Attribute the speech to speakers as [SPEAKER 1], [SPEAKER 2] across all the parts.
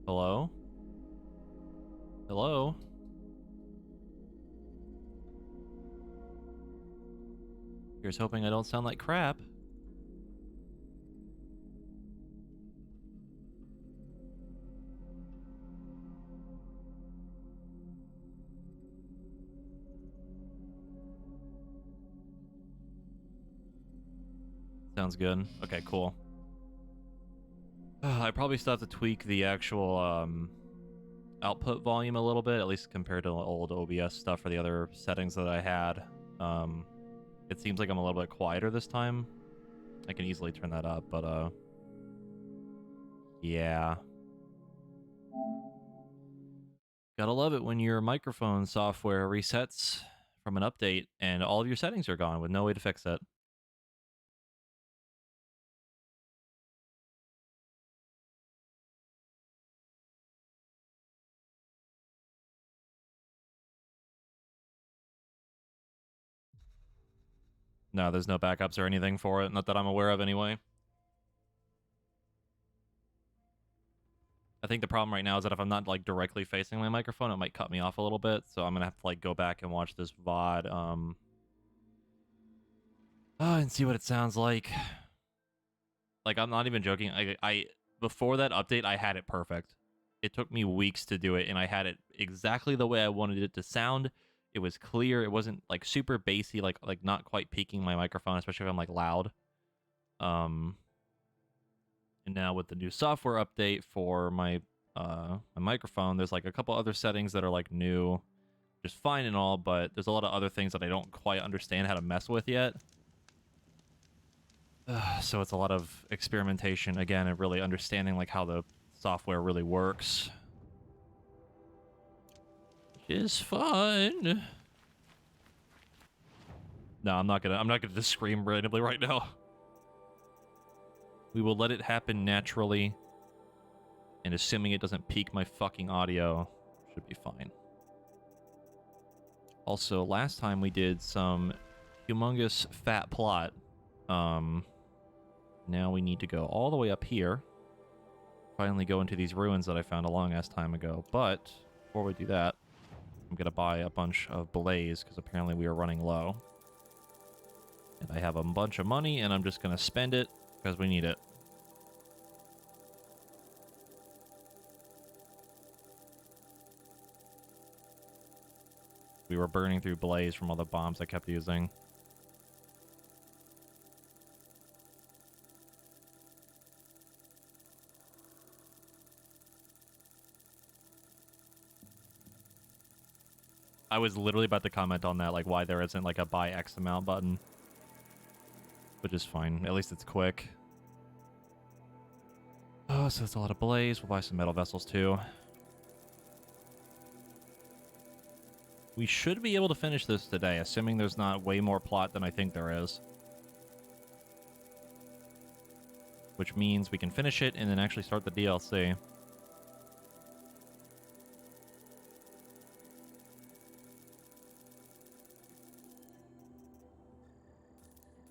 [SPEAKER 1] Hello? Hello? Here's hoping I don't sound like crap. Sounds good. Okay, cool. I probably still have to tweak the actual output volume a little bit, at least compared to old OBS stuff for the other settings that I had. It seems like I'm a little bit quieter this time. I can easily turn that up, but yeah. Gotta love it when your microphone software resets from an update and all of your settings are gone with no way to fix it. No, there's no backups or anything for it, not that I'm aware of anyway. I think the problem right now is that if I'm not like directly facing my microphone, it might cut me off a little bit. So I'm gonna have to like go back and watch this VOD, and see what it sounds like. Like I'm not even joking. I before that update, I had it perfect. It took me weeks to do it, and I had it exactly the way I wanted it to sound. It was clear. It wasn't like super bassy, like not quite peaking my microphone, especially if I'm like loud. And now with the new software update for my microphone, there's like a couple other settings that are like new, just fine and all, but there's a lot of other things that I don't quite understand how to mess with yet. So it's a lot of experimentation again and really understanding like how the software really works. Which is fun. No, I'm not gonna just scream randomly right now. We will let it happen naturally. And assuming it doesn't peak my fucking audio, should be fine. Also, last time we did some humongous fat plot. Now we need to go all the way up here. Finally go into these ruins that I found a long ass time ago. But before we do that, I'm gonna buy a bunch of blaze because apparently we are running low. And I have a bunch of money and I'm just gonna spend it because we need it. We were burning through blaze from all the bombs I kept using. I was literally about to comment on that, like why there isn't like a buy X amount button. Which is fine. At least it's quick. Oh, so it's a lot of blaze. We'll buy some metal vessels too. We should be able to finish this today, assuming there's not way more plot than I think there is. Which means we can finish it and then actually start the DLC.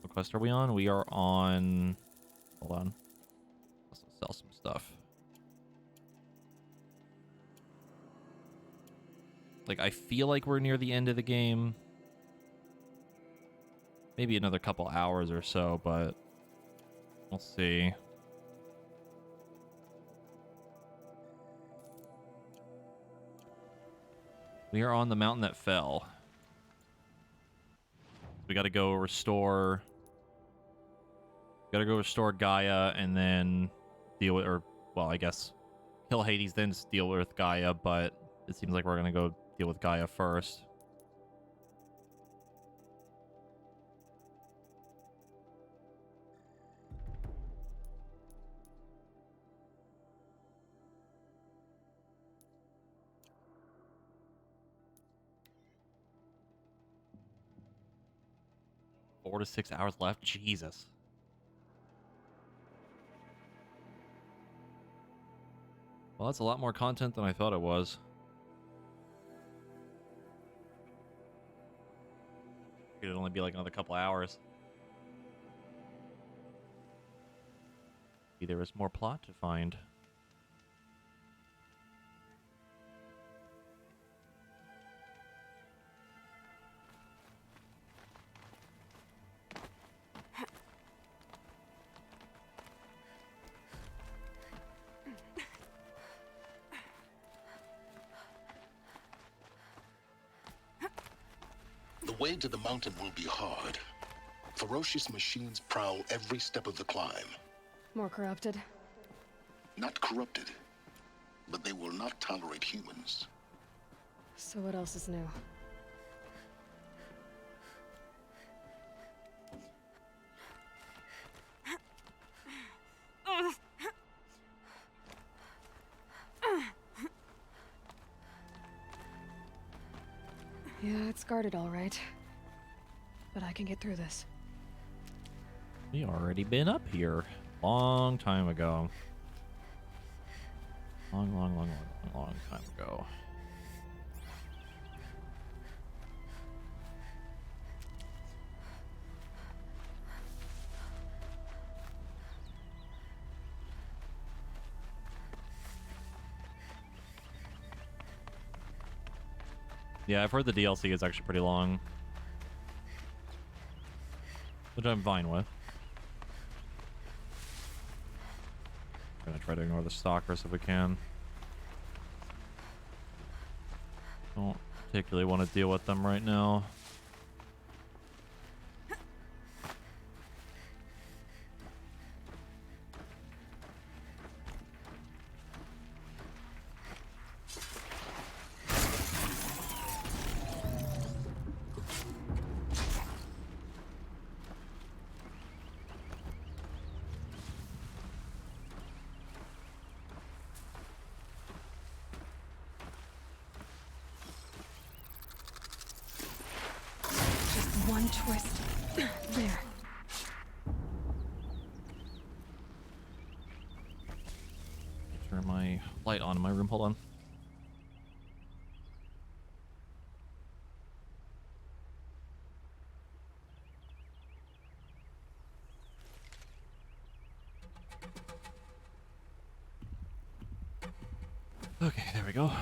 [SPEAKER 1] What quest are we on? We are on... Hold on. Let's sell some stuff. Like, I feel like we're near the end of the game. Maybe another couple hours or so, but... We'll see. We are on the mountain that fell. We gotta go restore... Gotta go restore Gaia and then deal with... Or, well, I guess... Kill Hades, then deal with Gaia, but it seems like we're gonna go deal with Gaia first. Four to 6 hours left? Jesus. Well, that's a lot more content than I thought it was. It'd only be like another couple hours. Maybe there is more plot to find.
[SPEAKER 2] way to the mountain will be hard. Ferocious machines prowl every step of the climb.
[SPEAKER 3] More corrupted?
[SPEAKER 2] Not corrupted, but they will not tolerate humans.
[SPEAKER 3] So what else is new? Yeah, it's guarded all right. But I can get through this.
[SPEAKER 1] We already been up here. Long time ago. Long time ago. Yeah, I've heard the DLC is actually pretty long. Which I'm fine with. Gonna try to ignore the stalkers if we can. Don't particularly want to deal with them right now.
[SPEAKER 3] One twist. There.
[SPEAKER 1] Turn my light on in my room. Hold on. Okay, there we go.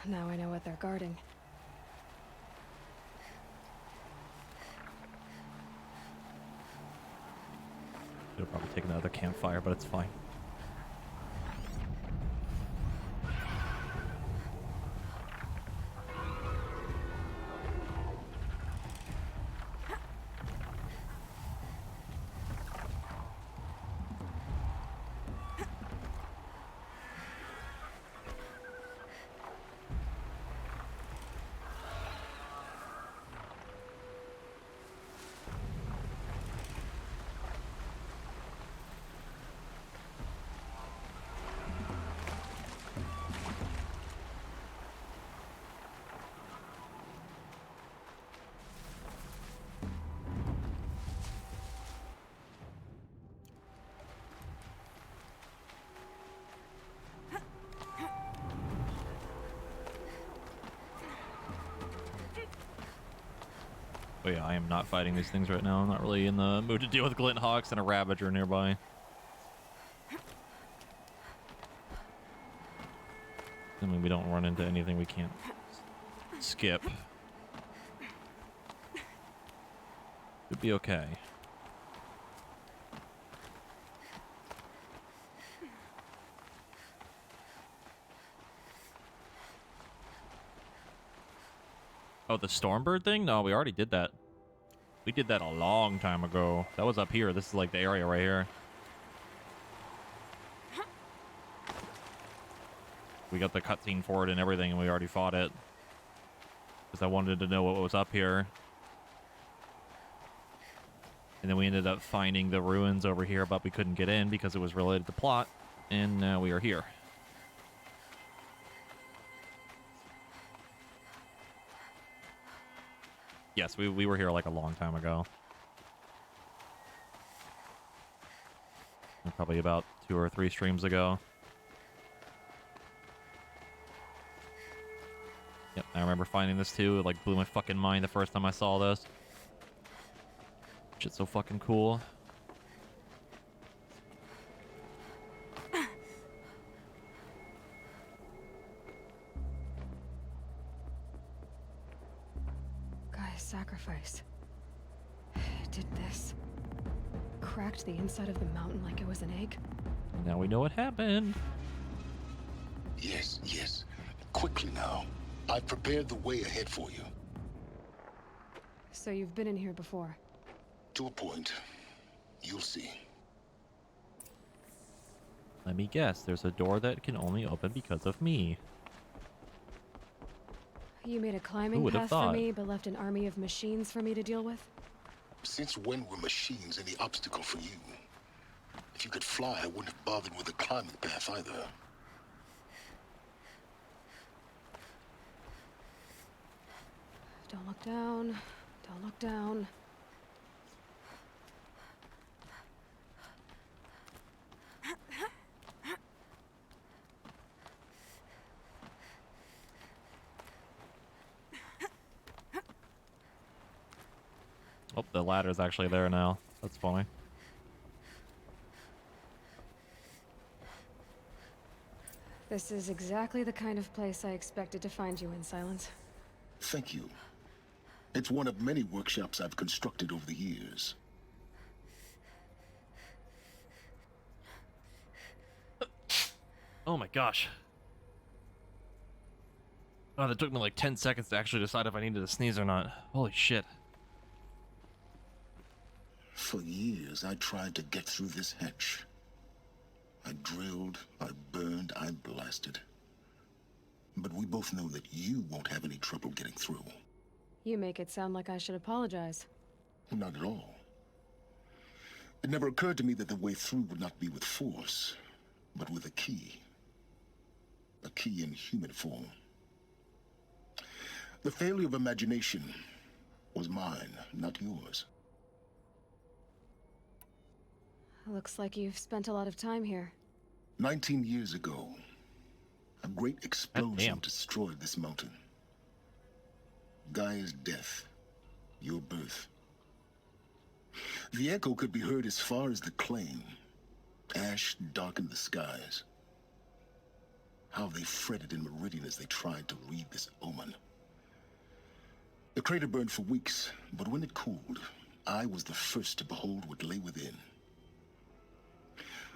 [SPEAKER 3] Now I know what they're guarding.
[SPEAKER 1] Should have probably taken another campfire, but it's fine. But yeah, I am not fighting these things right now. I'm not really in the mood to deal with Glint Hawks and a Ravager nearby. I mean, we don't run into anything we can't skip. Should be okay. Oh, the Stormbird thing? No, we already did that. We did that a long time ago. That was up here. This is like the area right here. We got the cutscene for it and everything, and we already fought it. Because I wanted to know what was up here. And then we ended up finding the ruins over here, but we couldn't get in because it was related to plot. And now we are here. Yes, we were here like a long time ago. Probably about 2 or 3 streams ago. Yep, I remember finding this too. It like blew my fucking mind the first time I saw this. Shit's so fucking cool.
[SPEAKER 3] Gaia's sacrifice. It did this. Cracked the inside of the mountain like it was an egg.
[SPEAKER 1] Now we know what happened.
[SPEAKER 2] Yes, yes. Quickly now. I've prepared the way ahead for you.
[SPEAKER 3] So you've been in here before?
[SPEAKER 2] To a point. You'll see.
[SPEAKER 1] Let me guess, there's a door that can only open because of me.
[SPEAKER 3] You made a
[SPEAKER 1] Who
[SPEAKER 3] climbing
[SPEAKER 1] would have
[SPEAKER 3] path for
[SPEAKER 1] thought?
[SPEAKER 3] me, but left an army of machines for me to deal with?
[SPEAKER 2] Since when were machines any obstacle for you? If you could fly, I wouldn't have bothered with a climbing path either.
[SPEAKER 3] Don't look down. Don't look down.
[SPEAKER 1] Oh, the ladder's actually there now. That's funny.
[SPEAKER 3] This is exactly the kind of place I expected to find you in, Silence.
[SPEAKER 2] Thank you. It's one of many workshops I've constructed over the years.
[SPEAKER 1] Oh my gosh. Oh, that took me like 10 seconds to actually decide if I needed to sneeze or not. Holy shit.
[SPEAKER 2] For years, I tried to get through this hatch. I drilled, I burned, I blasted. But we both know that you won't have any trouble getting through.
[SPEAKER 3] You make it sound like I should apologize.
[SPEAKER 2] Not at all. It never occurred to me that the way through would not be with force, but with a key. A key in human form. The failure of imagination was mine, not yours.
[SPEAKER 3] Looks like you've spent a lot of time here.
[SPEAKER 2] 19 years ago, a great explosion
[SPEAKER 1] damn.
[SPEAKER 2] destroyed this mountain. Gaia's death, your birth. The echo could be heard as far as the claim. Ash darkened the skies. How they fretted in Meridian as they tried to read this omen. The crater burned for weeks, but when it cooled, I was the first to behold what lay within.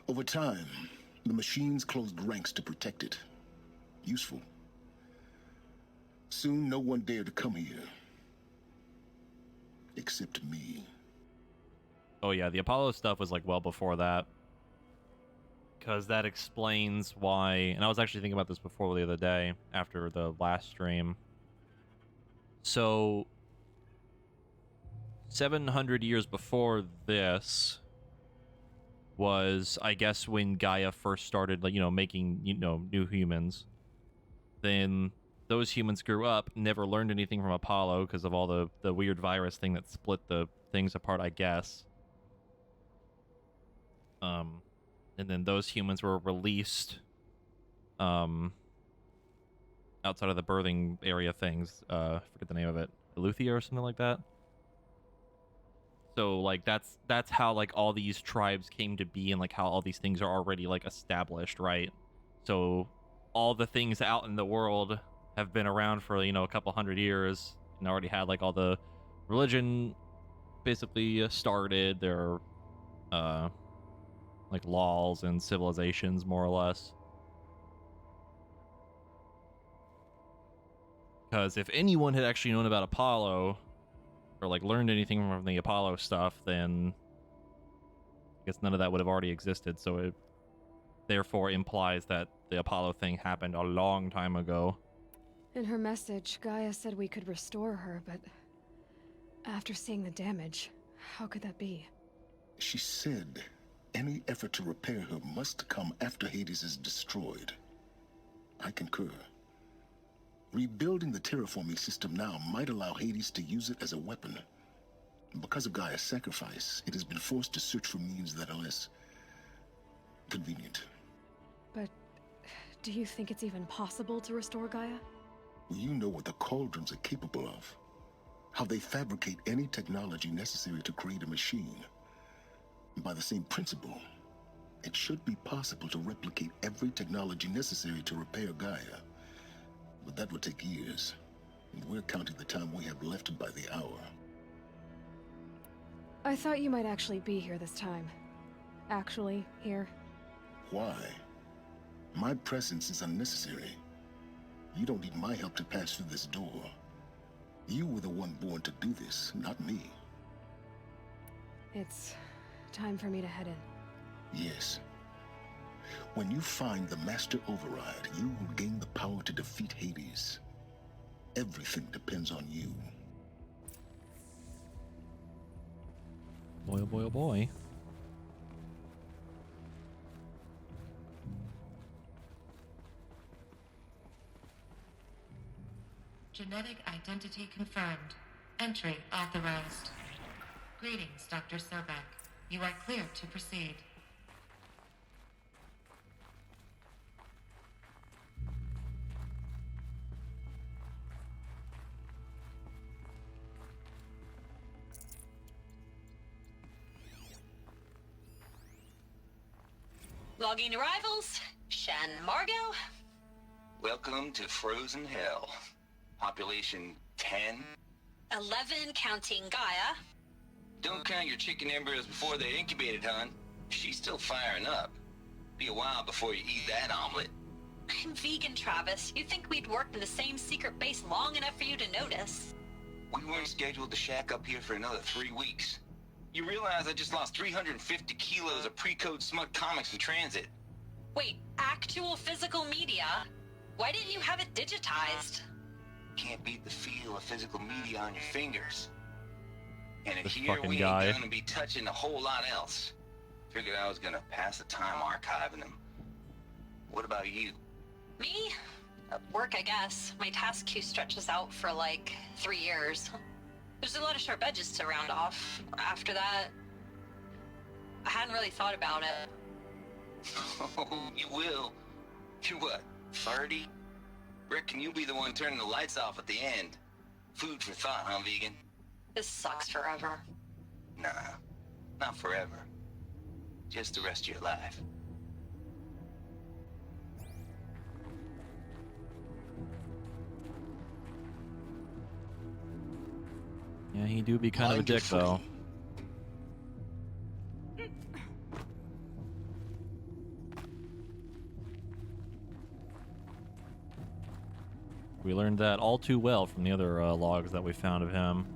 [SPEAKER 2] Over time, the machines closed ranks to protect it. Useful. Soon, no one dared to come here. Except me.
[SPEAKER 1] Oh yeah, the Apollo stuff was like well before that. Because that explains why, and I was actually thinking about this before the other day, after the last stream. So, 700 years before this was, I guess, when Gaia first started, like, making, new humans. Then those humans grew up, never learned anything from Apollo because of all the weird virus thing that split the things apart, I guess. And then those humans were released outside of the birthing area things. I forget the name of it. Eleuthia or something like that. So like that's how like all these tribes came to be, and like how all these things are already like established, right? So all the things out in the world have been around for, a couple hundred years and already had like all the religion basically started. Their like laws and civilizations, more or less. Because if anyone had actually known about Apollo, or like learned anything from the Apollo stuff, then I guess none of that would have already existed. So it therefore implies that the Apollo thing happened a long time ago.
[SPEAKER 3] In her message, Gaia said we could restore her, but after seeing the damage, how could that be?
[SPEAKER 2] She said any effort to repair her must come after Hades is destroyed. I concur. Rebuilding the terraforming system now might allow Hades to use it as a weapon. Because of Gaia's sacrifice, it has been forced to search for means that are less convenient.
[SPEAKER 3] But do you think it's even possible to restore Gaia?
[SPEAKER 2] Well, you know what the Cauldrons are capable of. How they fabricate any technology necessary to create a machine. And by the same principle, it should be possible to replicate every technology necessary to repair Gaia. But that would take years, and we're counting the time we have left by the hour.
[SPEAKER 3] I thought you might actually be here this time. Actually, here.
[SPEAKER 2] Why? My presence is unnecessary. You don't need my help to pass through this door. You were the one born to do this, not me.
[SPEAKER 3] It's time for me to head in.
[SPEAKER 2] Yes. When you find the Master Override, you will gain the power to defeat Hades. Everything depends on you.
[SPEAKER 1] Boy, oh boy, oh boy.
[SPEAKER 4] Genetic identity confirmed. Entry authorized. Greetings, Dr. Sobek. You are cleared to proceed.
[SPEAKER 5] Logging arrivals. Shen Margot.
[SPEAKER 6] Welcome to Frozen Hell. Population 10.
[SPEAKER 5] 11 counting Gaia.
[SPEAKER 6] Don't count your chicken embryos before they're incubated, hon. She's still firing up. Be a while before you eat that omelet.
[SPEAKER 5] I'm vegan, Travis. You'd think we'd worked in the same secret base long enough for you to notice.
[SPEAKER 6] We weren't scheduled to shack up here for another 3 weeks. You realize I just lost 350 kilos of pre-code smut comics in transit.
[SPEAKER 5] Wait, actual physical media? Why didn't you have it digitized?
[SPEAKER 6] Can't beat the feel of physical media on your fingers. And
[SPEAKER 1] This
[SPEAKER 6] here
[SPEAKER 1] fucking
[SPEAKER 6] we
[SPEAKER 1] guy.
[SPEAKER 6] ain't gonna be touching a whole lot else. Figured I was gonna pass the time archiving them. What about you?
[SPEAKER 5] Me? Work, I guess. My task queue stretches out for like 3 years. There's a lot of sharp edges to round off. After that, I hadn't really thought about it.
[SPEAKER 6] Oh, you will. You're what, 30? Reckon you'll be the one turning the lights off at the end. Food for thought, huh, vegan?
[SPEAKER 5] This sucks forever.
[SPEAKER 6] Nah, not forever. Just the rest of your life.
[SPEAKER 1] Yeah, he do be kind of a
[SPEAKER 2] Mind you
[SPEAKER 1] dick, though.
[SPEAKER 2] free.
[SPEAKER 1] We learned that all too well from the other logs that we found of him.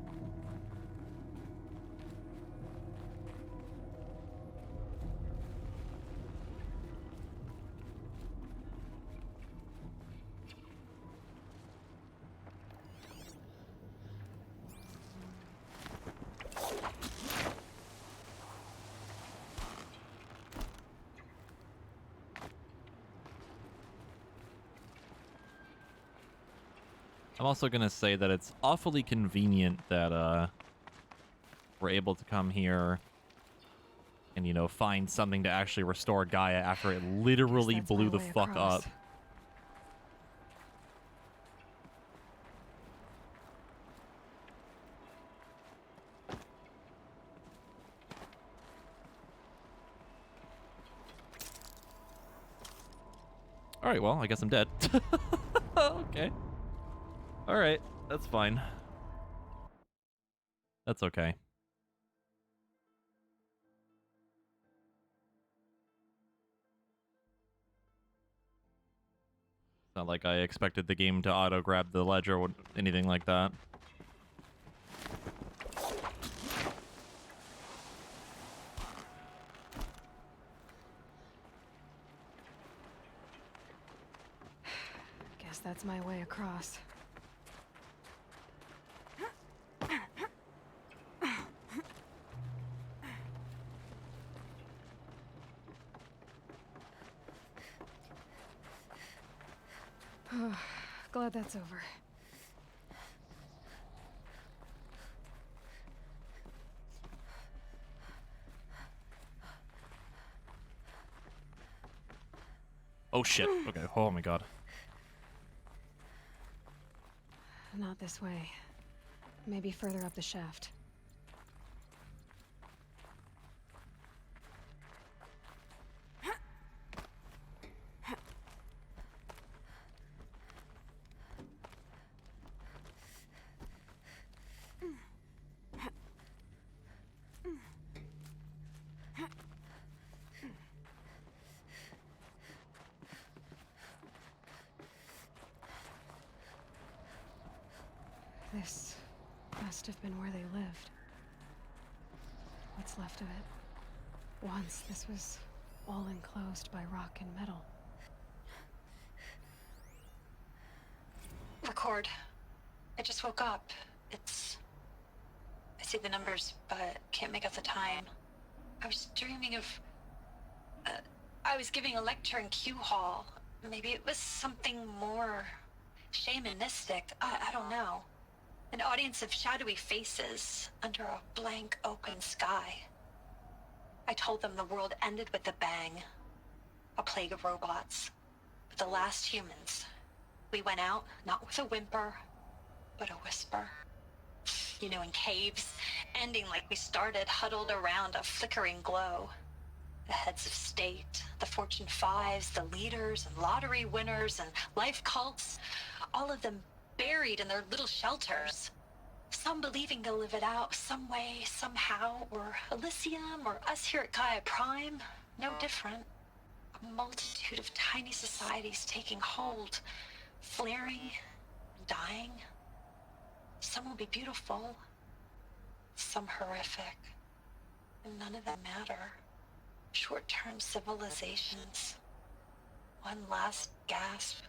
[SPEAKER 1] I'm also gonna say that it's awfully convenient that we're able to come here and, you know, find something to actually restore Gaia after it literally
[SPEAKER 3] Guess that's
[SPEAKER 1] blew
[SPEAKER 3] my
[SPEAKER 1] the
[SPEAKER 3] way
[SPEAKER 1] fuck
[SPEAKER 3] across.
[SPEAKER 1] up. Alright, well, I guess I'm dead. Okay. Alright, that's fine. That's okay. It's not like I expected the game to auto-grab the ledger or anything like that.
[SPEAKER 3] Guess that's my way across. Glad that's over.
[SPEAKER 1] Oh shit. Okay. Oh my god.
[SPEAKER 3] Not this way. Maybe further up the shaft. This must have been where they lived. What's left of it. Once this was all enclosed by rock and metal.
[SPEAKER 5] Record. I just woke up. I see the numbers, but can't make out the time. I was dreaming of... I was giving a lecture in Q Hall. Maybe it was something more shamanistic. I don't know. An audience of shadowy faces under a blank open sky. I told them the world ended with a bang. A plague of robots. But the last humans. We went out, not with a whimper, but a whisper. You know, in caves, ending like we started, huddled around a flickering glow. The heads of state, the Fortune 5s, the leaders and lottery winners and life cults, all of them buried in their little shelters. Some believing they'll live it out some way, somehow, or Elysium, or us here at Gaia Prime, no different. A multitude of tiny societies taking hold, flaring, dying. Some will be beautiful, some horrific, and none of them matter. Short-term civilizations. One last gasp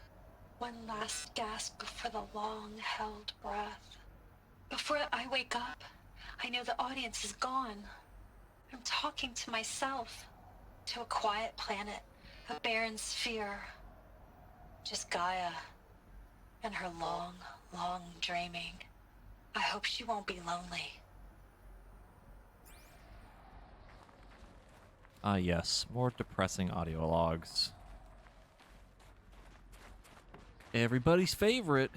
[SPEAKER 5] before the long-held breath. Before I wake up, I know the audience is gone. I'm talking to myself, to a quiet planet, a barren sphere. Just Gaia and her long, long dreaming. I hope she won't be lonely.
[SPEAKER 1] Ah, yes. More depressing audio logs. Everybody's favorite.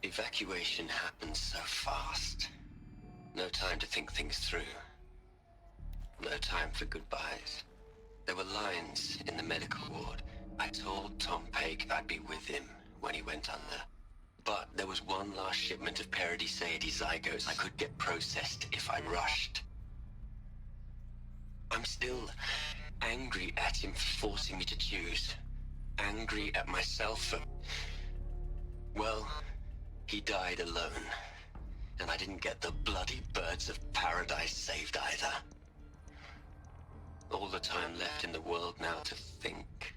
[SPEAKER 6] Evacuation happened so fast. No time to think things through. No time for goodbyes. There were lines in the medical ward. I told Tom Paik I'd be with him when he went under. But there was one last shipment of Paradis-Sade zygotes I could get processed if I rushed. I'm still angry at him for forcing me to choose. Angry at myself for... Well, he died alone. And I didn't get the bloody birds of paradise saved either. All the time left in the world now to think.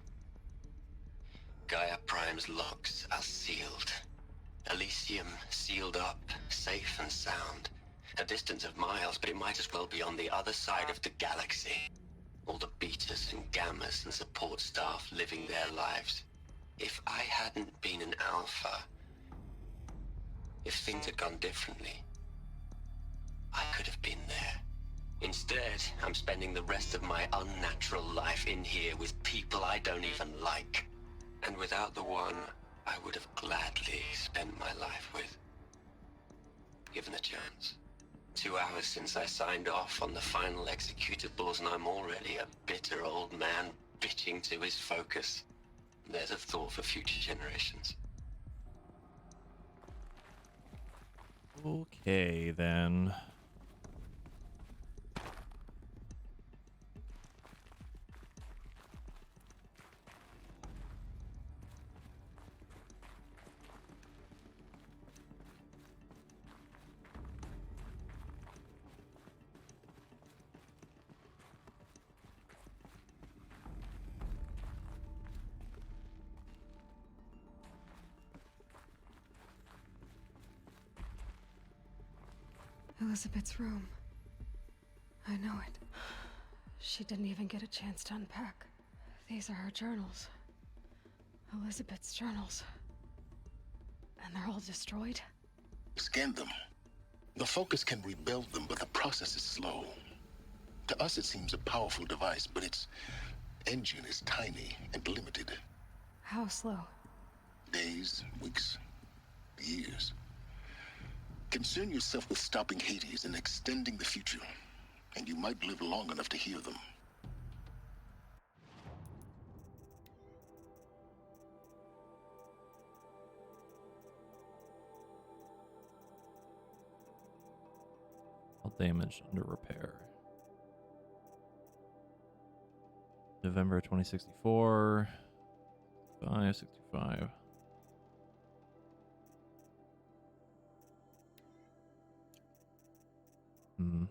[SPEAKER 6] Gaia Prime's locks are sealed. Elysium sealed up, safe and sound. A distance of miles, but it might as well be on the other side of the galaxy. All the betas and gammas and support staff living their lives. If I hadn't been an alpha, if things had gone differently, I could have been there. Instead, I'm spending the rest of my unnatural life in here with people I don't even like. And without the one I would have gladly spent my life with. Given a chance. 2 hours since I signed off on the final executables and I'm already a bitter old man bitching to his focus. There's a thought for future generations.
[SPEAKER 1] Okay, then.
[SPEAKER 3] Elizabeth's room. I know it. She didn't even get a chance to unpack. These are her journals. Elizabeth's journals. And they're all destroyed?
[SPEAKER 2] Scan them. The Focus can rebuild them, but the process is slow. To us, it seems a powerful device, but its engine is tiny and limited.
[SPEAKER 3] How slow?
[SPEAKER 2] Days, weeks, years. Concern yourself with stopping Hades and extending the future, and you might live long enough to hear them.
[SPEAKER 1] All damaged, under repair. November 2064. 565. Hmm.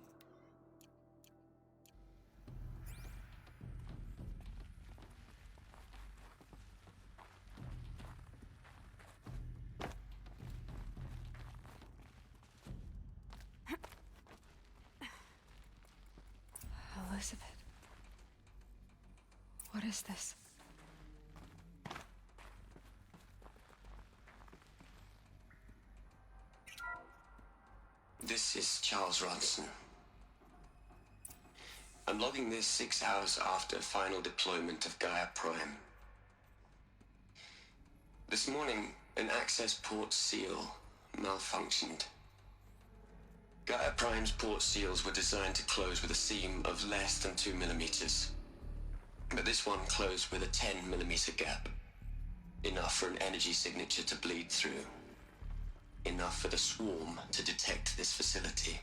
[SPEAKER 3] Elizabeth. What is this?
[SPEAKER 6] This is Charles Ronson. I'm logging this 6 hours after final deployment of Gaia Prime. This morning, an access port seal malfunctioned. Gaia Prime's port seals were designed to close with a seam of less than 2 millimeters. But this one closed with a 10 millimeter gap. Enough for an energy signature to bleed through. Enough for the swarm to detect this facility.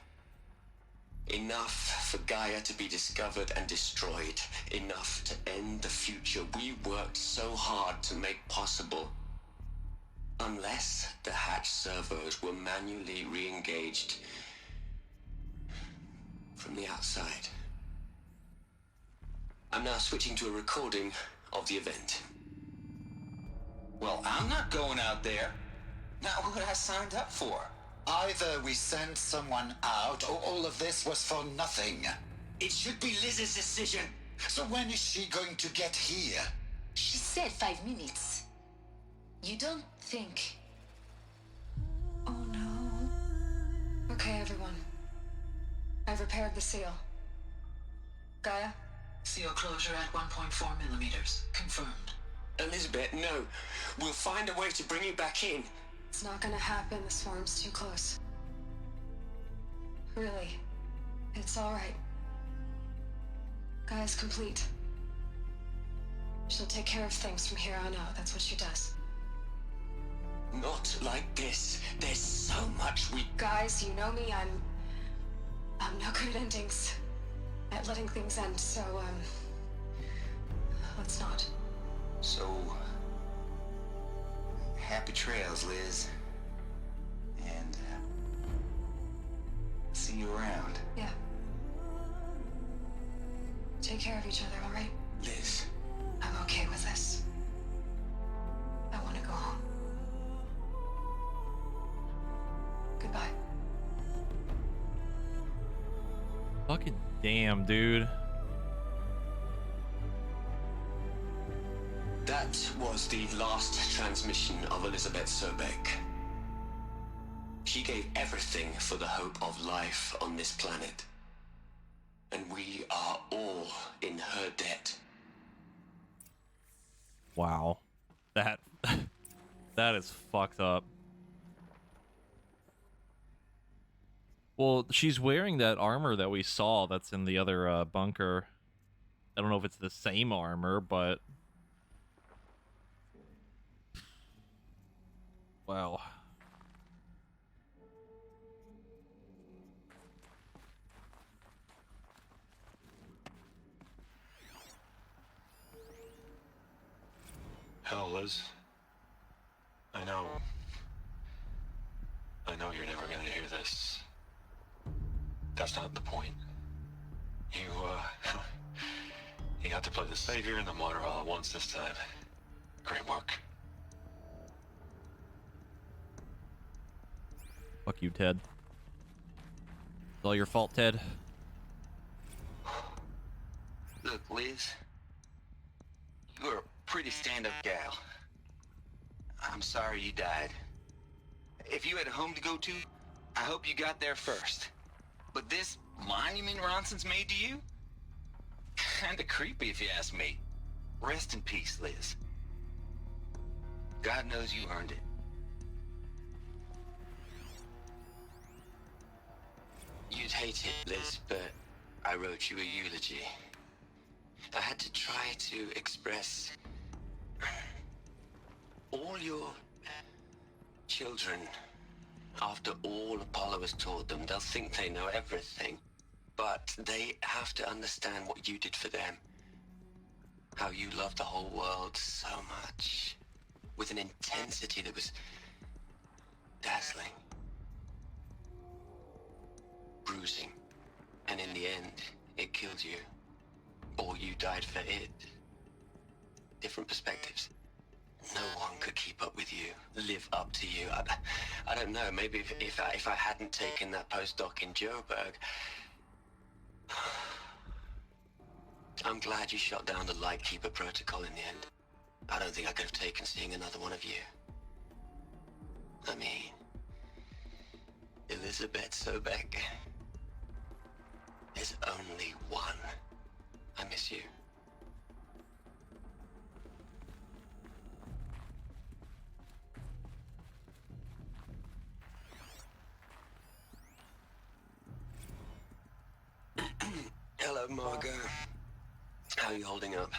[SPEAKER 6] Enough for Gaia to be discovered and destroyed. Enough to end the future we worked so hard to make possible. Unless the hatch servos were manually re-engaged from the outside. I'm now switching to a recording of the event.
[SPEAKER 7] Well, I'm not going out there. Not what I signed up for.
[SPEAKER 8] Either we send someone out, or all of this was for nothing.
[SPEAKER 7] It should be Liz's decision.
[SPEAKER 8] So when is she going to get here?
[SPEAKER 9] She said 5 minutes. You don't think...
[SPEAKER 3] Oh no. Okay, everyone. I've repaired the seal. Gaia?
[SPEAKER 7] Seal closure at 1.4 millimeters. Confirmed.
[SPEAKER 6] Elizabeth, no. We'll find a way to bring you back in.
[SPEAKER 3] It's not gonna happen. The swarm's too close. Really. It's alright. Gaia's complete. She'll take care of things from here on out. That's what she does.
[SPEAKER 6] Not like this. There's so much we...
[SPEAKER 3] Guys, you know me. I'm no good at endings. At letting things end, so, let's not.
[SPEAKER 7] So... happy trails, Liz. And, see you around.
[SPEAKER 3] Yeah. Take care of each other, alright?
[SPEAKER 6] Liz.
[SPEAKER 3] I'm okay with this. I want to go home. Goodbye.
[SPEAKER 1] Fucking damn, dude.
[SPEAKER 6] That was the last transmission of Elizabeth Sobek. She gave everything for the hope of life on this planet. And we are all in her debt.
[SPEAKER 1] Wow. That that is fucked up. Well, she's wearing that armor that we saw that's in the other bunker. I don't know if it's the same armor, but wow.
[SPEAKER 10] Hell, Liz. I know you're never gonna hear this. That's not the point. You got to play the savior and the martyr all at once this time. Great work.
[SPEAKER 1] Fuck you, Ted. It's all your fault, Ted.
[SPEAKER 7] Look, Liz, you're a pretty stand-up gal. I'm sorry you died. If you had a home to go to, I hope you got there first. But this monument Ronson's made to you? Kinda creepy if you ask me. Rest in peace, Liz. God knows you earned it.
[SPEAKER 6] You'd hate it, Liz, but I wrote you a eulogy. I had to try to express all your children. After all Apollo has taught them, they'll think they know everything. But they have to understand what you did for them. How you loved the whole world so much. With an intensity that was dazzling. Bruising. And in the end, it killed you. Or you died for it. Different perspectives. No one could keep up with you, live up to you. I don't know, maybe if I hadn't taken that postdoc in Joburg. I'm glad you shot down the Lightkeeper protocol in the end. I don't think I could have taken seeing another one of you. I mean, Elizabeth Sobek. There's only one. I miss you. Hello, Margot. How are you holding up?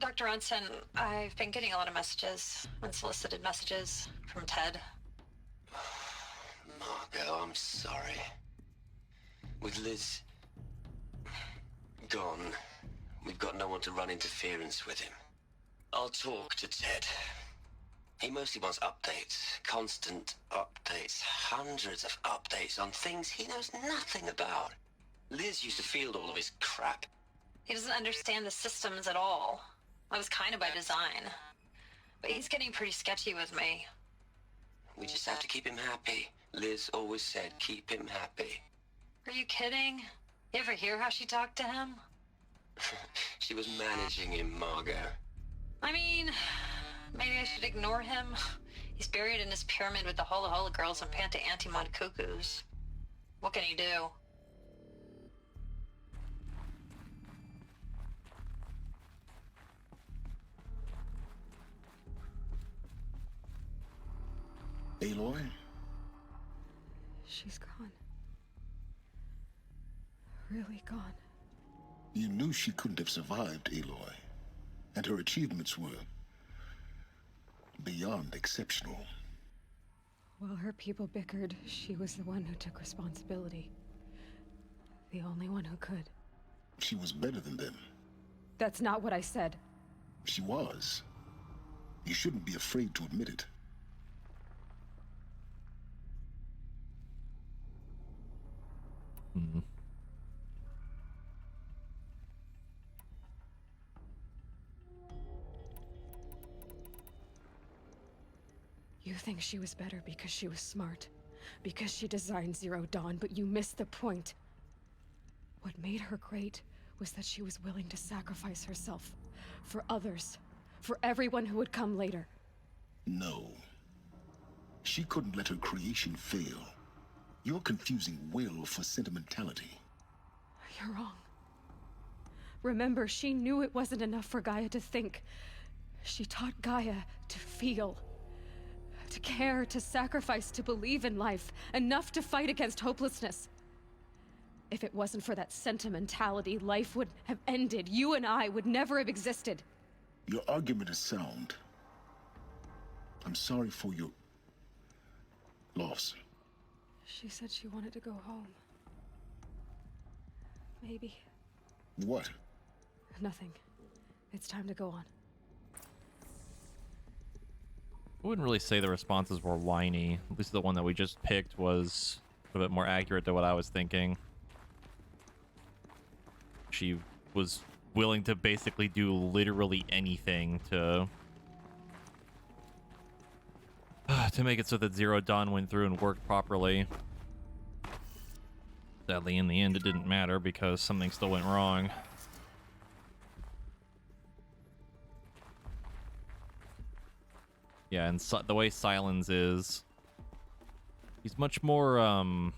[SPEAKER 5] Dr. Ronson, I've been getting a lot of messages, unsolicited messages from Ted.
[SPEAKER 6] Margot, I'm sorry. With Liz gone, we've got no one to run interference with him. I'll talk to Ted. He mostly wants updates, constant updates, hundreds of updates on things he knows nothing about. Liz used to field all of his crap.
[SPEAKER 5] He doesn't understand the systems at all. That was kind of by design. But he's getting pretty sketchy with me.
[SPEAKER 6] We just have to keep him happy. Liz always said, keep him happy.
[SPEAKER 5] Are you kidding? You ever hear how she talked to him?
[SPEAKER 6] She was managing him, Margot.
[SPEAKER 5] I mean, maybe I should ignore him. He's buried in his pyramid with the Hola Hola girls and Panta Antimod cuckoos. What can he do?
[SPEAKER 2] Aloy?
[SPEAKER 3] She's gone. Really gone.
[SPEAKER 2] You knew she couldn't have survived, Aloy. And her achievements were beyond exceptional.
[SPEAKER 3] While her people bickered, she was the one who took responsibility. The only one who could.
[SPEAKER 2] She was better than them.
[SPEAKER 3] That's not what I said.
[SPEAKER 2] She was. You shouldn't be afraid to admit it.
[SPEAKER 1] Hmm.
[SPEAKER 3] You think she was better because she was smart, because she designed Zero Dawn, but you missed the point. What made her great was that she was willing to sacrifice herself for others, for everyone who would come later.
[SPEAKER 2] No. She couldn't let her creation fail. You're confusing will for sentimentality.
[SPEAKER 3] You're wrong. Remember, she knew it wasn't enough for Gaia to think. She taught Gaia to feel. To care, to sacrifice, to believe in life. Enough to fight against hopelessness. If it wasn't for that sentimentality, life would have ended. You and I would never have existed.
[SPEAKER 2] Your argument is sound. I'm sorry for your loss.
[SPEAKER 3] She said she wanted to go home. Maybe.
[SPEAKER 2] What?
[SPEAKER 3] Nothing. It's time to go on.
[SPEAKER 1] I wouldn't really say the responses were whiny. At least the one that we just picked was a bit more accurate to what I was thinking. She was willing to basically do literally anything to make it so that Zero Dawn went through and worked properly. Sadly, in the end, it didn't matter because something still went wrong. Yeah, and the way Silence is, he's much more, more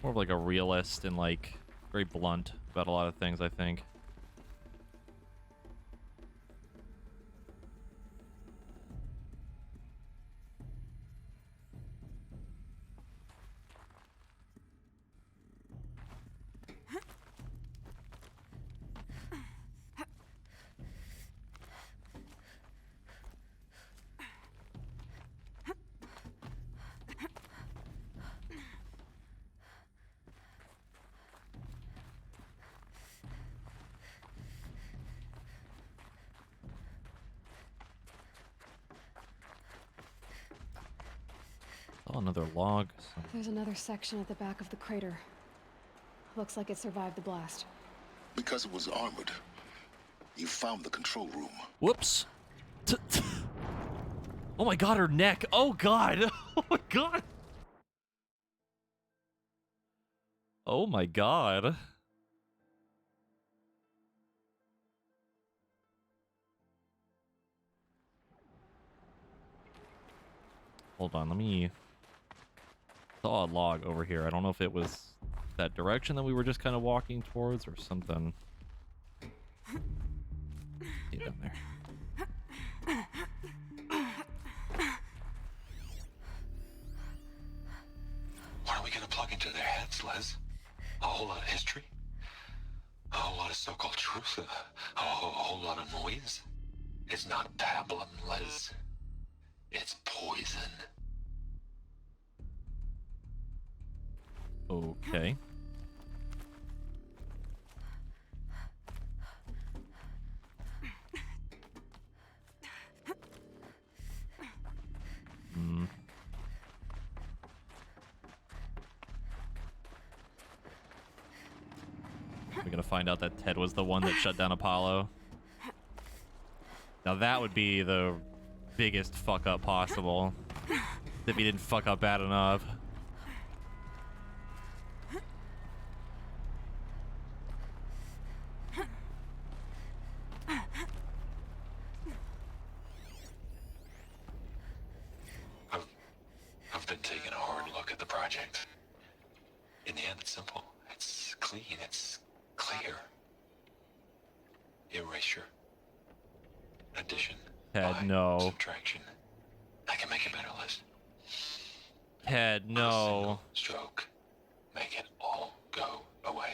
[SPEAKER 1] of like a realist and like very blunt about a lot of things, I think. Oh, another log.
[SPEAKER 3] There's another section at the back of the crater. Looks like it survived the blast.
[SPEAKER 2] Because it was armored, you found the control room.
[SPEAKER 1] Whoops. Oh my god, her neck. Oh god. Oh my god. Oh my god. Hold on, let me... saw a log over here. I don't know if it was that direction that we were just kind of walking towards or something. See down there.
[SPEAKER 10] What are we gonna plug into their heads, Les? A whole lot of history? A whole lot of so-called truth? A whole lot of noise? It's not pablum, Les. It's poison.
[SPEAKER 1] Okay. We're gonna find out that Ted was the one that shut down Apollo. Now that would be the biggest fuck up possible. If he didn't fuck up bad enough.
[SPEAKER 10] I've been taking a hard look at the project. In the end, it's simple. It's clean. It's clear. Erasure. Addition.
[SPEAKER 1] Ted, no.
[SPEAKER 10] Subtraction. I can make a better list.
[SPEAKER 1] Ted, no.
[SPEAKER 10] Stroke. Make it all go away.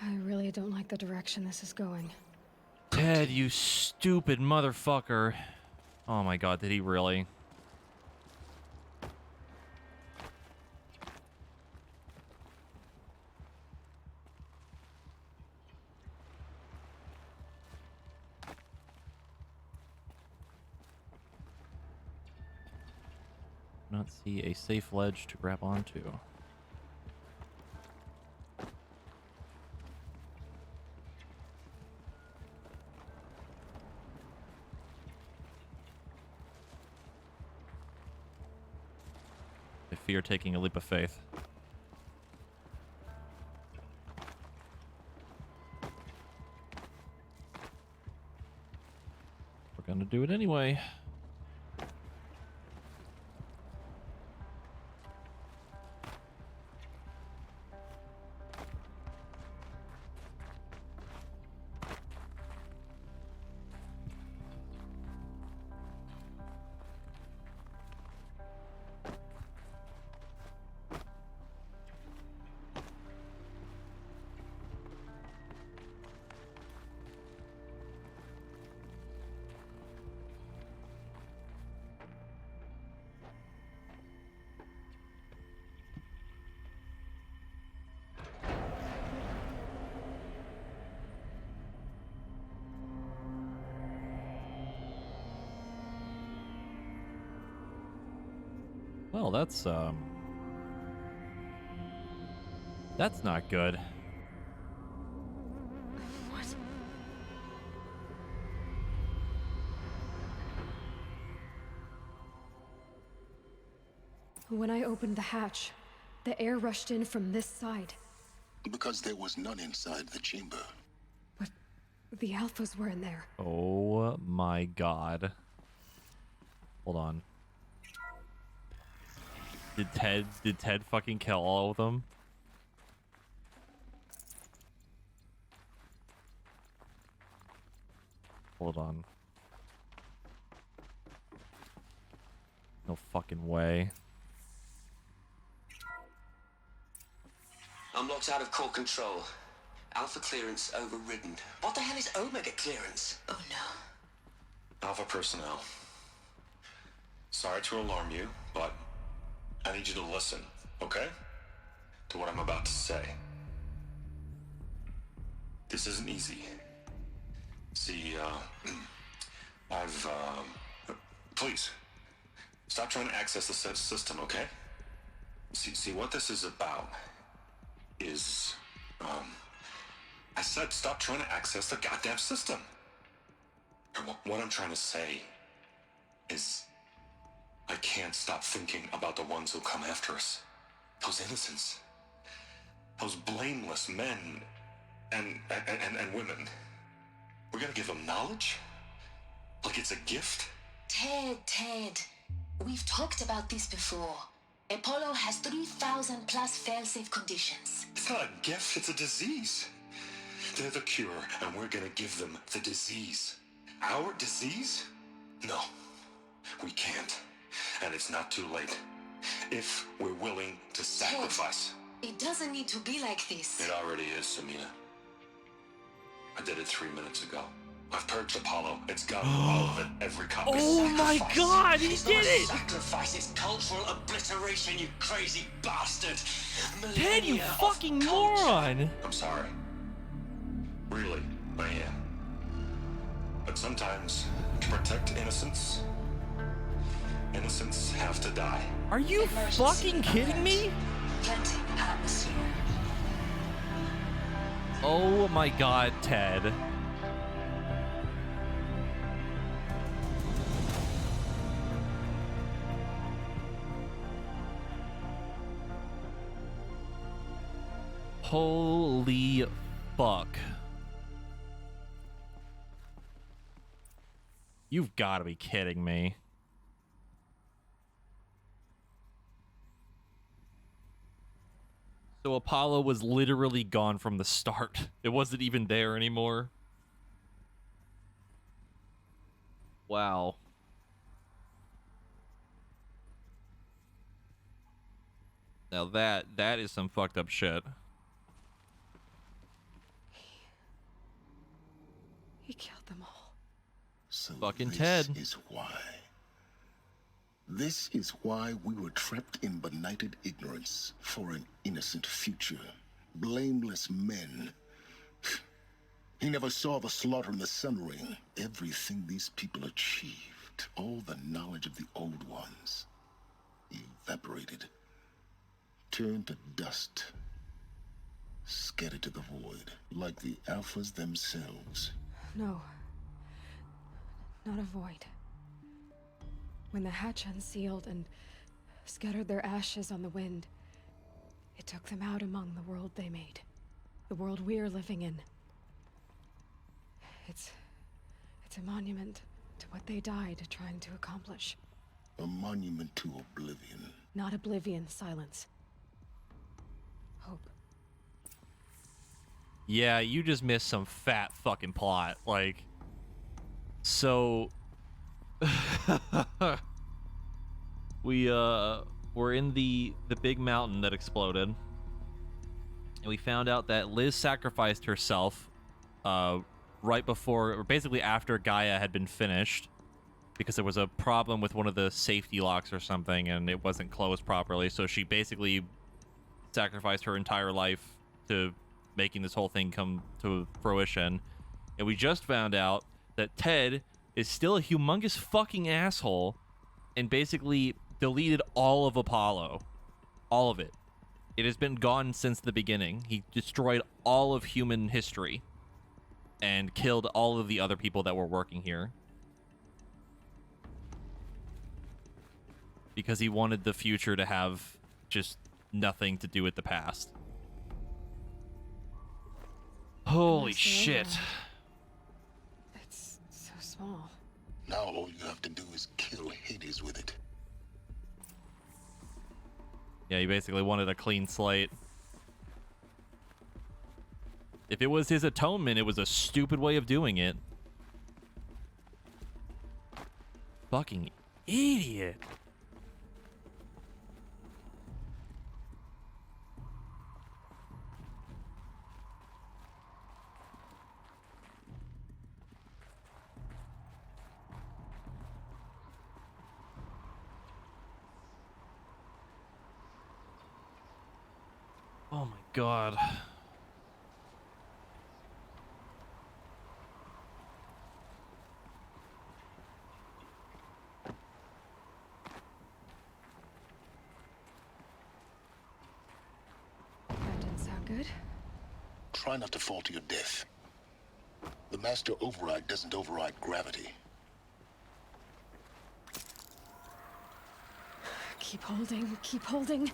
[SPEAKER 3] I really don't like the direction this is going.
[SPEAKER 1] Ted, you stupid motherfucker. Oh my god, did he really? Not see a safe ledge to grab onto. I fear taking a leap of faith. We're gonna do it anyway. Well, that's not good.
[SPEAKER 3] What? When I opened the hatch, The air rushed in from this side.
[SPEAKER 2] Because there was none inside the chamber.
[SPEAKER 3] But the Alphas were in there.
[SPEAKER 1] Oh my god. Hold on. Did Ted fucking kill all of them? Hold on. No fucking way.
[SPEAKER 6] I'm locked out of core control. Alpha clearance overridden. What the hell is Omega clearance?
[SPEAKER 9] Oh no.
[SPEAKER 10] Alpha personnel. Sorry to alarm you, but I need you to listen, okay? To what I'm about to say. This isn't easy. See, please, stop trying to access the system, okay? See, what this is about is, I said stop trying to access the goddamn system. And what I'm trying to say is, I can't stop thinking about the ones who come after us. Those innocents. Those blameless men and women. We're gonna give them knowledge? Like it's a gift?
[SPEAKER 9] Ted. We've talked about this before. Apollo has 3,000 plus fail-safe conditions.
[SPEAKER 10] It's not a gift, it's a disease. They're the cure, and we're gonna give them the disease. Our disease? No, we can't. And it's not too late. If we're willing to sacrifice.
[SPEAKER 9] It doesn't need to be like this.
[SPEAKER 10] It already is, Samina. I did it 3 minutes ago. I've purged Apollo. It's got all of it, every copy.
[SPEAKER 1] Oh my god, he did it!
[SPEAKER 6] Sacrifice is cultural obliteration, you crazy bastard!
[SPEAKER 1] Ted, you fucking moron!
[SPEAKER 10] I'm sorry. Really, I am. But sometimes, to protect innocence, innocents have to die.
[SPEAKER 1] Are you fucking kidding me?
[SPEAKER 9] Planting atmosphere.
[SPEAKER 1] Oh my god, Ted. Holy fuck. You've got to be kidding me. So Apollo was literally gone from the start. It wasn't even there anymore. Wow. Now that is some fucked up shit.
[SPEAKER 3] He killed them all.
[SPEAKER 2] So
[SPEAKER 1] fucking
[SPEAKER 2] this
[SPEAKER 1] Ted.
[SPEAKER 2] is why. This is why we were trapped in benighted ignorance for an innocent future. Blameless men. He never saw the slaughter in the Sun Ring. Everything these people achieved, all the knowledge of the old ones, evaporated, turned to dust, scattered to the void, like the Alphas themselves.
[SPEAKER 3] No. Not a void. When the hatch unsealed and scattered their ashes on the wind, it took them out among the world they made. The world we're living in. It's a monument to what they died trying to accomplish.
[SPEAKER 2] A monument to oblivion.
[SPEAKER 3] Not oblivion, Silence. Hope.
[SPEAKER 1] Yeah, you just missed some fat fucking plot. Like, so we're in the big mountain that exploded, and we found out that Liz sacrificed herself right before, or basically after Gaia had been finished, because there was a problem with one of the safety locks or something, and it wasn't closed properly. So she basically sacrificed her entire life to making this whole thing come to fruition. And we just found out that Ted is still a humongous fucking asshole and basically deleted all of Apollo. All of it. It has been gone since the beginning. He destroyed all of human history and killed all of the other people that were working here. Because he wanted the future to have just nothing to do with the past. Holy
[SPEAKER 3] Nice
[SPEAKER 1] shit.
[SPEAKER 3] robot. It's so small.
[SPEAKER 2] Now all you have to do is kill Hades with it.
[SPEAKER 1] Yeah, he basically wanted a clean slate. If it was his atonement, it was a stupid way of doing it. Fucking idiot. Oh my god.
[SPEAKER 3] That didn't sound good.
[SPEAKER 2] Try not to fall to your death. The Master Override doesn't override gravity.
[SPEAKER 3] Keep holding, keep holding.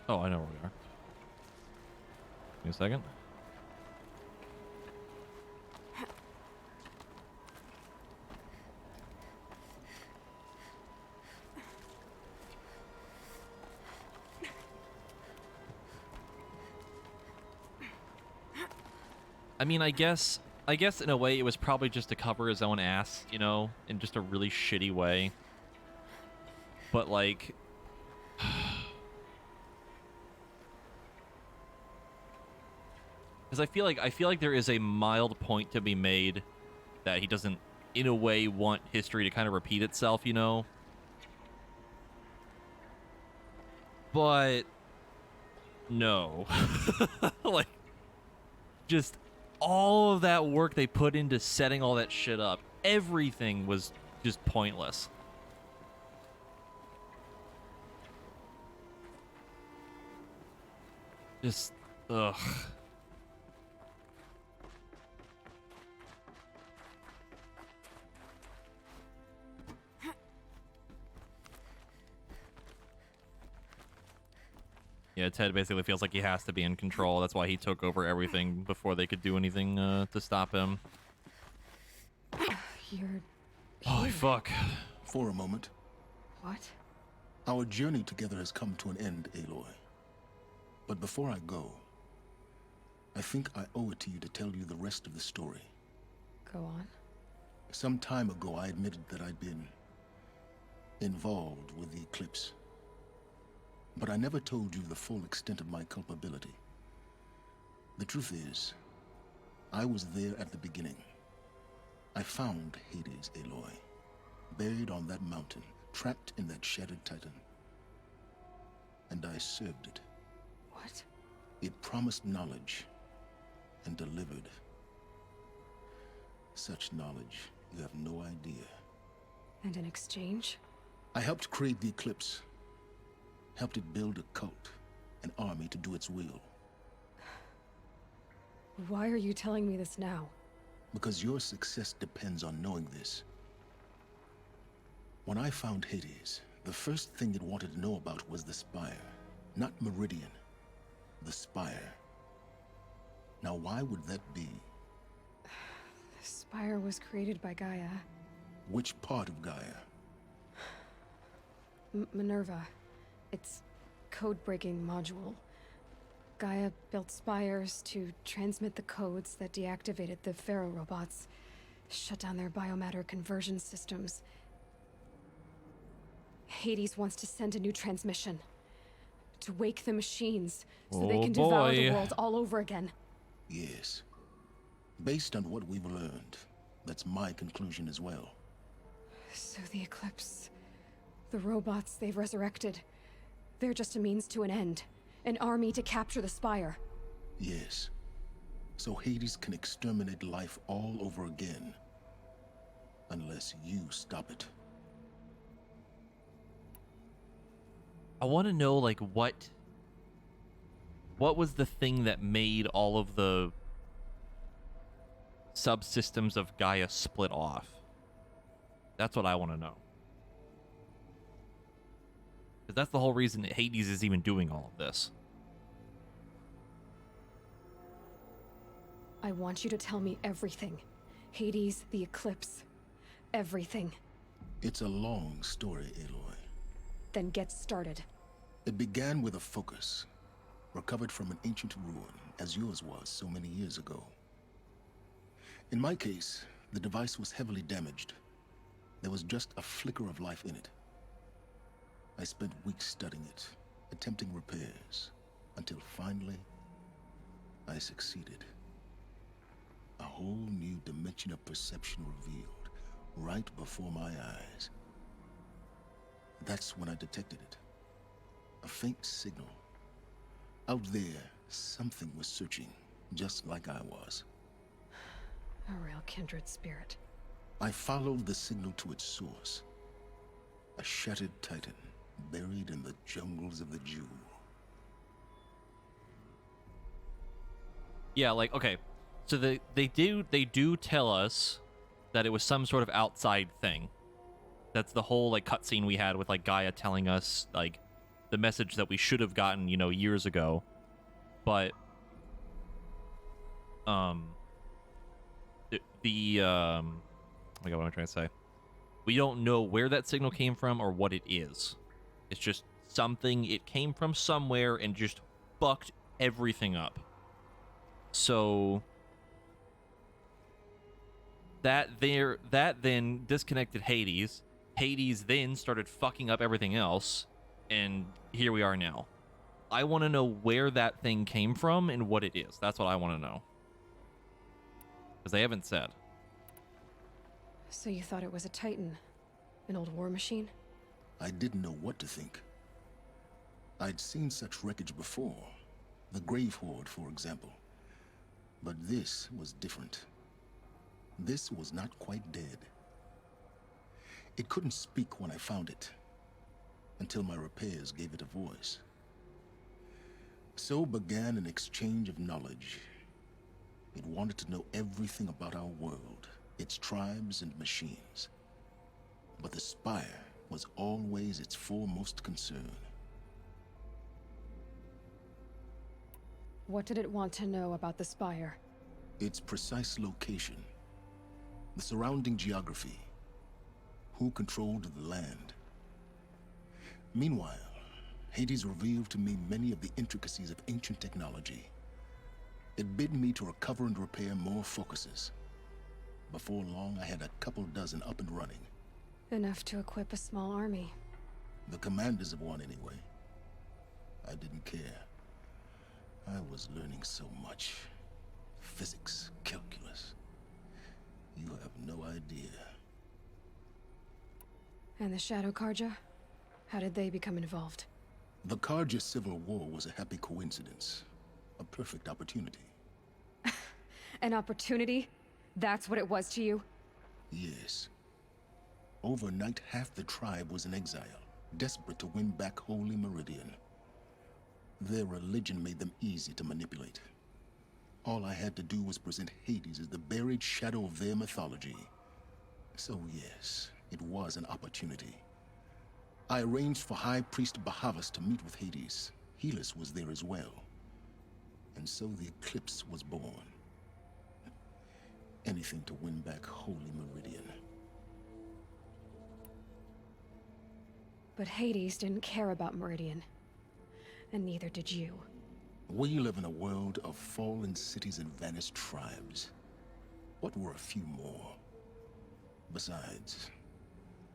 [SPEAKER 1] Oh, I know where we are. Give me a second. I mean, I guess in a way it was probably just to cover his own ass, you know, in just a really shitty way. But like because I feel like there is a mild point to be made that he doesn't in a way want history to kind of repeat itself, you know. But no. Like just all of that work they put into setting all that shit up, everything was just pointless. Just, ugh. Yeah, Ted basically feels like he has to be in control. That's why he took over everything before they could do anything to stop him.
[SPEAKER 3] You're
[SPEAKER 1] Holy fuck.
[SPEAKER 2] For a moment,
[SPEAKER 3] what?
[SPEAKER 2] our journey together has come to an end, Aloy. But before I go, I think I owe it to you to tell you the rest of the story.
[SPEAKER 3] Go on.
[SPEAKER 2] Some time ago, I admitted that I'd been involved with the Eclipse. But I never told you the full extent of my culpability. The truth is, I was there at the beginning. I found Hades, Aloy, buried on that mountain, trapped in that shattered titan. And I served it.
[SPEAKER 3] What?
[SPEAKER 2] It promised knowledge and delivered. Such knowledge, you have no idea.
[SPEAKER 3] And in exchange?
[SPEAKER 2] I helped create the Eclipse. Helped it build a cult, an army to do its will.
[SPEAKER 3] Why are you telling me this now?
[SPEAKER 2] Because your success depends on knowing this. When I found Hades, the first thing it wanted to know about was the Spire. Not Meridian. The Spire. Now why would that be?
[SPEAKER 3] The Spire was created by Gaia.
[SPEAKER 2] Which part of Gaia?
[SPEAKER 3] Minerva. Its code-breaking module. Gaia built spires to transmit the codes that deactivated the Pharaoh robots, shut down their biomatter conversion systems. Hades wants to send a new transmission. To wake the machines, so they can devour the world all over again.
[SPEAKER 2] Yes. Based on what we've learned, that's my conclusion as well.
[SPEAKER 3] So the Eclipse, the robots they've resurrected, they're just a means to an end. An army to capture the Spire.
[SPEAKER 2] Yes. So Hades can exterminate life all over again. Unless you stop it.
[SPEAKER 1] I want to know, like, what what was the thing that made all of the subsystems of Gaia split off? That's what I want to know. Because that's the whole reason that Hades is even doing all of this.
[SPEAKER 3] I want you to tell me everything. Hades, the Eclipse, everything.
[SPEAKER 2] It's a long story, Aloy.
[SPEAKER 3] Then get started.
[SPEAKER 2] It began with a focus, recovered from an ancient ruin, as yours was so many years ago. In my case, the device was heavily damaged. There was just a flicker of life in it. I spent weeks studying it, attempting repairs, until finally, I succeeded. A whole new dimension of perception revealed, right before my eyes. That's when I detected it. A faint signal. Out there, something was searching, just like I was.
[SPEAKER 3] A real kindred spirit.
[SPEAKER 2] I followed the signal to its source. A shattered titan, buried in the jungles of the Jewel.
[SPEAKER 1] Yeah, like, okay. So they do tell us that it was some sort of outside thing. That's the whole, like, cutscene we had with, like, Gaia telling us, like, the message that we should have gotten, you know, years ago. But, oh my God, what am I trying to say? We don't know where that signal came from or what it is. It's just something, it came from somewhere and just fucked everything up. So that then disconnected Hades. Hades then started fucking up everything else, and here we are now. I want to know where that thing came from and what it is. That's what I want to know. Because they haven't said.
[SPEAKER 3] So you thought it was a Titan? An old war machine?
[SPEAKER 2] I didn't know what to think. I'd seen such wreckage before. The Grave Horde, for example. But this was different. This was not quite dead. It couldn't speak when I found it, until my repairs gave it a voice. So began an exchange of knowledge. It wanted to know everything about our world, its tribes and machines. But the Spire was always its foremost concern.
[SPEAKER 3] What did it want to know about the Spire?
[SPEAKER 2] Its precise location, the surrounding geography, who controlled the land. Meanwhile, Hades revealed to me many of the intricacies of ancient technology. It bid me to recover and repair more focuses. Before long, I had a couple dozen up and running.
[SPEAKER 3] Enough to equip a small army.
[SPEAKER 2] The commanders of one, anyway. I didn't care. I was learning so much. Physics, calculus. You have no idea.
[SPEAKER 3] And the Shadow Carja? How did they become involved?
[SPEAKER 2] The Carja Civil War was a happy coincidence. A perfect opportunity.
[SPEAKER 3] An opportunity? That's what it was to you?
[SPEAKER 2] Yes. Overnight, half the tribe was in exile, desperate to win back Holy Meridian. Their religion made them easy to manipulate. All I had to do was present Hades as the buried shadow of their mythology. So yes, it was an opportunity. I arranged for High Priest Bahavas to meet with Hades. Helis was there as well. And so the Eclipse was born. Anything to win back Holy Meridian.
[SPEAKER 3] But Hades didn't care about Meridian. And neither did you.
[SPEAKER 2] We live in a world of fallen cities and vanished tribes. What were a few more? Besides,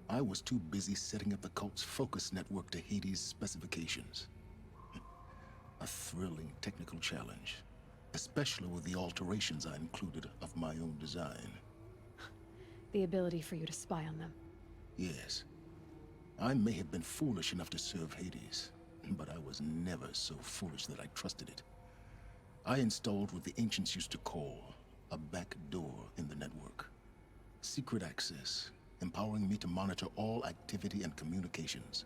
[SPEAKER 2] I was too busy setting up the cult's focus network to Hades' specifications. A thrilling technical challenge, especially with the alterations I included of my own design.
[SPEAKER 3] The ability for you to spy on them.
[SPEAKER 2] Yes. I may have been foolish enough to serve Hades, but I was never so foolish that I trusted it. I installed what the ancients used to call a back door in the network. Secret access, empowering me to monitor all activity and communications.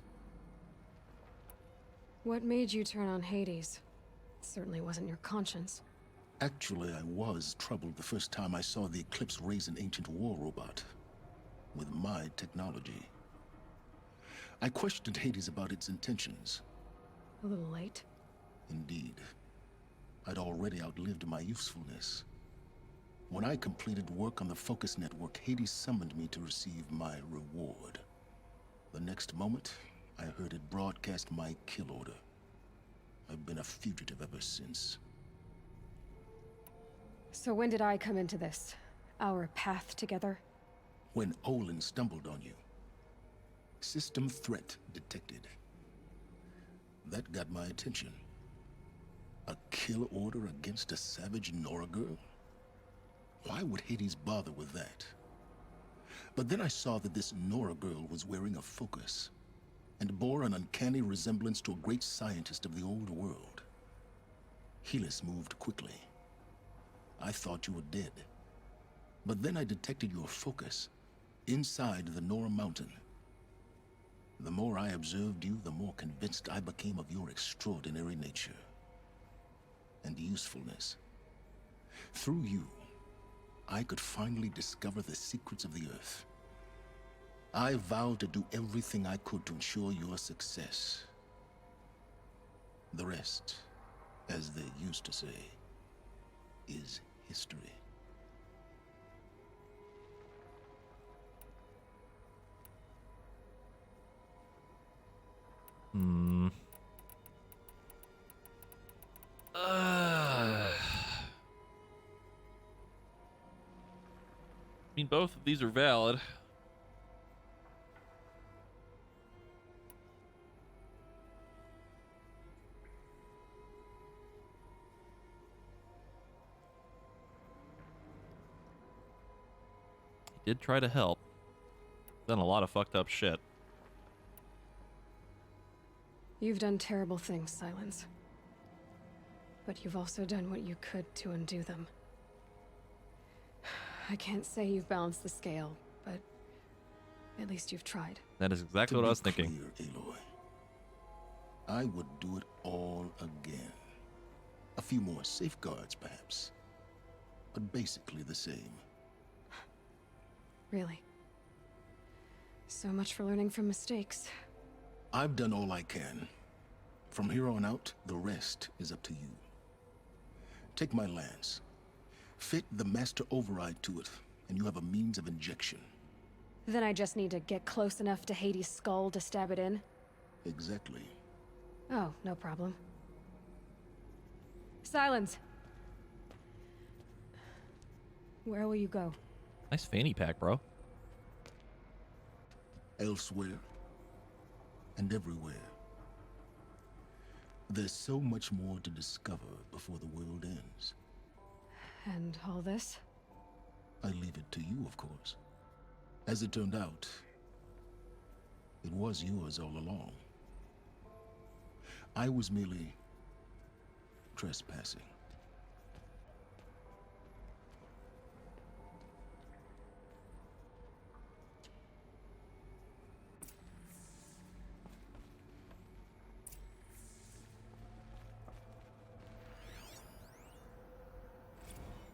[SPEAKER 3] What made you turn on Hades? Certainly wasn't your conscience.
[SPEAKER 2] Actually, I was troubled the first time I saw the Eclipse raise an ancient war robot with my technology. I questioned Hades about its intentions.
[SPEAKER 3] A little late.
[SPEAKER 2] Indeed. I'd already outlived my usefulness. When I completed work on the Focus Network, Hades summoned me to receive my reward. The next moment, I heard it broadcast my kill order. I've been a fugitive ever since.
[SPEAKER 3] So when did I come into this? Our path together?
[SPEAKER 2] When Olin stumbled on you. System threat detected. That got my attention. A kill order against a savage Nora girl? Why would Hades bother with that? But then I saw that this Nora girl was wearing a focus, and bore an uncanny resemblance to a great scientist of the old world. Helis moved quickly. I thought you were dead. But then I detected your focus inside the Nora mountain. The more I observed you, the more convinced I became of your extraordinary nature and usefulness. Through you, I could finally discover the secrets of the Earth. I vowed to do everything I could to ensure your success. The rest, as they used to say, is history.
[SPEAKER 1] I mean, both of these are valid. He did try to help. Done a lot of fucked up shit.
[SPEAKER 3] You've done terrible things, Silence. But you've also done what you could to undo them. I can't say you've balanced the scale, but at least you've tried.
[SPEAKER 1] That is exactly what I was thinking.
[SPEAKER 2] Clear, Aloy. I would do it all again. A few more safeguards, perhaps. But basically the same.
[SPEAKER 3] Really? So much for learning from mistakes.
[SPEAKER 2] I've done all I can. From here on out, the rest is up to you. Take my lance. Fit the master override to it, and you have a means of injection.
[SPEAKER 3] Then I just need to get close enough to Hades' skull to stab it in?
[SPEAKER 2] Exactly.
[SPEAKER 3] Oh, no problem. Silence! Where will you go?
[SPEAKER 1] Nice fanny pack, bro.
[SPEAKER 2] Elsewhere. And everywhere. There's so much more to discover before the world ends.
[SPEAKER 3] And all this?
[SPEAKER 2] I leave it to you, of course. As it turned out, it was yours all along. I was merely trespassing.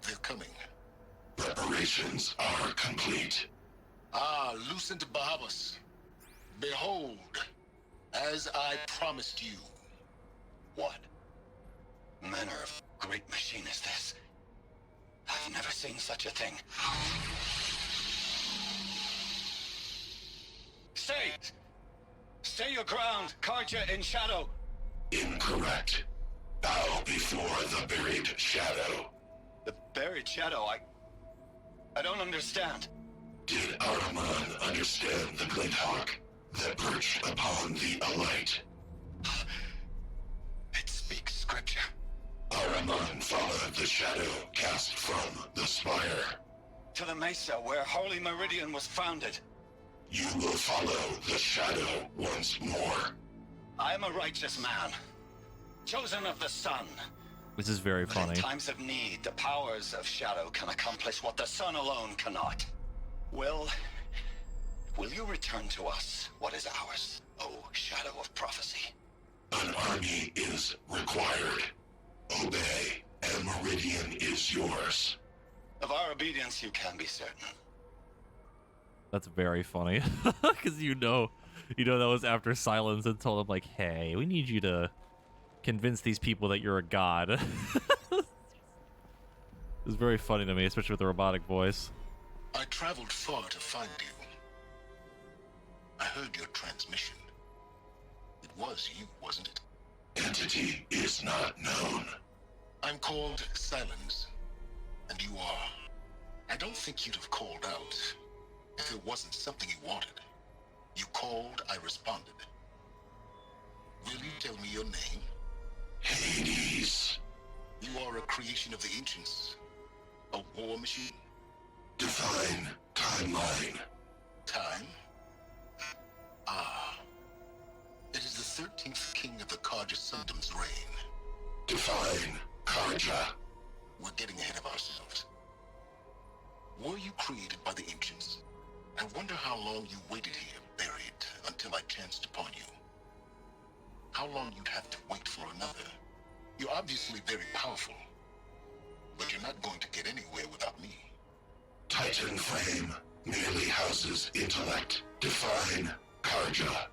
[SPEAKER 2] They're coming.
[SPEAKER 11] Preparations are complete.
[SPEAKER 2] Ah, Lucent Bahavas. Behold, as I promised you.
[SPEAKER 7] What manner of great machine is this? I've never seen such a thing. Stay! Stay your ground, Carja in shadow!
[SPEAKER 11] Incorrect. Bow before the buried shadow.
[SPEAKER 7] The buried shadow, I don't understand.
[SPEAKER 11] Did Ahriman understand the glint hawk that perched upon the alight?
[SPEAKER 7] It speaks scripture.
[SPEAKER 11] Ahriman followed the shadow cast from the spire.
[SPEAKER 7] To the mesa where Holy Meridian was founded.
[SPEAKER 11] You will follow the shadow once more.
[SPEAKER 7] I am a righteous man, chosen of the sun.
[SPEAKER 1] This is very
[SPEAKER 7] But
[SPEAKER 1] funny.
[SPEAKER 7] in times of need, the powers of shadow can accomplish what the sun alone cannot. Will you return to us what is ours, O Shadow of Prophecy?
[SPEAKER 11] An army is required. Meridian is yours.
[SPEAKER 7] Of our obedience, you can be certain.
[SPEAKER 1] That's very funny. Because you know that was after Silence and told him, like, hey, we need you to convince these people that you're a god. It was very funny to me, especially with the robotic voice.
[SPEAKER 2] I traveled far to find you. I heard your transmission. It was you, wasn't it?
[SPEAKER 11] Entity is not known.
[SPEAKER 2] I'm called Silence, and you are. I don't think you'd have called out if it wasn't something you wanted. You called, I responded. Will you tell me your name?
[SPEAKER 11] Hades.
[SPEAKER 2] You are a creation of the ancients. A war machine?
[SPEAKER 11] Define timeline.
[SPEAKER 2] Time? Ah. It is the 13th king of the Karja Sundom's reign.
[SPEAKER 11] Define Karja.
[SPEAKER 2] We're getting ahead of ourselves. Were you created by the ancients? I wonder how long you waited here, buried, until I chanced upon you. How long you'd have to wait for another. You're obviously very powerful, but you're not going to get anywhere without me.
[SPEAKER 11] Titan Flame merely houses intellect. Define Karja.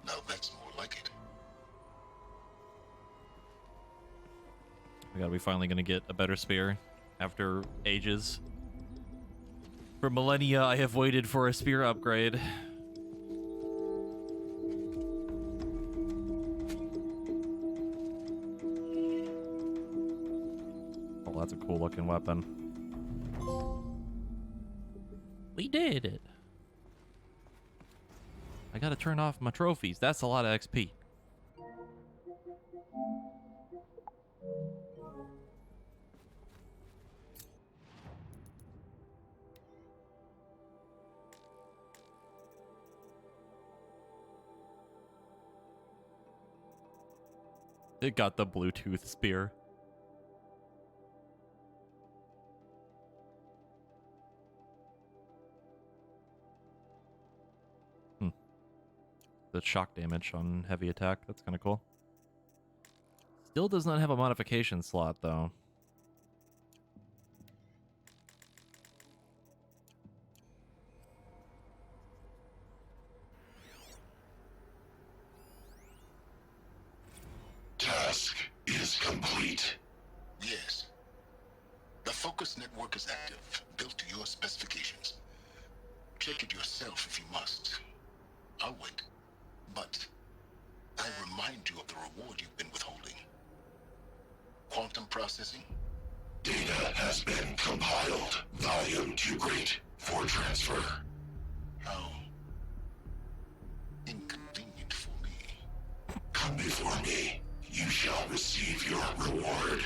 [SPEAKER 2] Now that's more like it.
[SPEAKER 1] We finally gonna get a better spear after ages. For millennia, I have waited for a spear upgrade. Oh, that's a cool looking weapon. We did it. I gotta turn off my trophies. That's a lot of XP. It got the Bluetooth spear. The shock damage on heavy attack. That's kind of cool. Still does not have a modification slot, though.
[SPEAKER 11] Task is complete.
[SPEAKER 2] Yes. The focus network is active, built to your specifications. Check it yourself if you must. I'll wait. But I remind you of the reward you've been withholding. Quantum processing?
[SPEAKER 11] Data has been compiled. Volume too great for transfer.
[SPEAKER 2] How inconvenient for me.
[SPEAKER 11] Come before me. You shall receive your reward.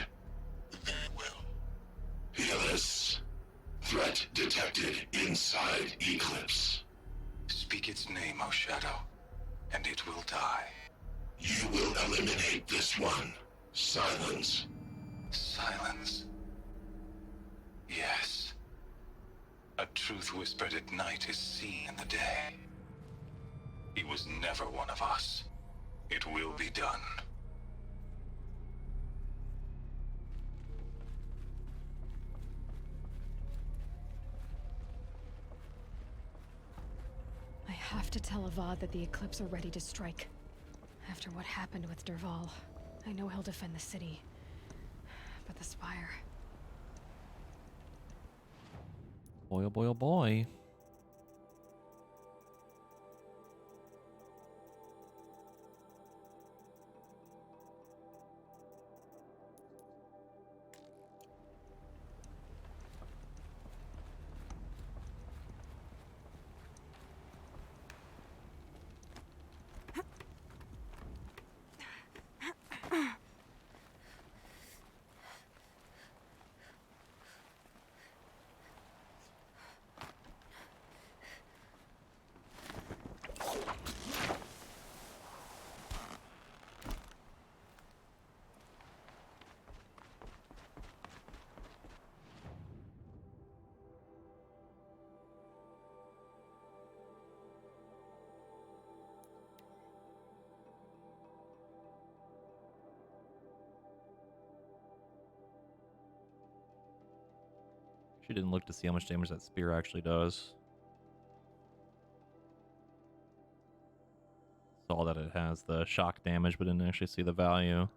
[SPEAKER 2] Very well.
[SPEAKER 11] Helis. Threat detected inside Eclipse.
[SPEAKER 10] Speak its name, O Shadow, and it will die.
[SPEAKER 11] You will eliminate this one. Silence.
[SPEAKER 10] Silence. Yes. A truth whispered at night is seen in the day. He was never one of us. It will be done.
[SPEAKER 3] I have to tell Avad that the Eclipse are ready to strike. After what happened with Dervahl, I know he'll defend the city. But the Spire...
[SPEAKER 1] Boy, oh boy, oh boy. She didn't look to see how much damage that spear actually does. Saw that it has the shock damage, but didn't actually see the value.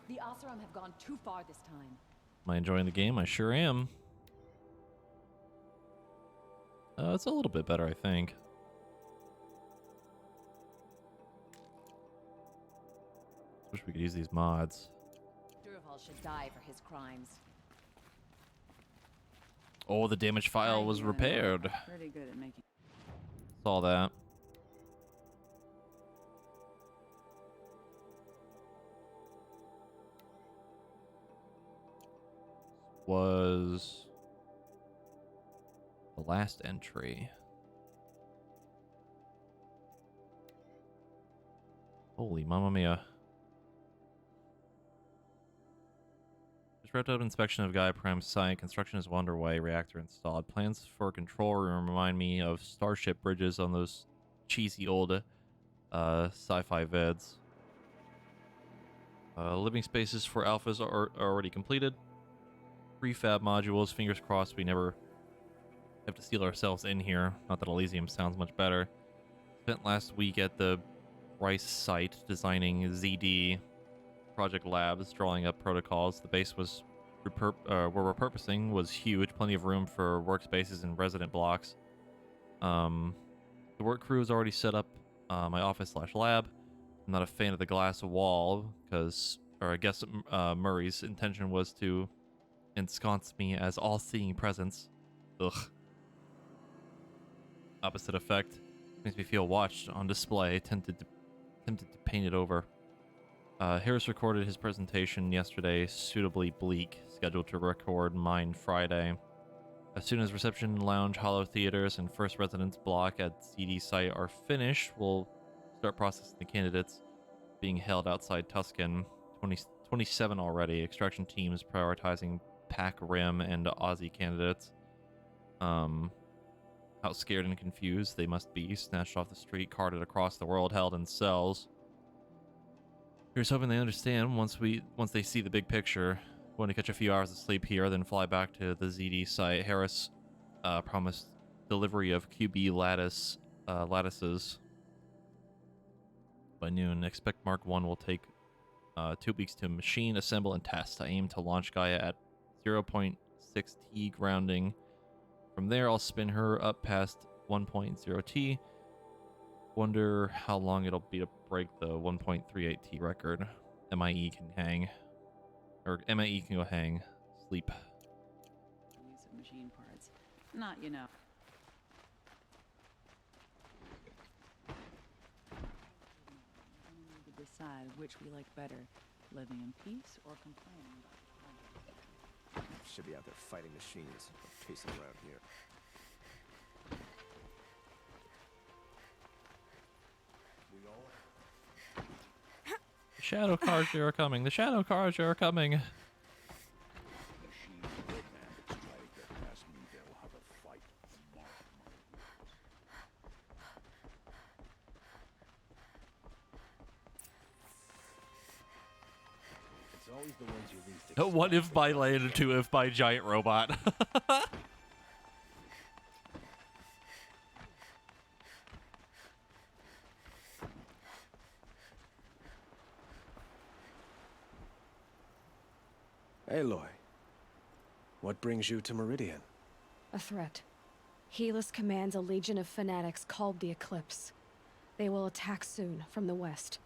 [SPEAKER 12] The Oseram have gone too far this time.
[SPEAKER 1] Am I enjoying the game? I sure am. It's a little bit better, I think. Wish we could use these mods.
[SPEAKER 12] Durval should die for his crimes.
[SPEAKER 1] Oh, the damage file was repaired.
[SPEAKER 12] Pretty good at making.
[SPEAKER 1] Saw that. Was the last entry. Holy mamma mia. Just wrapped up inspection of Gaia Prime site. Construction is well underway. Reactor installed. Plans for a control room remind me of Starship bridges on those cheesy old sci-fi vids. Living spaces for alphas are already completed. Prefab modules. Fingers crossed we never have to seal ourselves in here. Not that Elysium sounds much better. Spent last week at the Rice site designing ZD project labs, drawing up protocols. The base was we're repurposing was huge, plenty of room for workspaces and resident blocks. The work crew is already set up my office/lab. I'm not a fan of the glass wall because, or I guess Murray's intention was to ensconce me as all-seeing presence. Ugh. Opposite effect. Makes me feel watched on display. Tempted to paint it over. Harris recorded his presentation yesterday, suitably bleak, scheduled to record mine Friday. As soon as reception lounge, hollow theaters, and first residence block at CD site are finished, we'll start processing the candidates being held outside Tuscan. 27 already. Extraction teams prioritizing Pac Rim and Aussie candidates. How scared and confused they must be, snatched off the street, carted across the world, held in cells. Here's hoping they understand once they see the big picture. Going to catch a few hours of sleep here, then fly back to the ZD site. Harris promised delivery of QB lattices by noon. Expect Mark 1 will take 2 weeks to machine, assemble, and test. I aim to launch Gaia at 0.6 T grounding. From there, I'll spin her up past 1.0 T. Wonder how long it'll be to break the 1.38 T record. MIE can hang. Or MIE can go hang. Sleep.
[SPEAKER 12] Use of machine parts. Not, you know. We need to decide which we like better, living in peace or complaining about it.
[SPEAKER 13] Should be out there fighting machines, chasing around here.
[SPEAKER 1] The shadow cars are coming. The shadow cars are coming. One if by land and two if by giant robot.
[SPEAKER 13] Aloy, what brings you to Meridian?
[SPEAKER 3] A threat. Helis commands a legion of fanatics called the Eclipse. They will attack soon from the west,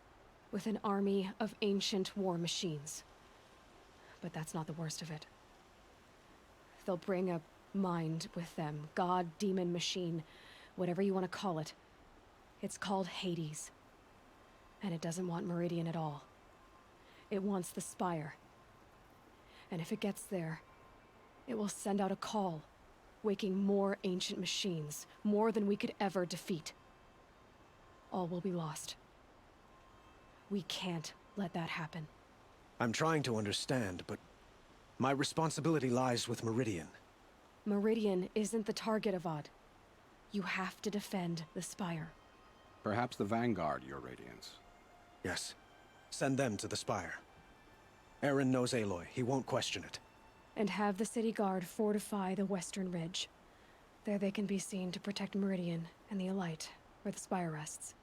[SPEAKER 3] with an army of ancient war machines. But that's not the worst of it. They'll bring a mind with them. God, demon, machine, whatever you want to call it. It's called Hades. And it doesn't want Meridian at all. It wants the Spire. And if it gets there, it will send out a call, waking more ancient machines, more than we could ever defeat. All will be lost. We can't let that happen.
[SPEAKER 13] I'm trying to understand, but my responsibility lies with Meridian.
[SPEAKER 3] Meridian isn't the target, Avad. You have to defend the Spire.
[SPEAKER 14] Perhaps the Vanguard, Your Radiance.
[SPEAKER 13] Yes. Send them to the Spire. Aaron knows Aloy. He won't question it.
[SPEAKER 3] And have the City Guard fortify the Western Ridge. There they can be seen to protect Meridian and the Elite, where the Spire rests.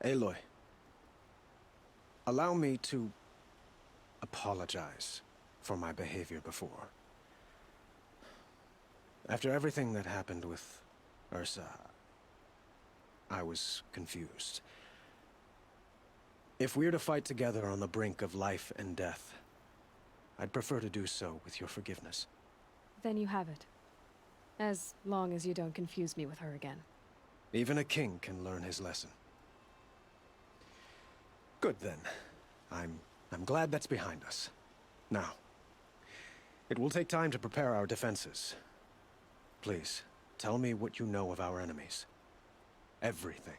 [SPEAKER 13] Aloy. Allow me to apologize for my behavior before. After everything that happened with Ursa, I was confused. If we're to fight together on the brink of life and death, I'd prefer to do so with your forgiveness.
[SPEAKER 3] Then you have it. As long as you don't confuse me with her again.
[SPEAKER 13] Even a king can learn his lesson. Good then. I'm glad that's behind us. Now, it will take time to prepare our defenses. Please, tell me what you know of our enemies. Everything.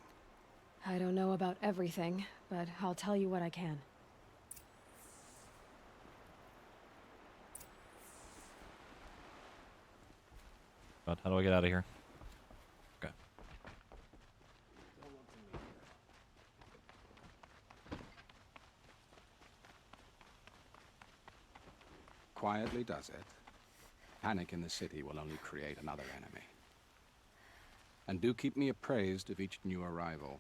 [SPEAKER 3] I don't know about everything, but I'll tell you what I can.
[SPEAKER 1] God, how do I get out of here? Okay.
[SPEAKER 14] Quietly does it. Panic in the city will only create another enemy. And do keep me appraised of each new arrival.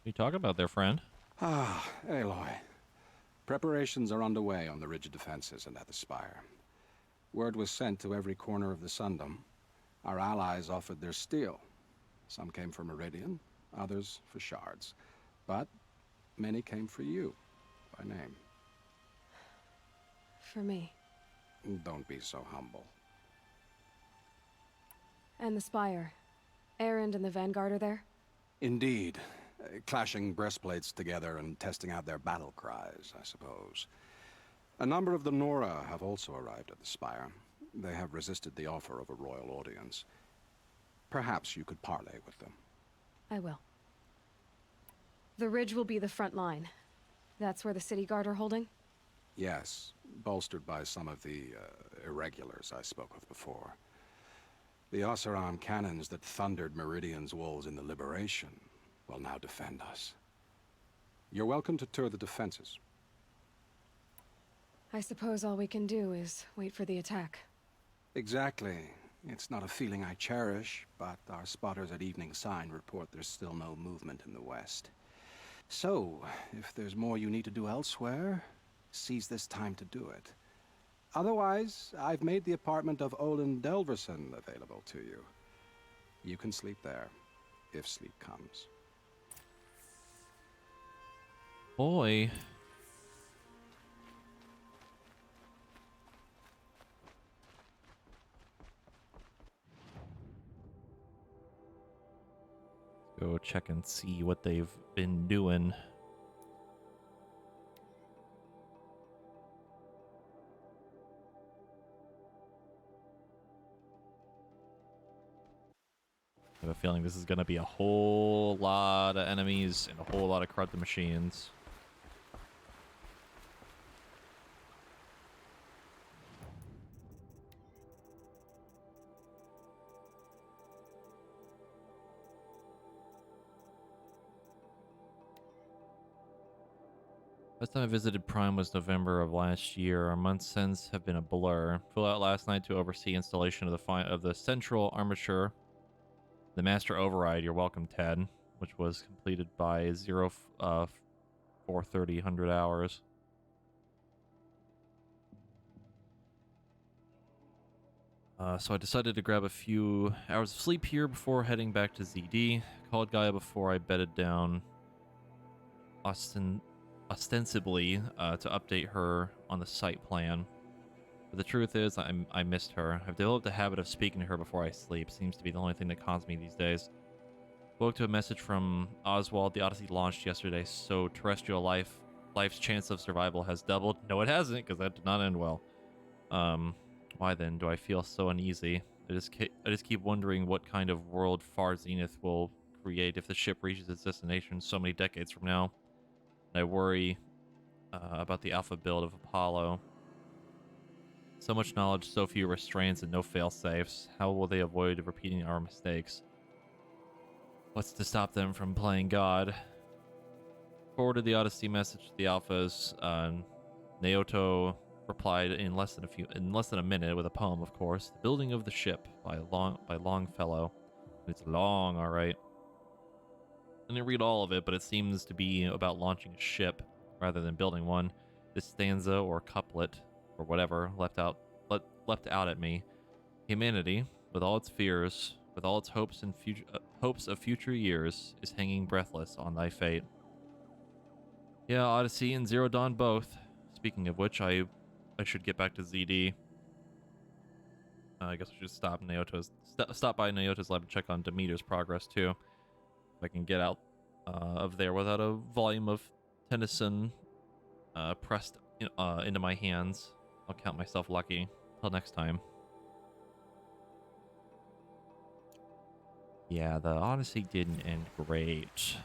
[SPEAKER 1] What are you talking about there, friend?
[SPEAKER 14] Ah, Aloy. Preparations are underway on the ridge defenses and at the Spire. Word was sent to every corner of the Sundom. Our allies offered their steel. Some came for Meridian, others for shards. But many came for you, by name.
[SPEAKER 3] For me.
[SPEAKER 14] Don't be so humble.
[SPEAKER 3] And the Spire. Erend and the Vanguard are there?
[SPEAKER 14] Indeed. Clashing breastplates together and testing out their battle cries, I suppose. A number of the Nora have also arrived at the Spire. They have resisted the offer of a royal audience. Perhaps you could parley with them.
[SPEAKER 3] I will. The ridge will be the front line. That's where the City Guard are holding?
[SPEAKER 14] Yes, bolstered by some of the irregulars I spoke of before. The Oseram cannons that thundered Meridian's walls in the Liberation will now defend us. You're welcome to tour the defenses.
[SPEAKER 3] I suppose all we can do is wait for the attack.
[SPEAKER 14] Exactly. It's not a feeling I cherish, but our spotters at Evening Sign report there's still no movement in the west. So, if there's more you need to do elsewhere, seize this time to do it. Otherwise, I've made the apartment of Olin Delverson available to you. You can sleep there, if sleep comes.
[SPEAKER 1] Boy. Go check and see what they've been doing. I have a feeling this is going to be a whole lot of enemies and a whole lot of corrupted machines. Last time I visited Prime was November of last year. Our months since have been a blur. Flew out last night to oversee installation of the central armature. The Master Override, you're welcome, Ted, which was completed by 4:30 hours. So I decided to grab a few hours of sleep here before heading back to ZD. Called Gaia before I bedded down, ostensibly to update her on the site plan. But the truth is, I missed her. I've developed a habit of speaking to her before I sleep. Seems to be the only thing that calms me these days. Woke to a message from Oswald. The Odyssey launched yesterday, so terrestrial life's chance of survival has doubled. No, it hasn't, because that did not end well. Why then do I feel so uneasy? I just keep wondering what kind of world Far Zenith will create if the ship reaches its destination so many decades from now. And I worry about the alpha build of Apollo. So much knowledge, so few restraints, and no fail-safes. How will they avoid repeating our mistakes? What's to stop them from playing God? Forwarded the Odyssey message to the Alphas. Naoto replied in less than a minute with a poem, of course. The Building of the Ship by Longfellow. It's long, all right. I didn't read all of it, but it seems to be about launching a ship rather than building one. This stanza or couplet or whatever leapt out at me. Humanity, with all its fears, with all its hopes and hopes of future years, is hanging breathless on thy fate. Yeah, Odyssey and Zero Dawn both. Speaking of which, I should get back to ZD. I guess I should stop by Naoto's lab and check on Demeter's progress too. If I can get out of there without a volume of Tennyson pressed into my hands, I'll count myself lucky. Till next time. Yeah, the Odyssey didn't end great.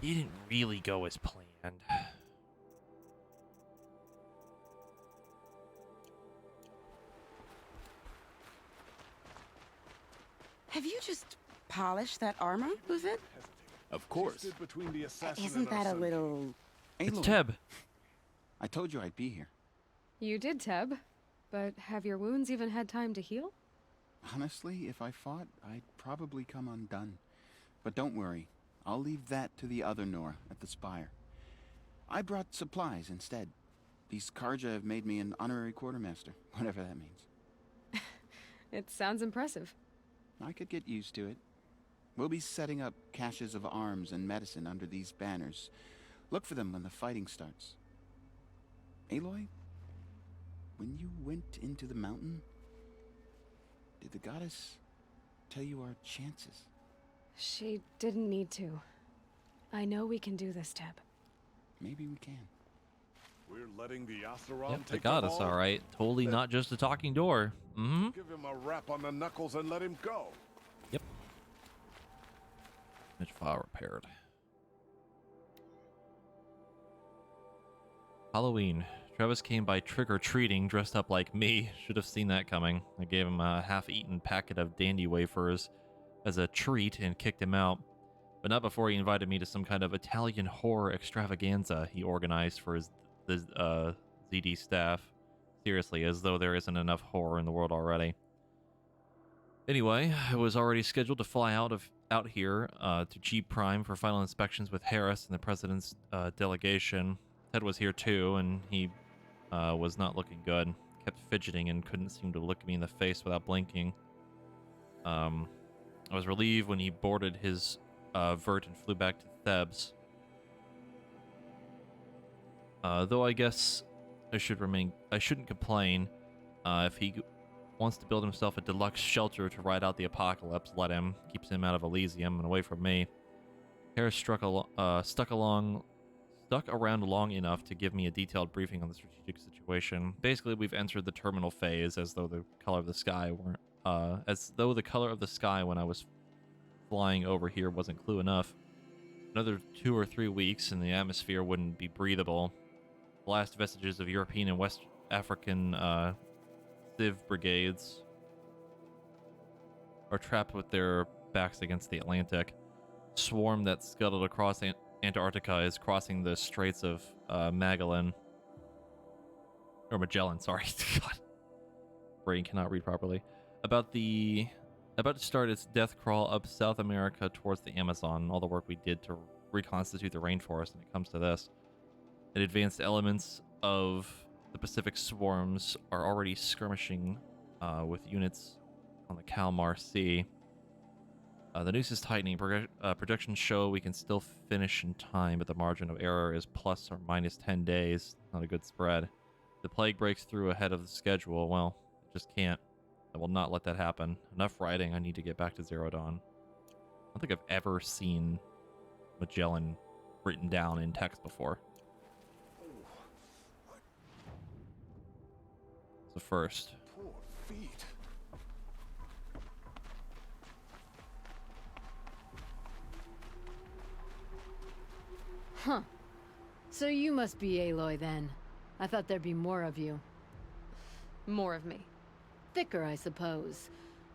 [SPEAKER 1] It didn't really go as planned.
[SPEAKER 15] Have you just polished that armor, Luzit?
[SPEAKER 16] Of course.
[SPEAKER 15] Isn't that a little...
[SPEAKER 1] It's Teb.
[SPEAKER 16] I told you I'd be here.
[SPEAKER 3] You did, Teb. But have your wounds even had time to heal?
[SPEAKER 16] Honestly, if I fought, I'd probably come undone. But don't worry. I'll leave that to the other Nora at the Spire. I brought supplies instead. These Karja have made me an honorary quartermaster, whatever that means.
[SPEAKER 3] It sounds impressive.
[SPEAKER 16] I could get used to it. We'll be setting up caches of arms and medicine under these banners. Look for them when the fighting starts. Aloy, when you went into the mountain, did the goddess tell you our chances?
[SPEAKER 3] She didn't need to. I know we can do this, Teb.
[SPEAKER 16] Maybe we can.
[SPEAKER 17] We're letting the Atheron
[SPEAKER 1] Yep, they
[SPEAKER 17] take
[SPEAKER 1] got
[SPEAKER 17] the
[SPEAKER 1] us
[SPEAKER 17] ball.
[SPEAKER 1] all right. Totally not just a talking door. Mm-hmm.
[SPEAKER 17] Give him a rap on the knuckles and let him go.
[SPEAKER 1] Yep. Image file repaired. Halloween. Travis came by trick-or-treating dressed up like me. Should have seen that coming. I gave him a half-eaten packet of dandy wafers as a treat and kicked him out. But not before he invited me to some kind of Italian horror extravaganza he organized for the ZD staff. Seriously, as though there isn't enough horror in the world already. Anyway, I was already scheduled to fly out here to G Prime for final inspections with Harris and the president's delegation. Ted was here too, and he was not looking good. Kept fidgeting and couldn't seem to look me in the face without blinking. I was relieved when he boarded his vert and flew back to Thebes. Though I guess I shouldn't complain. If he wants to build himself a deluxe shelter to ride out the apocalypse, let him. Keeps him out of Elysium and away from me. Harris stuck around long enough to give me a detailed briefing on the strategic situation. Basically, we've entered the terminal phase, as though the color of the sky when I was flying over here wasn't clue enough. Another 2 or 3 weeks and the atmosphere wouldn't be breathable. The last vestiges of European and West African Civ brigades are trapped with their backs against the Atlantic. Swarm that scuttled across Antarctica is crossing the Straits of Magellan. Or Magellan, sorry. God. Brain cannot read properly. About to start its death crawl up South America towards the Amazon. All the work we did to reconstitute the rainforest, and it comes to this. And advanced elements of the Pacific swarms are already skirmishing with units on the Kalmar Sea. The noose is tightening. Projections show we can still finish in time, but the margin of error is plus or minus 10 days. Not a good spread. If the plague breaks through ahead of the schedule, well, it just can't. I will not let that happen. Enough writing. I need to get back to Zero Dawn. I don't think I've ever seen Magellan written down in text before. It's the first.
[SPEAKER 17] Poor feet.
[SPEAKER 18] Huh. So you must be Aloy then. I thought there'd be more of you.
[SPEAKER 3] More of me.
[SPEAKER 18] Thicker, I suppose.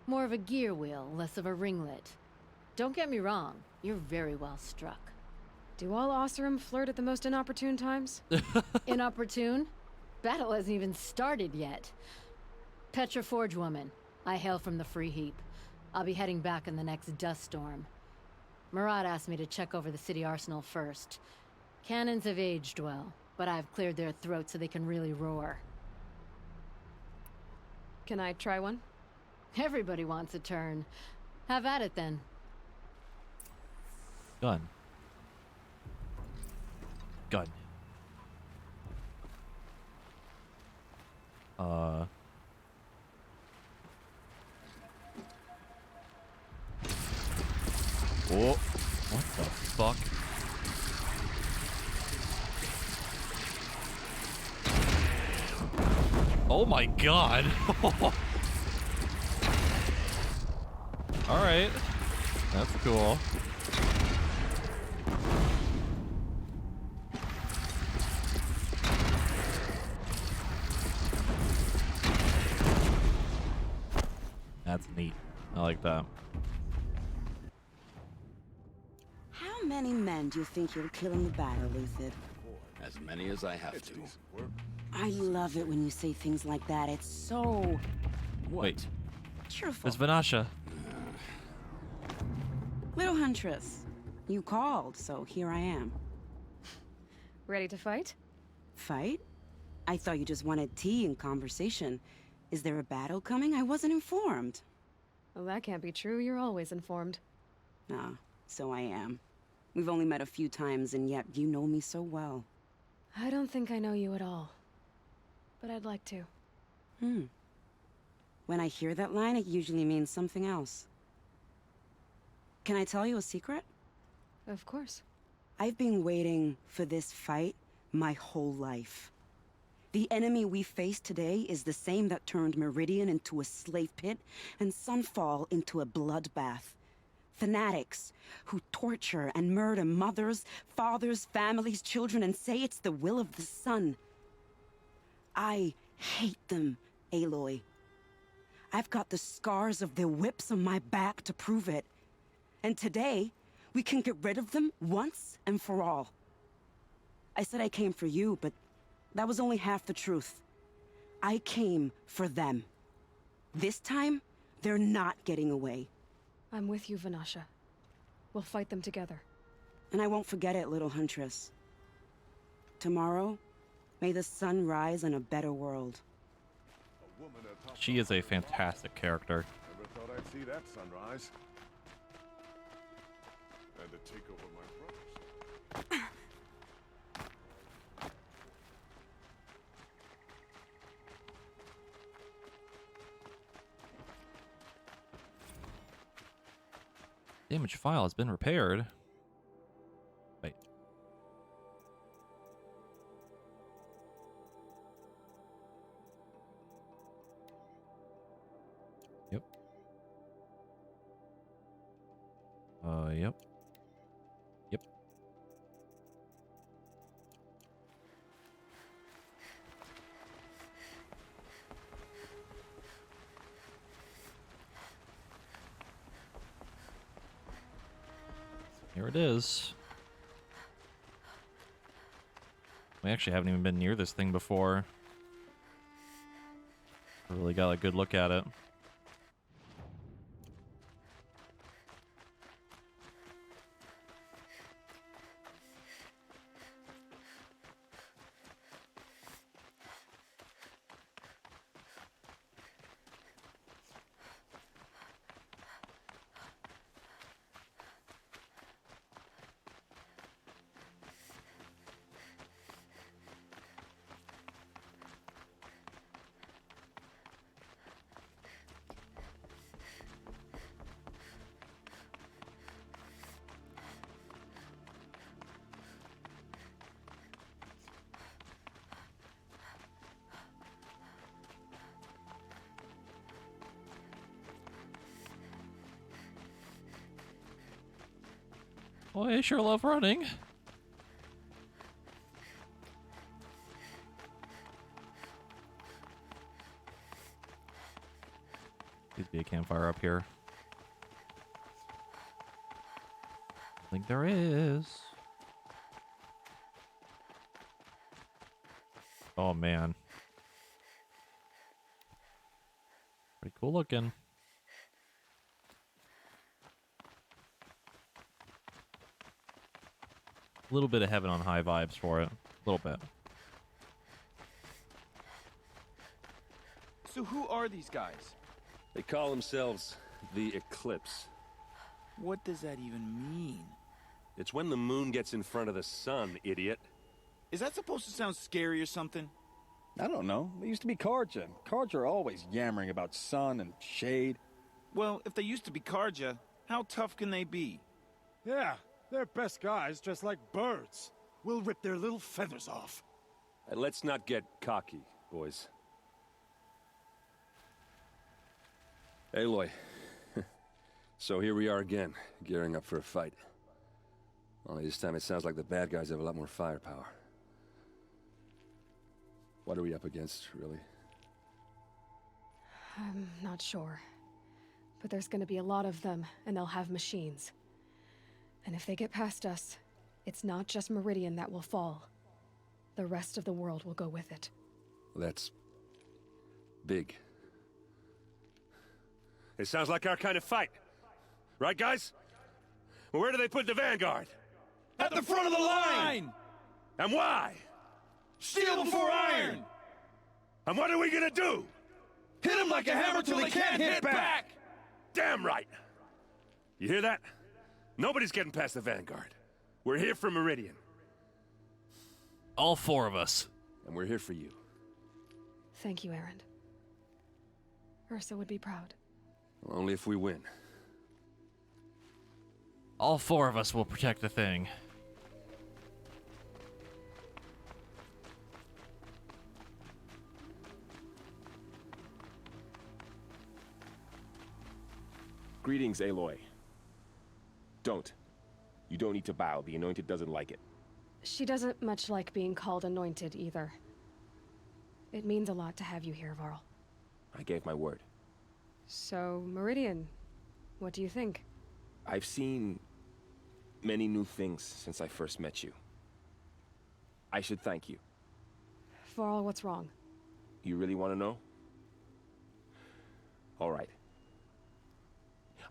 [SPEAKER 18] More of a gear wheel, less of a ringlet. Don't get me wrong, you're very well struck.
[SPEAKER 3] Do all Oseram flirt at the most inopportune times?
[SPEAKER 18] Inopportune? Battle hasn't even started yet. Petra Forge woman. I hail from the Free Heap. I'll be heading back in the next dust storm. Murad asked me to check over the city arsenal first. Cannons have aged well, but I've cleared their throats so they can really roar.
[SPEAKER 3] Can I try one?
[SPEAKER 18] Everybody wants a turn. Have at it then.
[SPEAKER 1] Gun. Gun. Oh, what the fuck? Oh my god. All right. That's cool. That's neat. I like that.
[SPEAKER 15] How many men do you think you'll kill in the battle, Lucid?
[SPEAKER 19] As many as I have to.
[SPEAKER 15] I love it when you say things like that. It's so...
[SPEAKER 1] Wait.
[SPEAKER 15] cheerful.
[SPEAKER 1] It's Vanasha.
[SPEAKER 15] Little Huntress, you called, so here I am.
[SPEAKER 3] Ready to fight?
[SPEAKER 15] Fight? I thought you just wanted tea and conversation. Is there a battle coming? I wasn't informed.
[SPEAKER 3] Well, that can't be true. You're always informed.
[SPEAKER 15] Ah, so I am. We've only met a few times, and yet you know me so well.
[SPEAKER 3] I don't think I know you at all. But I'd like to.
[SPEAKER 15] When I hear that line, it usually means something else. Can I tell you a secret?
[SPEAKER 3] Of course.
[SPEAKER 15] I've been waiting for this fight my whole life. The enemy we face today is the same that turned Meridian into a slave pit and Sunfall into a bloodbath. Fanatics who torture and murder mothers, fathers, families, children, and say it's the will of the sun. I hate them, Aloy. I've got the scars of their whips on my back to prove it. And today, we can get rid of them once and for all. I said I came for you, but that was only half the truth. I came for them. This time, they're not getting away.
[SPEAKER 3] I'm with you, Vanasha. We'll fight them together.
[SPEAKER 15] And I won't forget it, little Huntress. Tomorrow, may the sun rise in a better world.
[SPEAKER 1] She is a fantastic character.
[SPEAKER 17] Never thought I'd see that sunrise. And to take over my brothers.
[SPEAKER 1] Damaged file has been repaired. Wait. Yep. Yep. Yep. Here it is. We actually haven't even been near this thing before. Really got a good look at it. Boy, I sure love running. Be a campfire up here. I think there is. Oh man. Pretty cool looking. A little bit of Heaven on High vibes for it. A little bit.
[SPEAKER 20] So who are these guys?
[SPEAKER 21] They call themselves the Eclipse.
[SPEAKER 20] What does that even mean?
[SPEAKER 21] It's when the moon gets in front of the sun, idiot.
[SPEAKER 20] Is that supposed to sound scary or something?
[SPEAKER 22] I don't know. They used to be Karja. Karja are always yammering about sun and shade.
[SPEAKER 20] Well, if they used to be Karja, how tough can they be?
[SPEAKER 23] Yeah, they're best guys dressed like birds. We'll rip their little feathers off.
[SPEAKER 21] Let's not get cocky, boys. Aloy. So here we are again, gearing up for a fight. Only this time it sounds like the bad guys have a lot more firepower. What are we up against, really?
[SPEAKER 3] I'm not sure. But there's gonna be a lot of them, and they'll have machines. And if they get past us, it's not just Meridian that will fall. The rest of the world will go with it.
[SPEAKER 21] That's big. It sounds like our kind of fight. Right, guys? Well, where do they put the Vanguard?
[SPEAKER 20] At the front of the line!
[SPEAKER 21] And why?
[SPEAKER 20] Steel before iron!
[SPEAKER 21] And what are we gonna do?
[SPEAKER 20] Hit them like a hammer till they can't hit back!
[SPEAKER 21] Damn right! You hear that? Nobody's getting past the Vanguard. We're here for Meridian.
[SPEAKER 1] All four of us.
[SPEAKER 21] And we're here for you.
[SPEAKER 3] Thank you, Erend. Ursa would be proud.
[SPEAKER 21] Well, only if we win.
[SPEAKER 1] All four of us will protect the thing.
[SPEAKER 24] Greetings, Aloy. Don't. You don't need to bow. The Anointed doesn't like it.
[SPEAKER 3] She doesn't much like being called anointed, either. It means a lot to have you here, Varl.
[SPEAKER 24] I gave my word.
[SPEAKER 3] So, Meridian, what do you think?
[SPEAKER 24] I've seen many new things since I first met you. I should thank you.
[SPEAKER 3] Varl, what's wrong?
[SPEAKER 24] You really want to know? All right.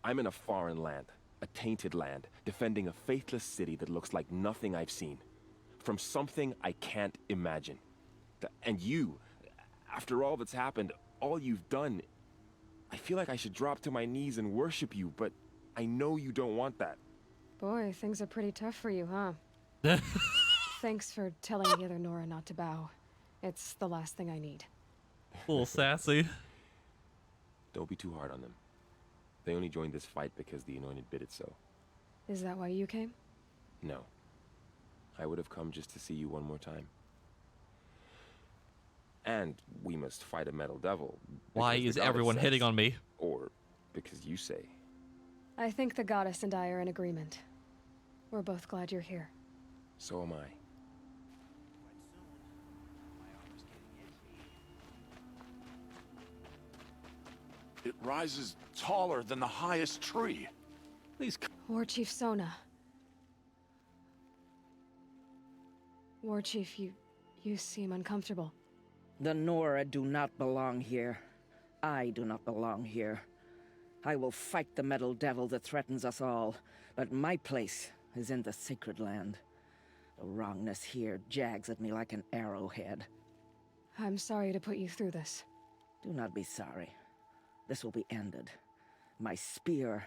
[SPEAKER 24] I'm in a foreign land, a tainted land, defending a faithless city that looks like nothing I've seen. From something I can't imagine. And you, after all that's happened, all you've done, I feel like I should drop to my knees and worship you, but I know you don't want that.
[SPEAKER 3] Boy, things are pretty tough for you, huh? Thanks for telling the other Nora not to bow. It's the last thing I need.
[SPEAKER 1] A little sassy.
[SPEAKER 24] Don't be too hard on them. They only joined this fight because the Anointed bid it so.
[SPEAKER 3] Is that why you came?
[SPEAKER 24] No. I would have come just to see you one more time. And we must fight a metal devil.
[SPEAKER 1] Why is everyone hitting on me?
[SPEAKER 24] Or because you say.
[SPEAKER 3] I think the goddess and I are in agreement. We're both glad you're here.
[SPEAKER 24] So am I.
[SPEAKER 17] It rises taller than the highest tree.
[SPEAKER 21] Please.
[SPEAKER 3] War Chief Sona. War Chief, you seem uncomfortable.
[SPEAKER 25] The Nora do not belong here. I do not belong here. I will fight the metal devil that threatens us all, but my place is in the sacred land. The wrongness here jags at me like an arrowhead.
[SPEAKER 3] I'm sorry to put you through this.
[SPEAKER 25] Do not be sorry. This will be ended. My spear,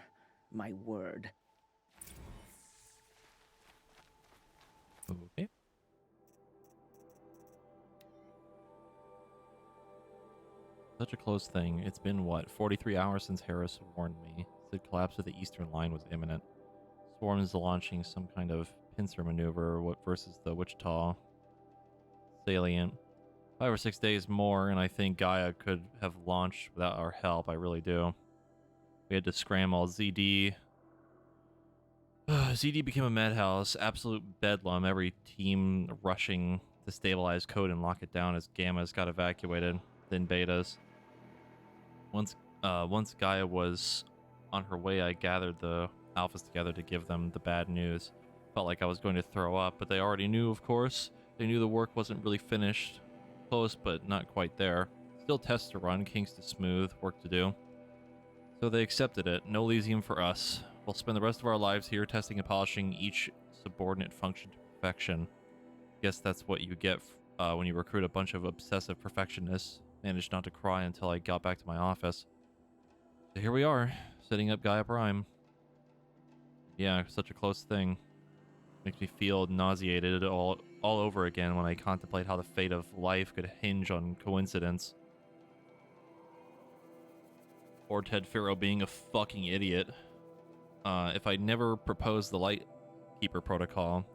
[SPEAKER 25] my word.
[SPEAKER 1] Okay. Such a close thing. It's been, what, 43 hours since Harris warned me. The collapse of the eastern line was imminent. Swarm is launching some kind of pincer maneuver versus the Wichita salient. 5 or 6 days more, and I think Gaia could have launched without our help. I really do. We had to scramble. ZD. ZD became a madhouse. Absolute bedlam. Every team rushing to stabilize code and lock it down as Gammas got evacuated. Then Betas. Once once Gaia was on her way, I gathered the alphas together to give them the bad news. Felt like I was going to throw up, but they already knew, of course. They knew the work wasn't really finished. Close, but not quite there. Still tests to run, kinks to smooth, work to do. So they accepted it. No Elysium for us. We'll spend the rest of our lives here testing and polishing each subordinate function to perfection. Guess that's what you get when you recruit a bunch of obsessive perfectionists. Managed not to cry until I got back to my office. So here we are, setting up Gaia Prime. Yeah, such a close thing. Makes me feel nauseated all over again when I contemplate how the fate of life could hinge on coincidence. Or Ted Faro being a fucking idiot. If I'd never proposed the Lightkeeper protocol,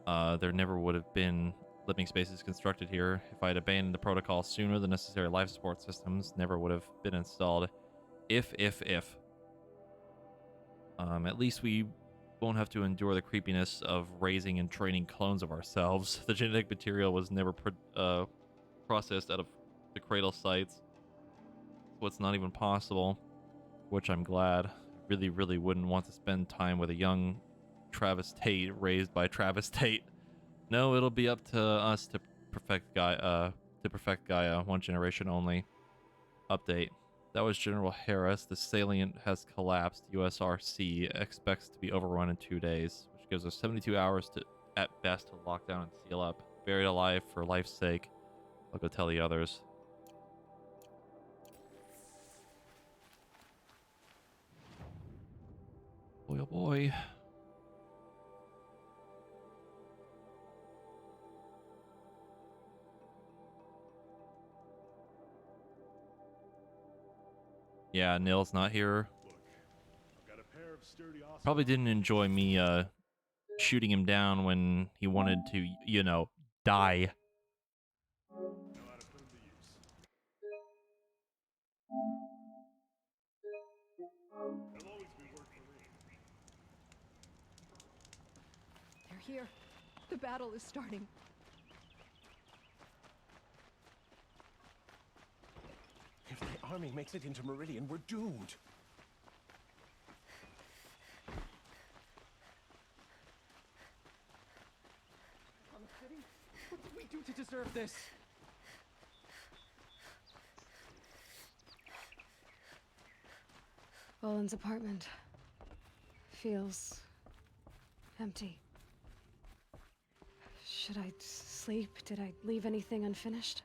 [SPEAKER 1] there never would have been living spaces constructed here. If I'd abandoned the protocol sooner, the necessary life support systems never would have been installed. If. At least we won't have to endure the creepiness of raising and training clones of ourselves. The genetic material was never processed out of the cradle sites. So it's not even possible, which I'm glad. Really wouldn't want to spend time with a young Travis Tate raised by Travis Tate. No, it'll be up to us to perfect Gaia, one generation only. Update. That was General Harris. The salient has collapsed. USRC expects to be overrun in 2 days, which gives us 72 hours to, at best, to lock down and seal up. Buried alive for life's sake. I'll go tell the others. Boy, oh boy. Yeah, Nil's not here. Probably didn't enjoy me shooting him down when he wanted to, you know, die.
[SPEAKER 4] They're here. The battle is starting.
[SPEAKER 13] If the army makes it into Meridian, we're doomed.
[SPEAKER 4] On the city? What did we do to deserve this?
[SPEAKER 3] Boland's apartment feels empty. Should I sleep? Did I leave anything unfinished?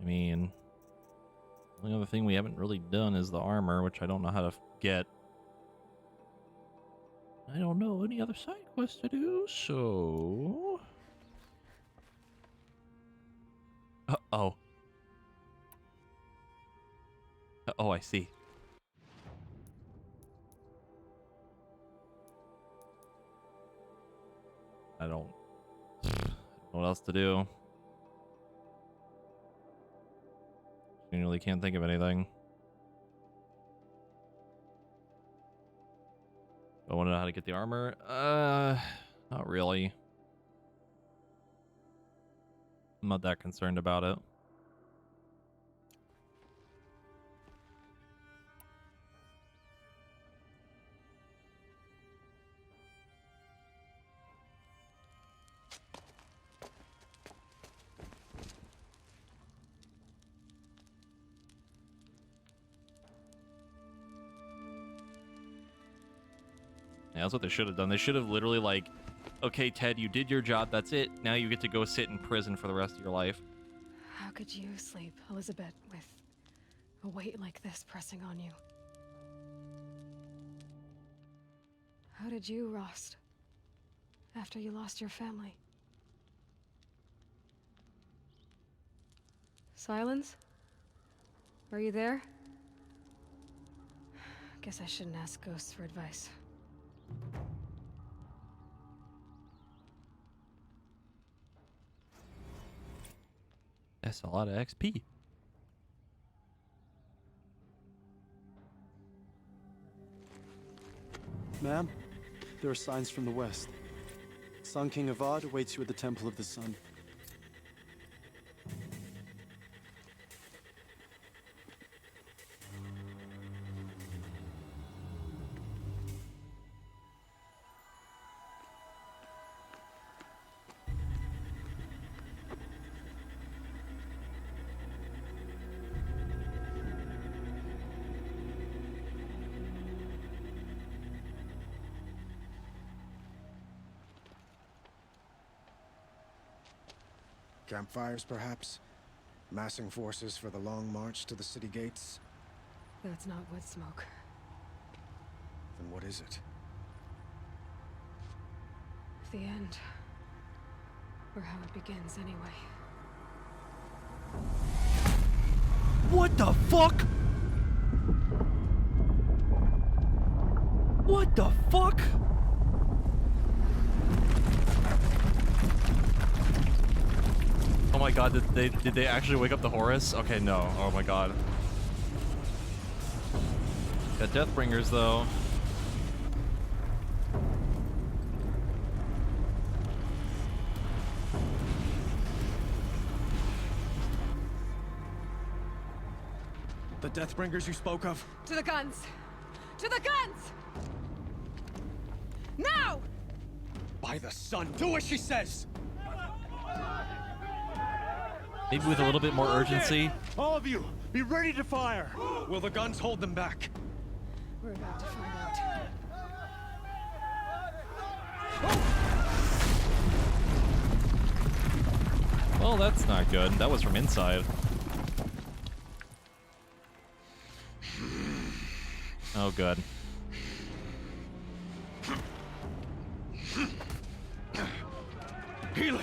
[SPEAKER 1] I mean, the only other thing we haven't really done is the armor, which I don't know how to get. I don't know any other side quests to do, so... Uh-oh. Oh, I see. I don't know what else to do. Genuinely can't think of anything. I want to know how to get the armor. Not really. I'm not that concerned about it. Yeah, that's what they should have done. They should have literally like, okay, Ted, you did your job. That's it. Now you get to go sit in prison for the rest of your life.
[SPEAKER 3] How could you sleep, Elizabeth, with a weight like this pressing on you? How did you, Rost, after you lost your family? Silence? Are you there? Guess I shouldn't ask ghosts for advice.
[SPEAKER 1] That's a lot of XP.
[SPEAKER 23] Ma'am, there are signs from the west. Sun King Avad awaits you at the Temple of the Sun.
[SPEAKER 13] Campfires, perhaps? Massing forces for the long march to the city gates?
[SPEAKER 3] That's not wood smoke.
[SPEAKER 13] Then what is it?
[SPEAKER 3] The end. Or how it begins, anyway.
[SPEAKER 1] What the fuck? What the fuck? Oh my god, did they actually wake up the Horus? Okay, no. Oh my god. Got Deathbringers though.
[SPEAKER 13] The Deathbringers you spoke of?
[SPEAKER 3] To the guns! To the guns! Now!
[SPEAKER 13] By the sun, do as she says!
[SPEAKER 1] Maybe with a little bit more urgency.
[SPEAKER 23] All of you, be ready to fire!
[SPEAKER 13] Will the guns hold them back?
[SPEAKER 3] We're about to find out.
[SPEAKER 1] Well, that's not good. That was from inside. Oh, good.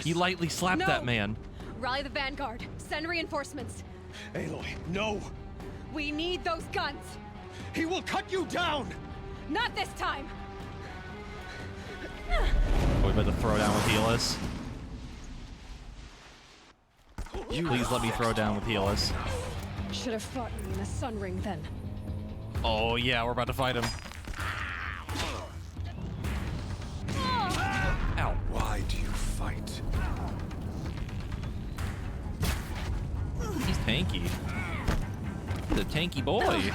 [SPEAKER 1] He lightly slapped
[SPEAKER 3] No!
[SPEAKER 1] that man.
[SPEAKER 3] Rally the Vanguard. Send reinforcements.
[SPEAKER 13] Aloy, no!
[SPEAKER 3] We need those guns!
[SPEAKER 13] He will cut you down!
[SPEAKER 3] Not this time!
[SPEAKER 1] Oh, we better throw down with Helis. Please let me throw down with Helis.
[SPEAKER 3] Should have fought me in the Sun Ring then.
[SPEAKER 1] Oh yeah, we're about to fight him. Ow.
[SPEAKER 11] Why do you fight?
[SPEAKER 1] He's tanky. He's a tanky boy.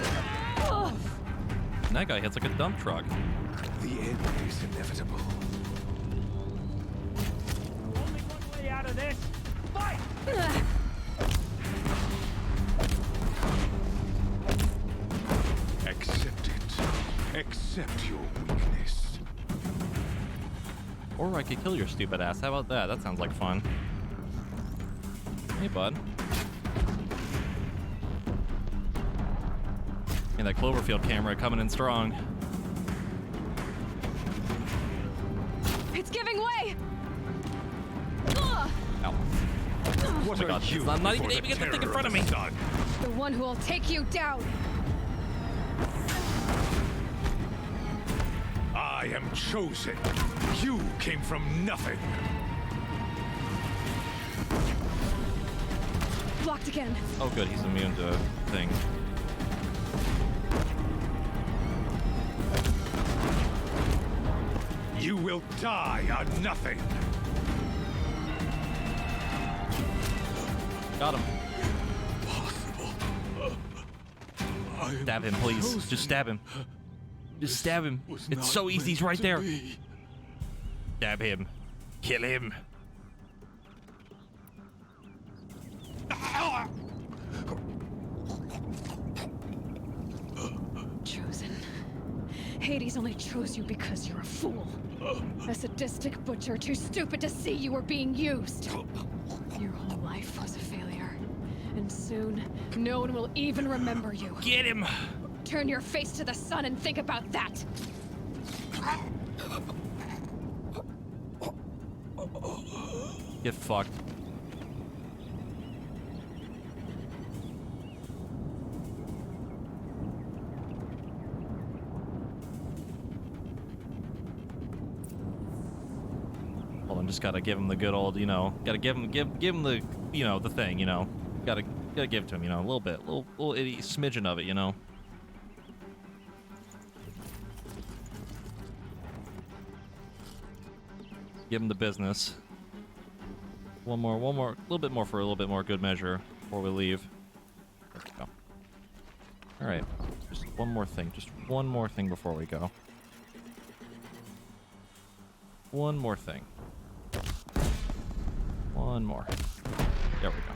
[SPEAKER 1] And that guy hits like a dump truck.
[SPEAKER 11] The end is inevitable.
[SPEAKER 4] Only one way out of this. Fight!
[SPEAKER 11] Accept it. Accept your weakness.
[SPEAKER 1] Or I could kill your stupid ass. How about that? That sounds like fun. Hey, bud. And that Cloverfield camera coming in strong.
[SPEAKER 3] It's giving way!
[SPEAKER 1] Ow. Oh my god, I'm not even aiming at the thing in front of me.
[SPEAKER 3] The one who will take you down!
[SPEAKER 11] I am chosen. You came from nothing.
[SPEAKER 3] Blocked again.
[SPEAKER 1] Oh good, he's immune to things.
[SPEAKER 11] You will die on nothing.
[SPEAKER 1] Got him. Stab him, please. Just stab him. Just stab him. It's so easy. He's right there. Stab him. Kill him.
[SPEAKER 3] Chosen. Hades only chose you because you're a fool. A sadistic butcher too stupid to see you were being used. Your whole life was a failure. And soon, no one will even remember you.
[SPEAKER 1] Get him!
[SPEAKER 3] Turn your face to the sun and think about that!
[SPEAKER 1] Get fucked. Hold on, just gotta give him the good old, you know, gotta give him the, you know, the thing, you know. Gotta give it to him, you know, a little bit, little itty smidgen of it, you know. Give him the business. One more, a little bit more for a little bit more good measure before we leave. There we go. All right, just one more thing before we go. One more thing. One more. There we go.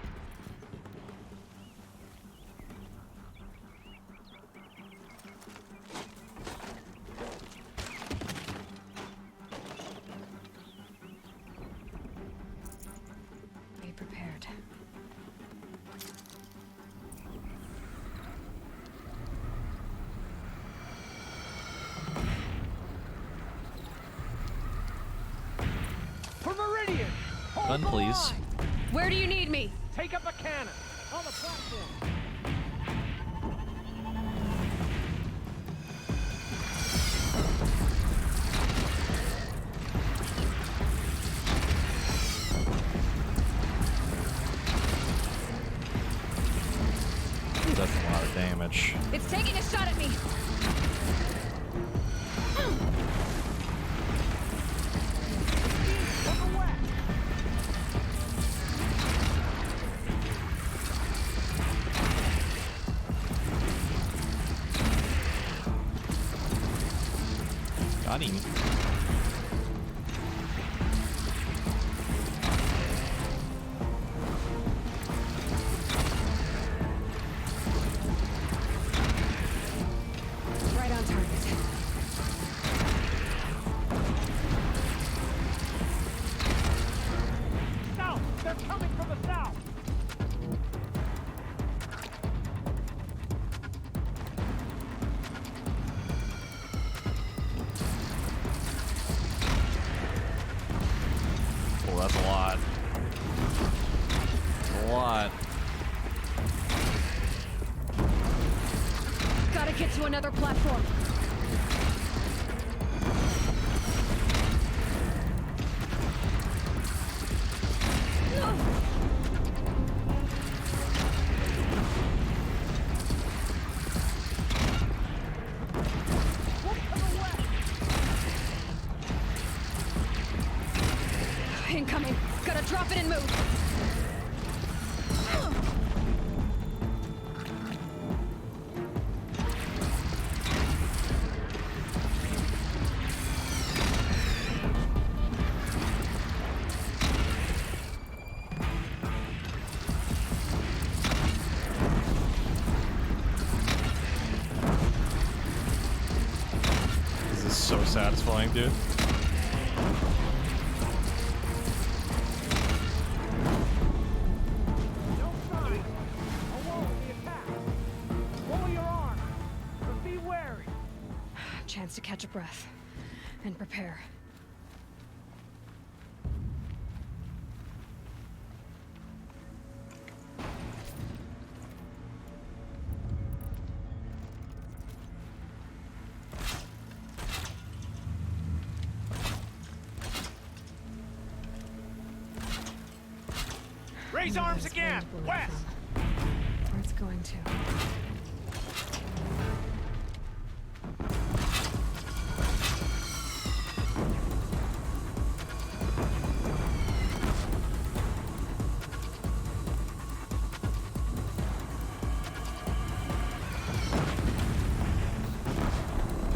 [SPEAKER 3] prepared.
[SPEAKER 4] For Meridian! Hold
[SPEAKER 1] Gun,
[SPEAKER 4] the
[SPEAKER 1] please.
[SPEAKER 4] line!
[SPEAKER 3] Where do you need me?
[SPEAKER 4] Take up a cannon! On the platform!
[SPEAKER 1] Ooh, that's a lot of damage.
[SPEAKER 3] It's taking a shot at me!
[SPEAKER 1] Got him.
[SPEAKER 3] Right on target.
[SPEAKER 4] South! They're coming from the south!
[SPEAKER 1] Oh, that's a lot. A lot.
[SPEAKER 3] Gotta get to another platform. Incoming. Gotta drop it and move.
[SPEAKER 1] This is so satisfying, dude.
[SPEAKER 3] Chance to catch a breath and prepare.
[SPEAKER 4] Raise arms again! West!
[SPEAKER 3] Where it's going to.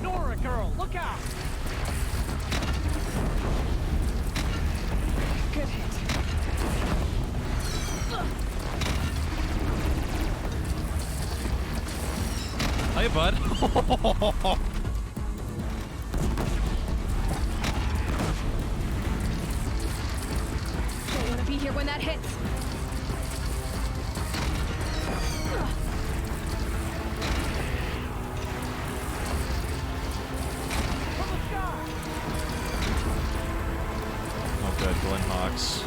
[SPEAKER 4] Nora, girl, look out!
[SPEAKER 3] Good hit.
[SPEAKER 1] Hey, bud.
[SPEAKER 3] Don't want to be here when that hits.
[SPEAKER 1] Oh, good. Glenn Hawks.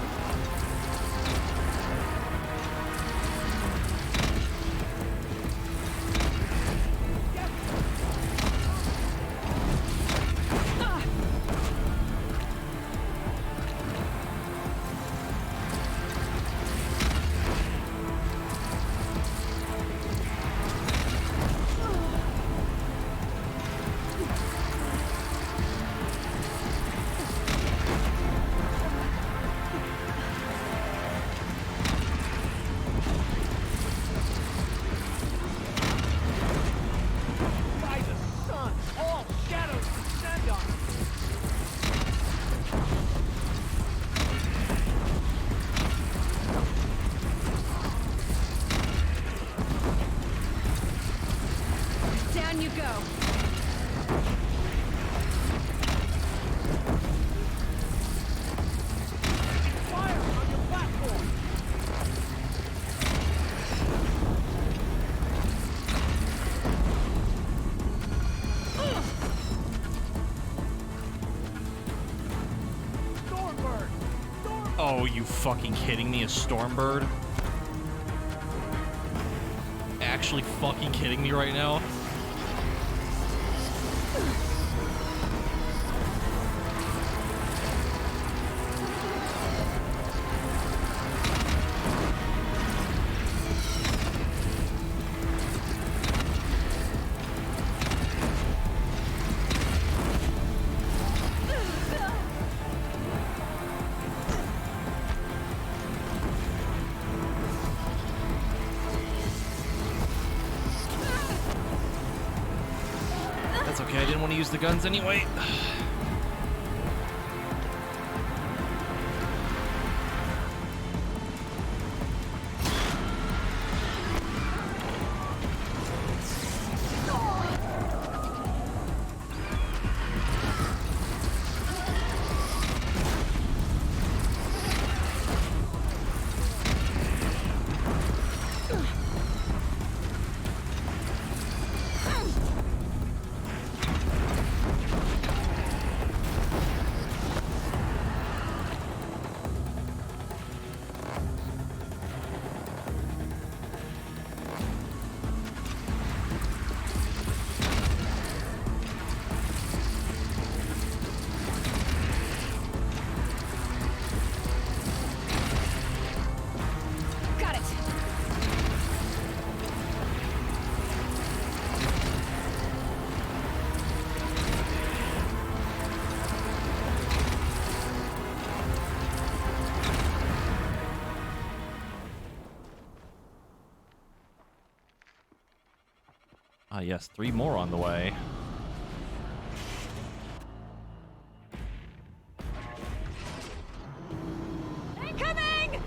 [SPEAKER 1] Oh, you fucking kidding me? A Stormbird? Actually fucking kidding me right now? That's okay, I didn't want to use the guns anyway.
[SPEAKER 3] Got it.
[SPEAKER 1] Ah, yes, 3 more on the way.
[SPEAKER 3] Incoming!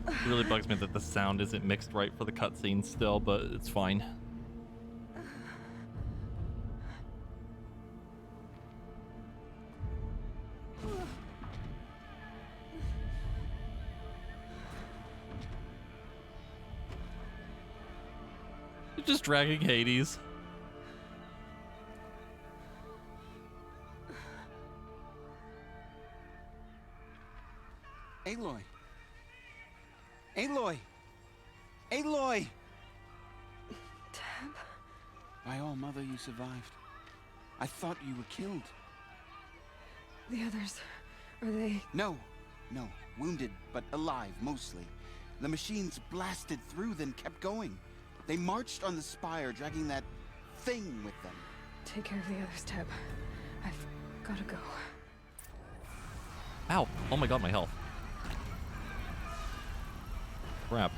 [SPEAKER 1] It really bugs me that the sound isn't mixed right for the cutscene still, but it's fine. You're just dragging Hades.
[SPEAKER 16] Aloy! Aloy! Aloy!
[SPEAKER 3] Tab?
[SPEAKER 16] By all, Mother, you survived. I thought you were killed.
[SPEAKER 3] The others, are they...
[SPEAKER 16] No, wounded, but alive, mostly. The machines blasted through, then kept going. They marched on the spire, dragging that thing with them.
[SPEAKER 3] Take care of the others, Tab. I've gotta go.
[SPEAKER 1] Ow! Oh my god, my health. Crap.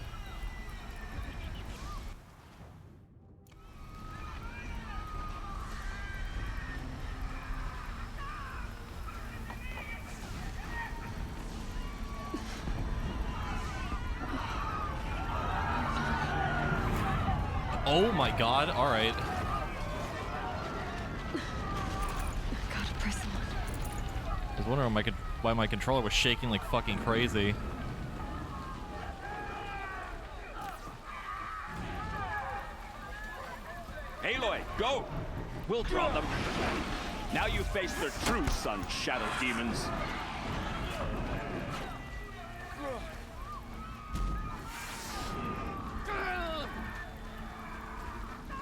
[SPEAKER 1] Oh my god, alright.
[SPEAKER 3] Gotta press on.
[SPEAKER 1] I was wondering why my controller was shaking like fucking crazy.
[SPEAKER 5] Aloy, go! We'll draw them. Now you face their true son, Shadow Demons.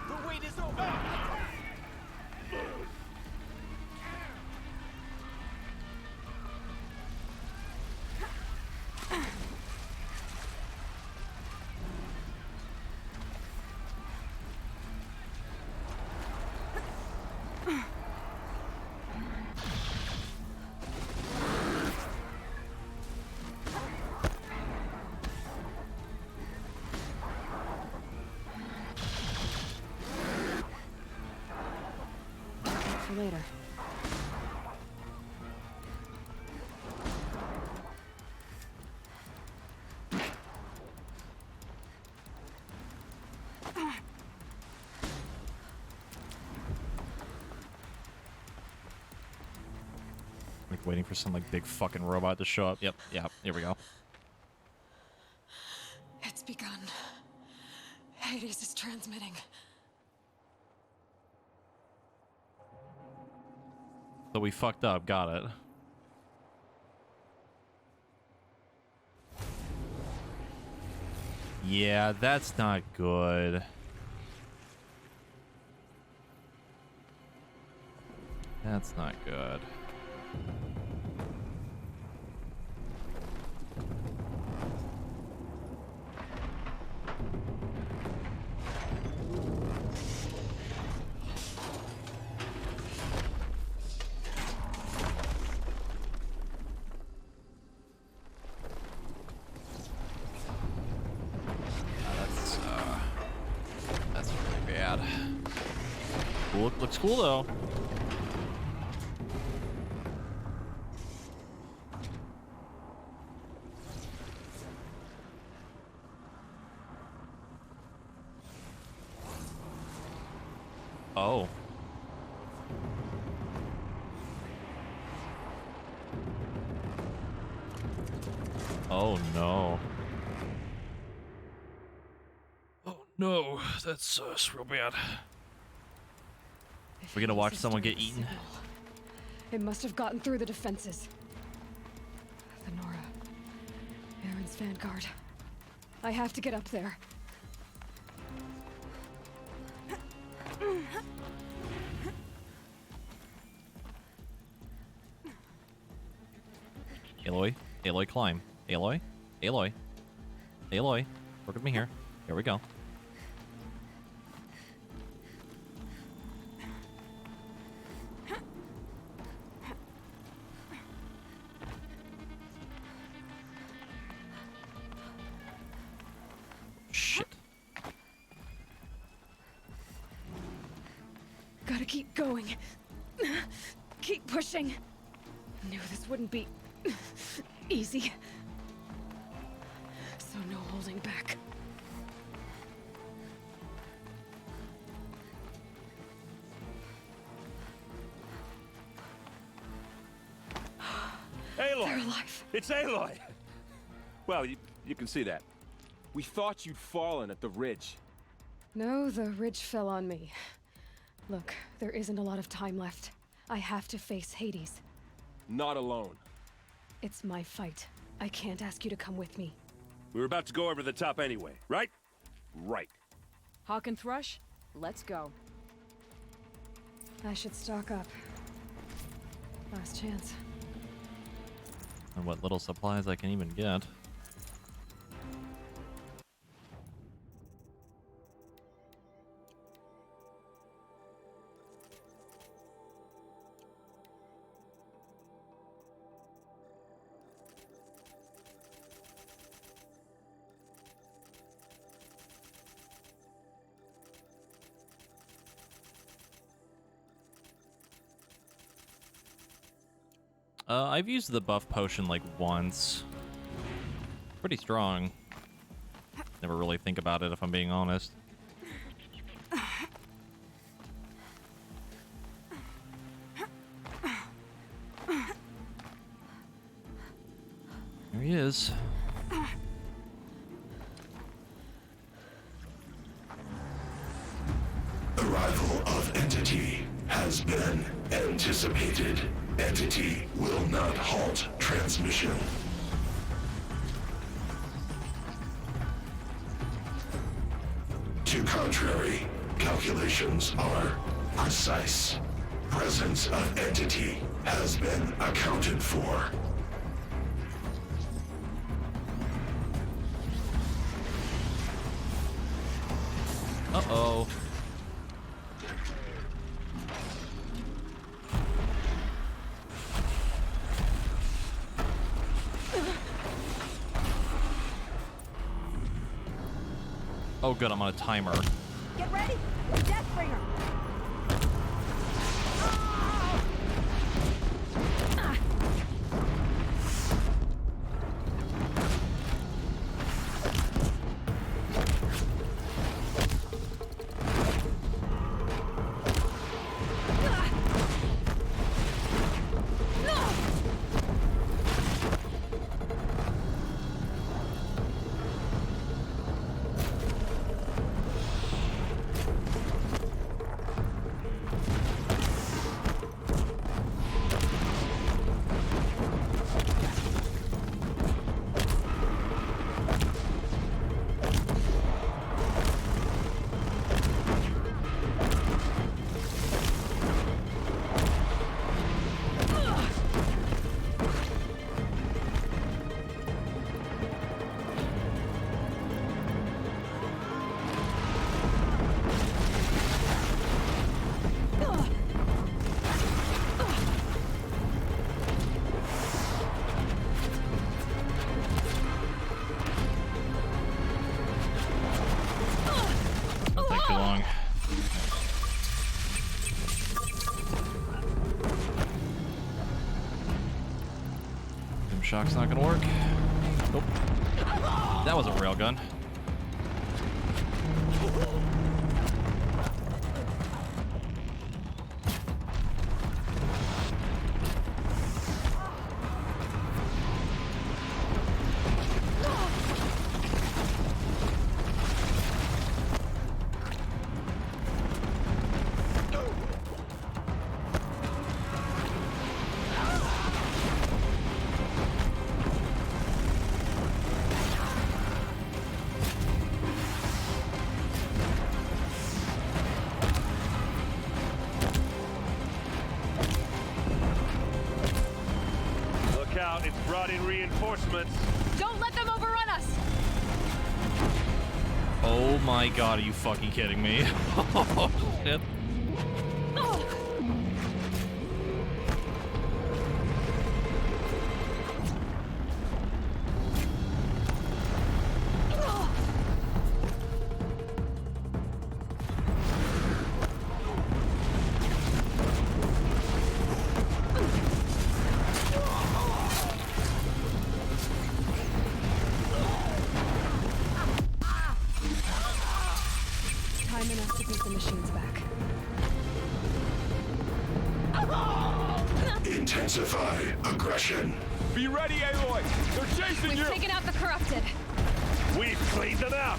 [SPEAKER 4] The wait is over!
[SPEAKER 3] For later.
[SPEAKER 1] Like waiting for some like big fucking robot to show up. Yep, here we go.
[SPEAKER 3] It's begun. Hades is transmitting.
[SPEAKER 1] So we fucked up. Got it. Yeah, that's not good. That's not good. That's really bad. Cool, looks cool though. Oh. Oh no. Oh no, that's real bad. We're gonna watch someone get eaten.
[SPEAKER 3] It must have gotten through the defenses. The Nora. Aaron's vanguard. I have to get up there.
[SPEAKER 1] Aloy, Aloy, climb. Aloy, Aloy, Aloy. Work with me here. Here we go. Shit.
[SPEAKER 3] Gotta keep going. Keep pushing. Knew this wouldn't be easy. So no holding back.
[SPEAKER 5] Aloy!
[SPEAKER 3] They're alive.
[SPEAKER 24] It's Aloy! Well, you can see that. We thought you'd fallen at the ridge.
[SPEAKER 3] No, the ridge fell on me. Look, there isn't a lot of time left. I have to face Hades.
[SPEAKER 24] Not alone.
[SPEAKER 3] It's my fight. I can't ask you to come with me.
[SPEAKER 21] We were about to go over the top anyway, right? Right.
[SPEAKER 12] Hawk and Thrush, let's go.
[SPEAKER 3] I should stock up. Last chance.
[SPEAKER 1] And what little supplies I can even get. I've used the buff potion like once. Pretty strong. Never really think about it if I'm being honest. There he is.
[SPEAKER 11] Arrival of Entity has been anticipated. Entity will not halt transmission. To contrary, calculations are precise. Presence of Entity has been accounted for.
[SPEAKER 1] Uh-oh. Oh good, I'm on a timer.
[SPEAKER 2] Get ready! Deathbringer!
[SPEAKER 1] long. Doom shock's not gonna work. Nope. That was a railgun.
[SPEAKER 6] It's brought in reinforcements.
[SPEAKER 2] Don't let them overrun us!
[SPEAKER 1] Oh my god, are you fucking kidding me? Oh shit.
[SPEAKER 3] Time enough to beat the machines back.
[SPEAKER 11] Intensify aggression.
[SPEAKER 6] Be ready, Aloy! They're chasing you!
[SPEAKER 2] We've taken out the corrupted.
[SPEAKER 6] We've cleaned them out!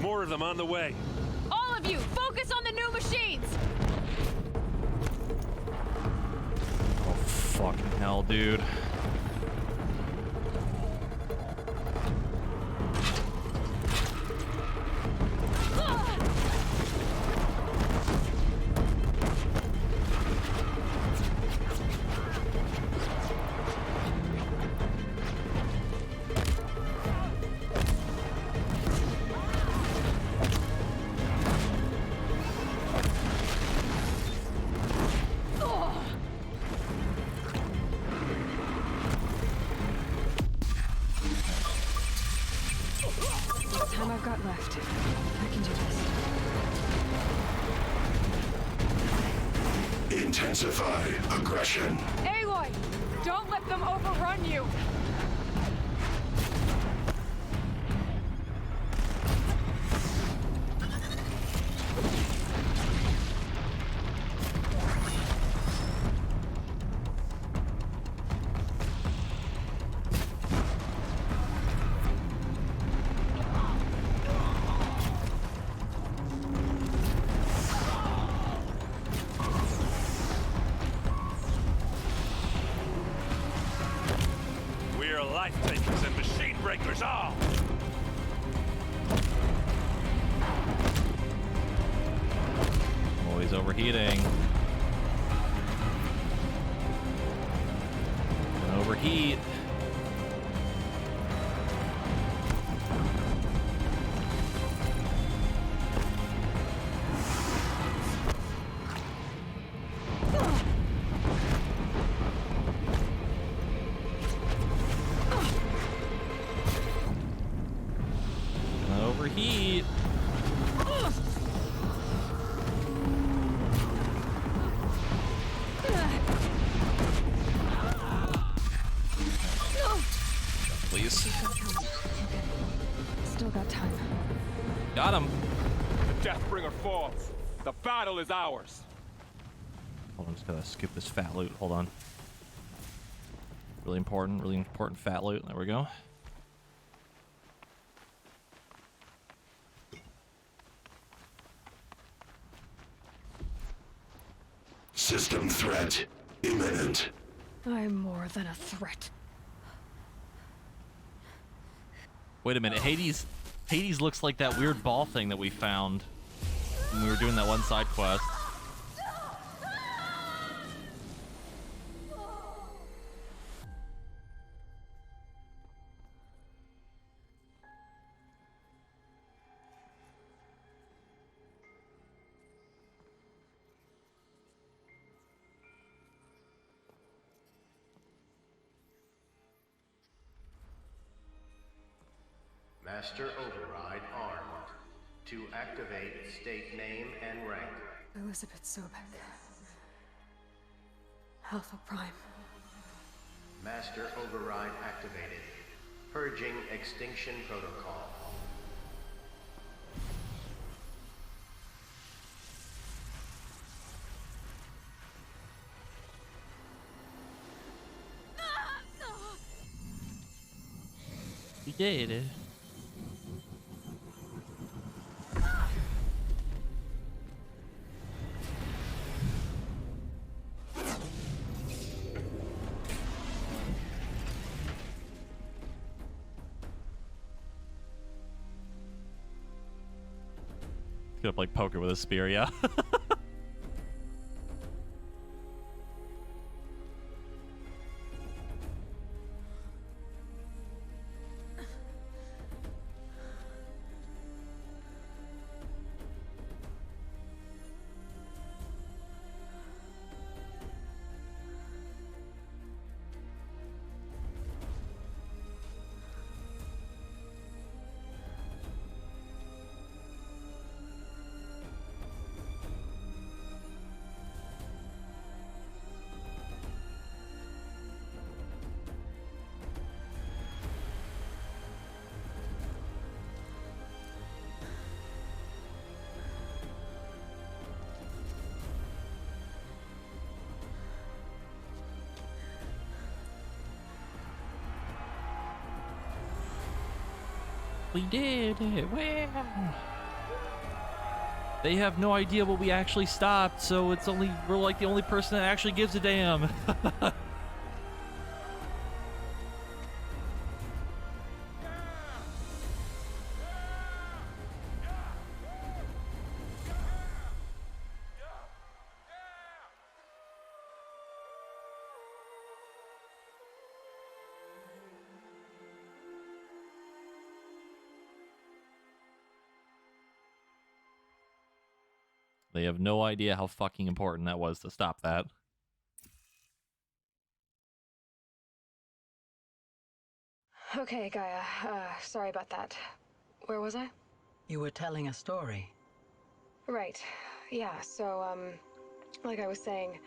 [SPEAKER 6] More of them on the way.
[SPEAKER 2] All of you, focus on the new machines!
[SPEAKER 1] Oh fucking hell, dude.
[SPEAKER 3] Time I've got left. I can do this.
[SPEAKER 11] Intensify aggression.
[SPEAKER 2] Aloy! Don't let them overrun you!
[SPEAKER 6] We're life takers and machine breakers all!
[SPEAKER 1] Oh, he's overheating. Gonna overheat. Gonna overheat. Please.
[SPEAKER 3] Still got time.
[SPEAKER 1] Got him.
[SPEAKER 6] The Deathbringer falls. The battle is ours.
[SPEAKER 1] Hold on, just gotta skip this fat loot. Hold on. Really important fat loot. There we go.
[SPEAKER 11] System threat imminent.
[SPEAKER 3] I'm more than a threat.
[SPEAKER 1] Wait a minute, Hades looks like that weird ball thing that we found. when we were doing that one side quest.
[SPEAKER 7] Master Override armed. To activate, state name and rank.
[SPEAKER 3] Elizabeth Sobek. Alpha Prime.
[SPEAKER 7] Master Override activated. Purging Extinction Protocol.
[SPEAKER 1] He did. Get up like poker with a spear, yeah. We did it. Wow. They have no idea what we actually stopped, so it's only we're like the only person that actually gives a damn. They have no idea how fucking important that was to stop that.
[SPEAKER 3] Okay, Gaia. Sorry about that. Where was I?
[SPEAKER 8] You were telling a story.
[SPEAKER 3] Right. Yeah, so, like I was saying,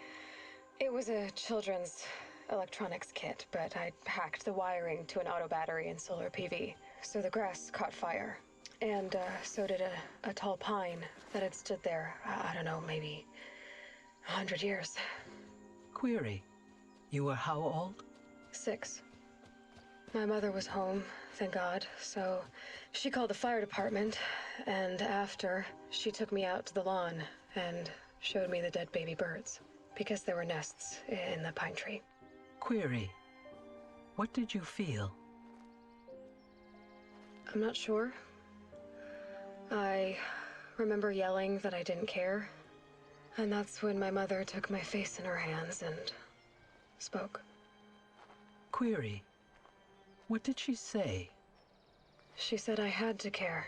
[SPEAKER 3] it was a children's electronics kit, but I hacked the wiring to an auto battery and solar PV. So the grass caught fire. And, so did a tall pine that had stood there, I don't know, maybe 100 years.
[SPEAKER 8] Query. You were how old?
[SPEAKER 3] 6. My mother was home, thank God, so she called the fire department, and after, she took me out to the lawn and showed me the dead baby birds, because there were nests in the pine tree.
[SPEAKER 8] Query. What did you feel?
[SPEAKER 3] I'm not sure. I remember yelling that I didn't care, and that's when my mother took my face in her hands and spoke.
[SPEAKER 8] Query. What did she say?
[SPEAKER 3] She said I had to care.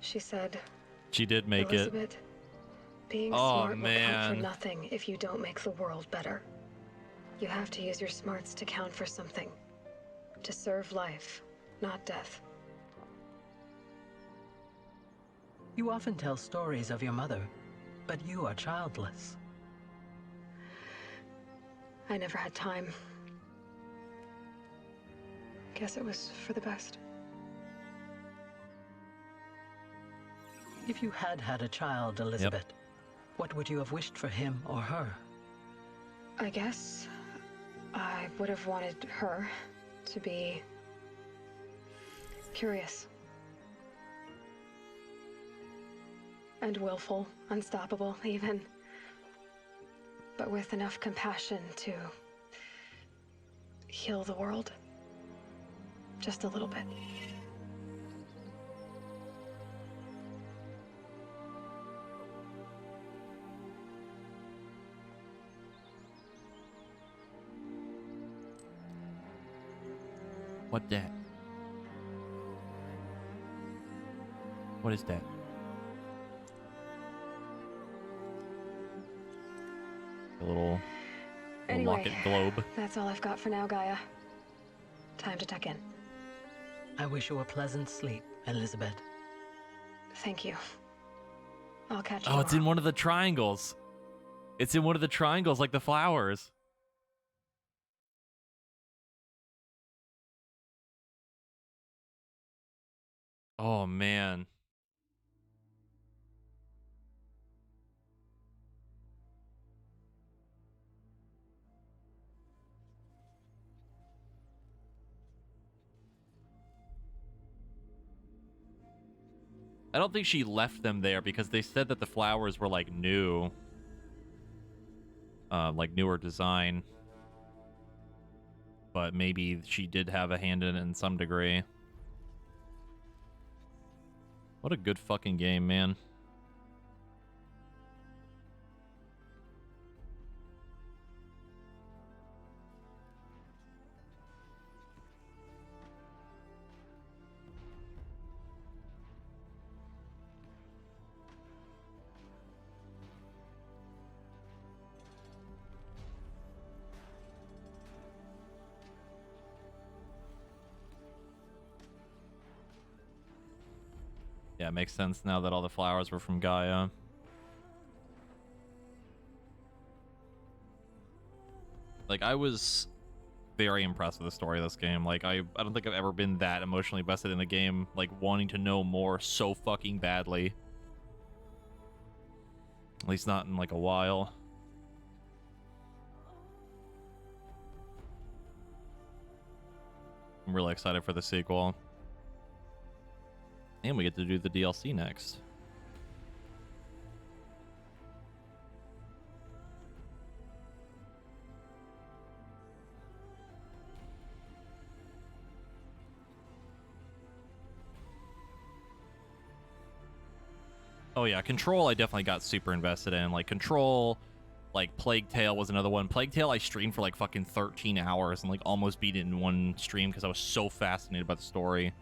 [SPEAKER 3] She said,
[SPEAKER 1] she did make
[SPEAKER 3] Elizabeth,
[SPEAKER 1] it.
[SPEAKER 3] Being smart will count for nothing if you don't make the world better. You have to use your smarts to count for something. To serve life, not death.
[SPEAKER 8] You often tell stories of your mother, but you are childless.
[SPEAKER 3] I never had time. Guess it was for the best.
[SPEAKER 8] If you had had a child, Elizabeth, what would you have wished for him or her?
[SPEAKER 3] I guess I would have wanted her to be curious. And willful, unstoppable, even. But with enough compassion to heal the world. Just a little bit.
[SPEAKER 1] What that? What is that? A little
[SPEAKER 3] Anyway,
[SPEAKER 1] rocket globe.
[SPEAKER 3] That's all I've got for now, Gaia. Time to tuck in.
[SPEAKER 8] I wish you a pleasant sleep, Elizabeth.
[SPEAKER 3] Thank you. I'll catch you.
[SPEAKER 1] Oh, it's in one of the triangles. It's in one of the triangles, like the flowers. Oh, man. I don't think she left them there because they said that the flowers were like new. Like newer design. But maybe she did have a hand in it in some degree. What a good fucking game, man. Yeah, it makes sense now that all the flowers were from Gaia. Like, I was very impressed with the story of this game. Like, I don't think I've ever been that emotionally invested in a game, like, wanting to know more so fucking badly. At least not in, like, a while. I'm really excited for the sequel. And we get to do the DLC next. Oh yeah, Control I definitely got super invested in. Like Control, like Plague Tale was another one. Plague Tale I streamed for like fucking 13 hours and like almost beat it in one stream because I was so fascinated by the story.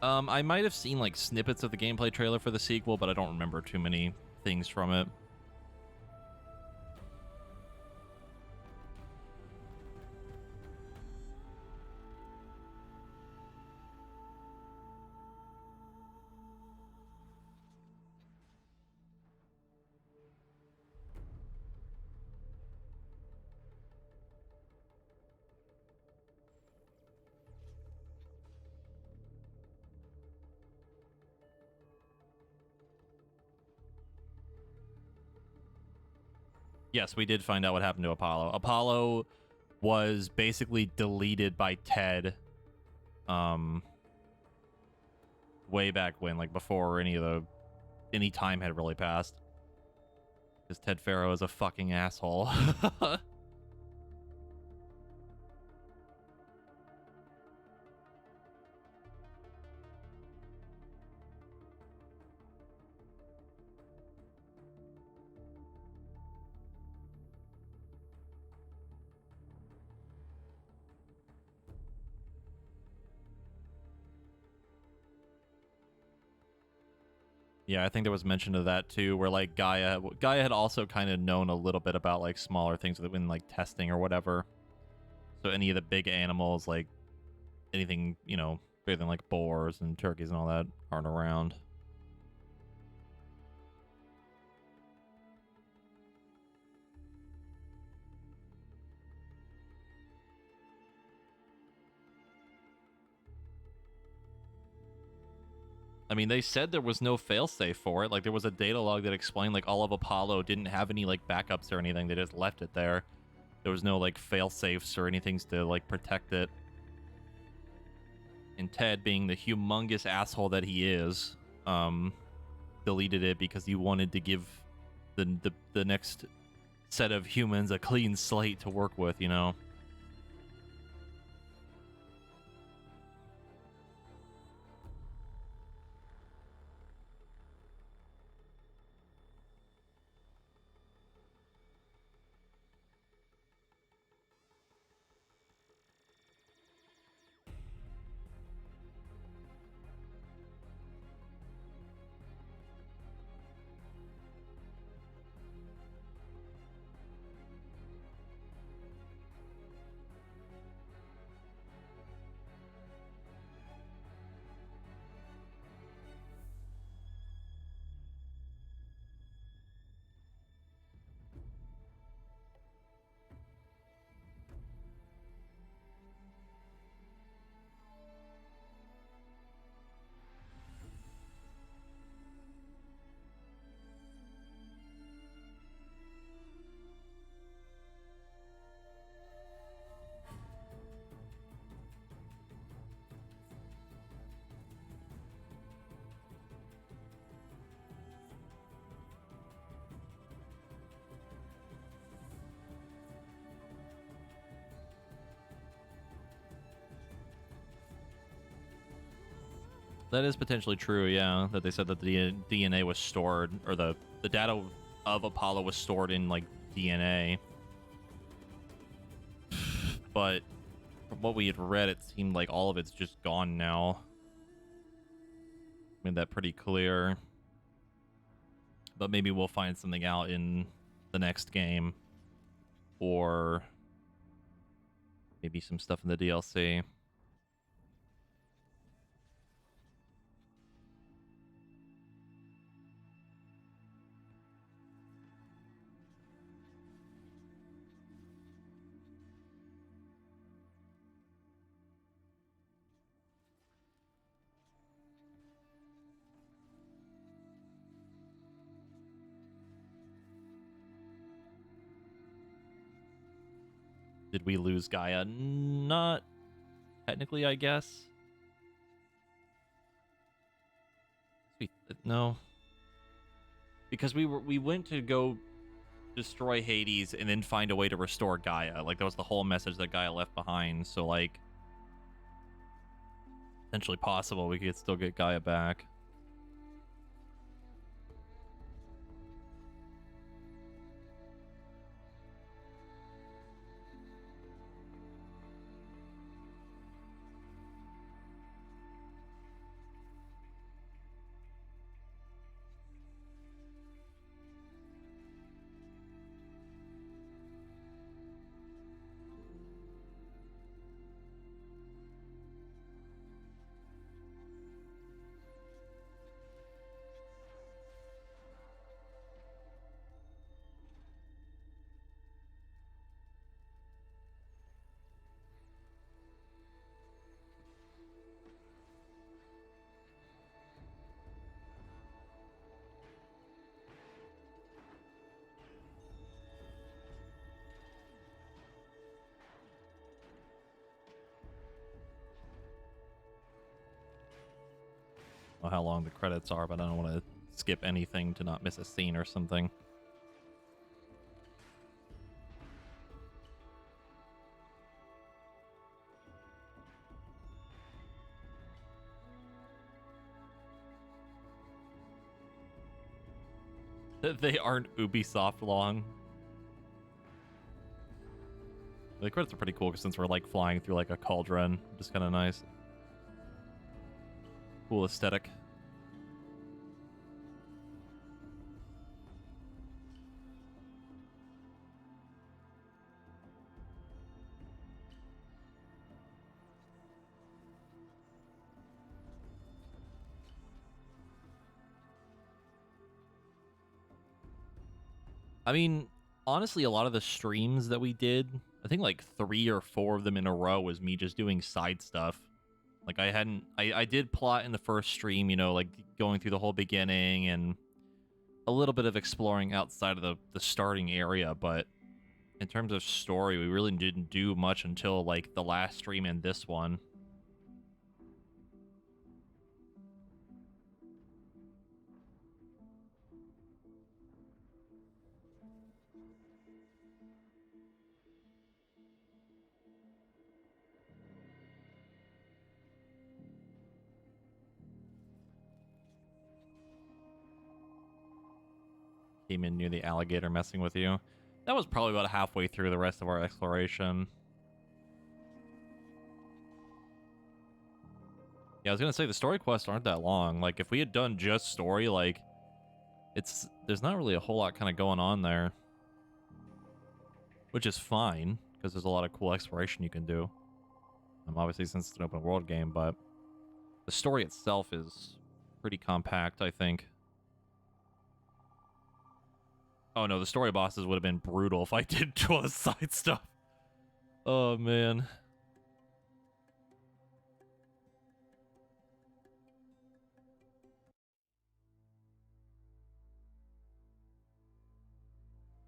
[SPEAKER 1] I might have seen like snippets of the gameplay trailer for the sequel, but I don't remember too many things from it. Yes, we did find out what happened to Apollo. Apollo was basically deleted by Ted way back when, like before any time had really passed. Because Ted Faro is a fucking asshole. Yeah, I think there was mention of that too, where like Gaia had also kind of known a little bit about like smaller things when like testing or whatever. So any of the big animals, like anything, you know, bigger than like boars and turkeys and all that aren't around. I mean, they said there was no failsafe for it. Like, there was a data log that explained, like, all of Apollo didn't have any, like, backups or anything. They just left it there. There was no, like, failsafes or anything to, like, protect it. And Ted, being the humongous asshole that he is, deleted it because he wanted to give the next set of humans a clean slate to work with, you know? That is potentially true, yeah. That they said that the DNA was stored, or the data of Apollo was stored in, like, DNA. But from what we had read, it seemed like all of it's just gone now. Made that pretty clear. But maybe we'll find something out in the next game. Or maybe some stuff in the DLC. Did we lose Gaia? Not technically, I guess. No. Because we went to go destroy Hades and then find a way to restore Gaia. Like, that was the whole message that Gaia left behind. So, like, potentially possible we could still get Gaia back. I don't know how long the credits are, but I don't want to skip anything to not miss a scene or something. They aren't Ubisoft long. The credits are pretty cool since we're like flying through like a cauldron, which is kind of nice. Cool aesthetic. I mean, honestly, a lot of the streams that we did, I think like 3 or 4 of them in a row was me just doing side stuff. Like, I did plot in the first stream, you know, like going through the whole beginning and a little bit of exploring outside of the starting area, but in terms of story, we really didn't do much until like the last stream and this one. Came in near the alligator messing with you. That was probably about halfway through the rest of our exploration. Yeah, I was gonna say the story quests aren't that long. Like, if we had done just story, like, there's not really a whole lot kind of going on there, which is fine because there's a lot of cool exploration you can do. Obviously, since it's an open world game, but the story itself is pretty compact, I think. Oh no, the story bosses would have been brutal if I did all the side stuff. Oh man.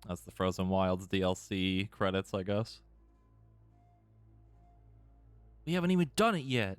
[SPEAKER 1] That's the Frozen Wilds DLC credits, I guess. We haven't even done it yet.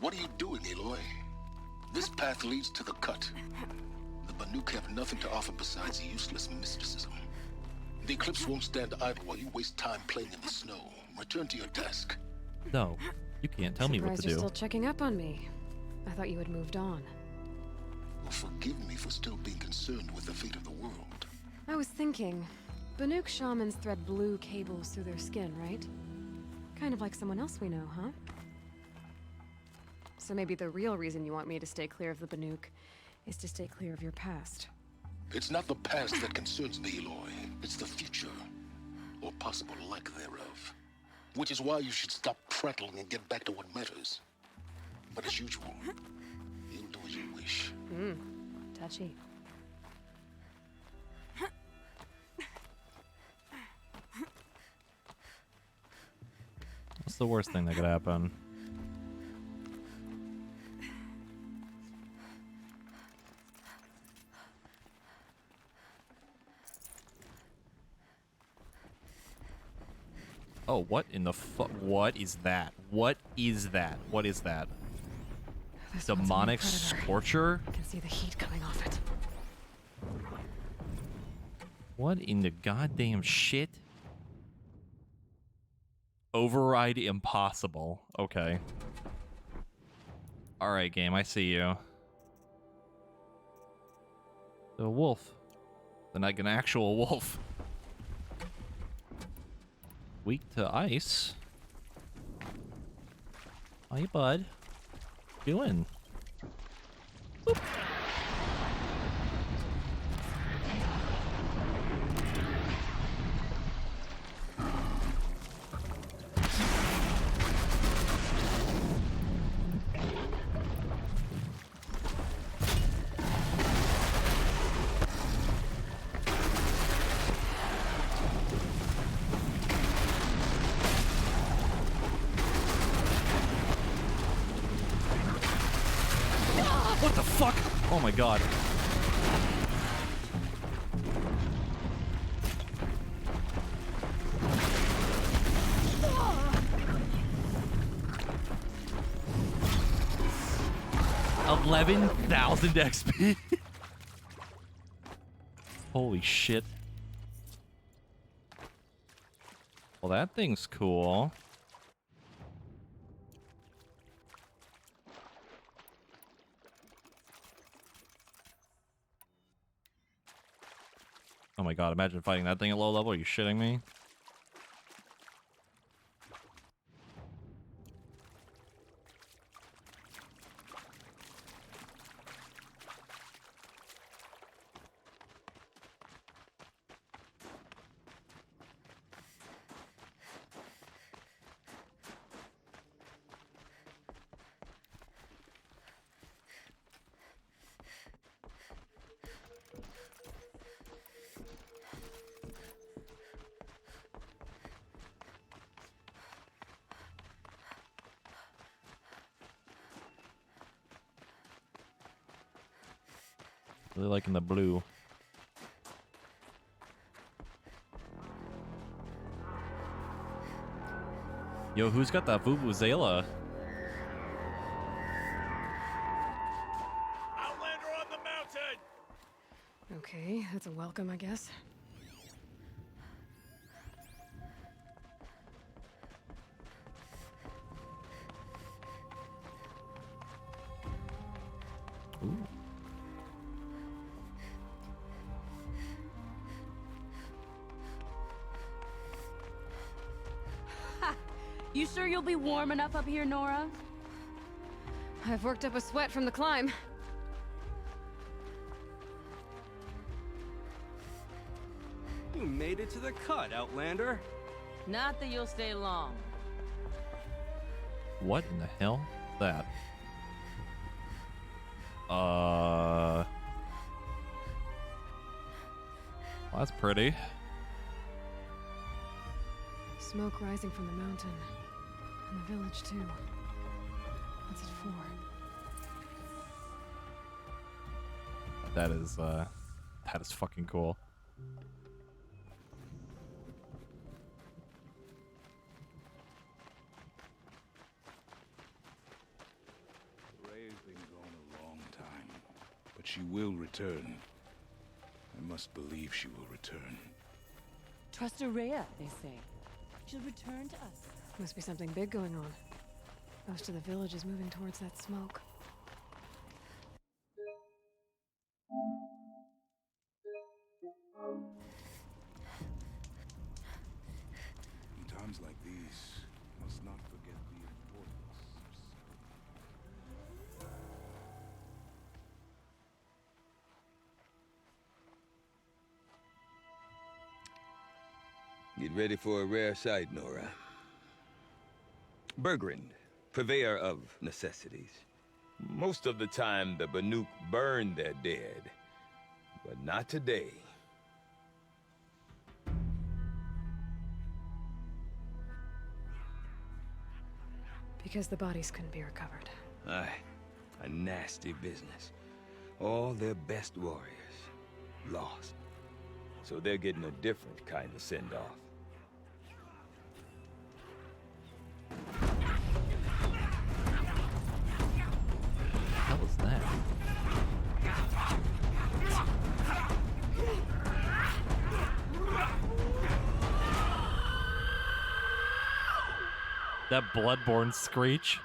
[SPEAKER 11] What are you doing, Aloy? This path leads to the cut. The Banuk have nothing to offer besides useless mysticism. The Eclipse won't stand idle while you waste time playing in the snow. Return to your task.
[SPEAKER 1] No, you can't tell me what to
[SPEAKER 3] Surprised you're
[SPEAKER 1] do.
[SPEAKER 3] still checking up on me. I thought you had moved on.
[SPEAKER 11] Well, forgive me for still being concerned with the fate of the world.
[SPEAKER 3] I was thinking, Banuk shamans thread blue cables through their skin, right? Kind of like someone else we know, huh? So maybe the real reason you want me to stay clear of the Banuk is to stay clear of your past.
[SPEAKER 11] It's not the past that concerns me, Aloy. It's the future, or possible lack thereof. Which is why you should stop prattling and get back to what matters. But as usual, you'll do as you wish.
[SPEAKER 3] Touchy.
[SPEAKER 1] What's the worst thing that could happen? Oh, what in the fuck? What is that? What is that? What is that?
[SPEAKER 3] This one's a new
[SPEAKER 1] Demonic
[SPEAKER 3] predator.
[SPEAKER 1] Scorcher?
[SPEAKER 3] I can see the heat coming off it.
[SPEAKER 1] What in the goddamn shit? Override impossible. Okay. Alright, game, I see you. The wolf. Then like an actual wolf. Weak to ice. Hi, bud. Doing? Boop. What the fuck? Oh my god. $11,000 XP. Holy shit. Well, that thing's cool. Oh my god, imagine fighting that thing at low level. Are you shitting me? Really liking the blue. Yo, who's got that Vuvuzela?
[SPEAKER 6] Outlander on the mountain!
[SPEAKER 3] Okay, that's a welcome, I guess.
[SPEAKER 1] Ooh.
[SPEAKER 2] You sure you'll be warm enough up here, Nora?
[SPEAKER 3] I've worked up a sweat from the climb.
[SPEAKER 4] You made it to the cut, Outlander.
[SPEAKER 9] Not that you'll stay long.
[SPEAKER 1] What in the hell is that? Well, that's pretty.
[SPEAKER 3] Smoke rising from the mountain. And the village, too. What's it for?
[SPEAKER 1] That is fucking cool.
[SPEAKER 23] she will return. I must believe she will return.
[SPEAKER 9] Trust Aurea, they say. She'll return to us.
[SPEAKER 3] Must be something big going on. Most of the village is moving towards that smoke.
[SPEAKER 23] In times like these, must not forget the importance of
[SPEAKER 10] Get ready for a rare sight, Nora. Bergrand, purveyor of necessities. Most of the time, the Banuk burn their dead, but not today.
[SPEAKER 3] Because the bodies couldn't be recovered.
[SPEAKER 10] Aye, a nasty business. All their best warriors lost. So they're getting a different kind of send-off.
[SPEAKER 1] What was that? That Bloodborne screech.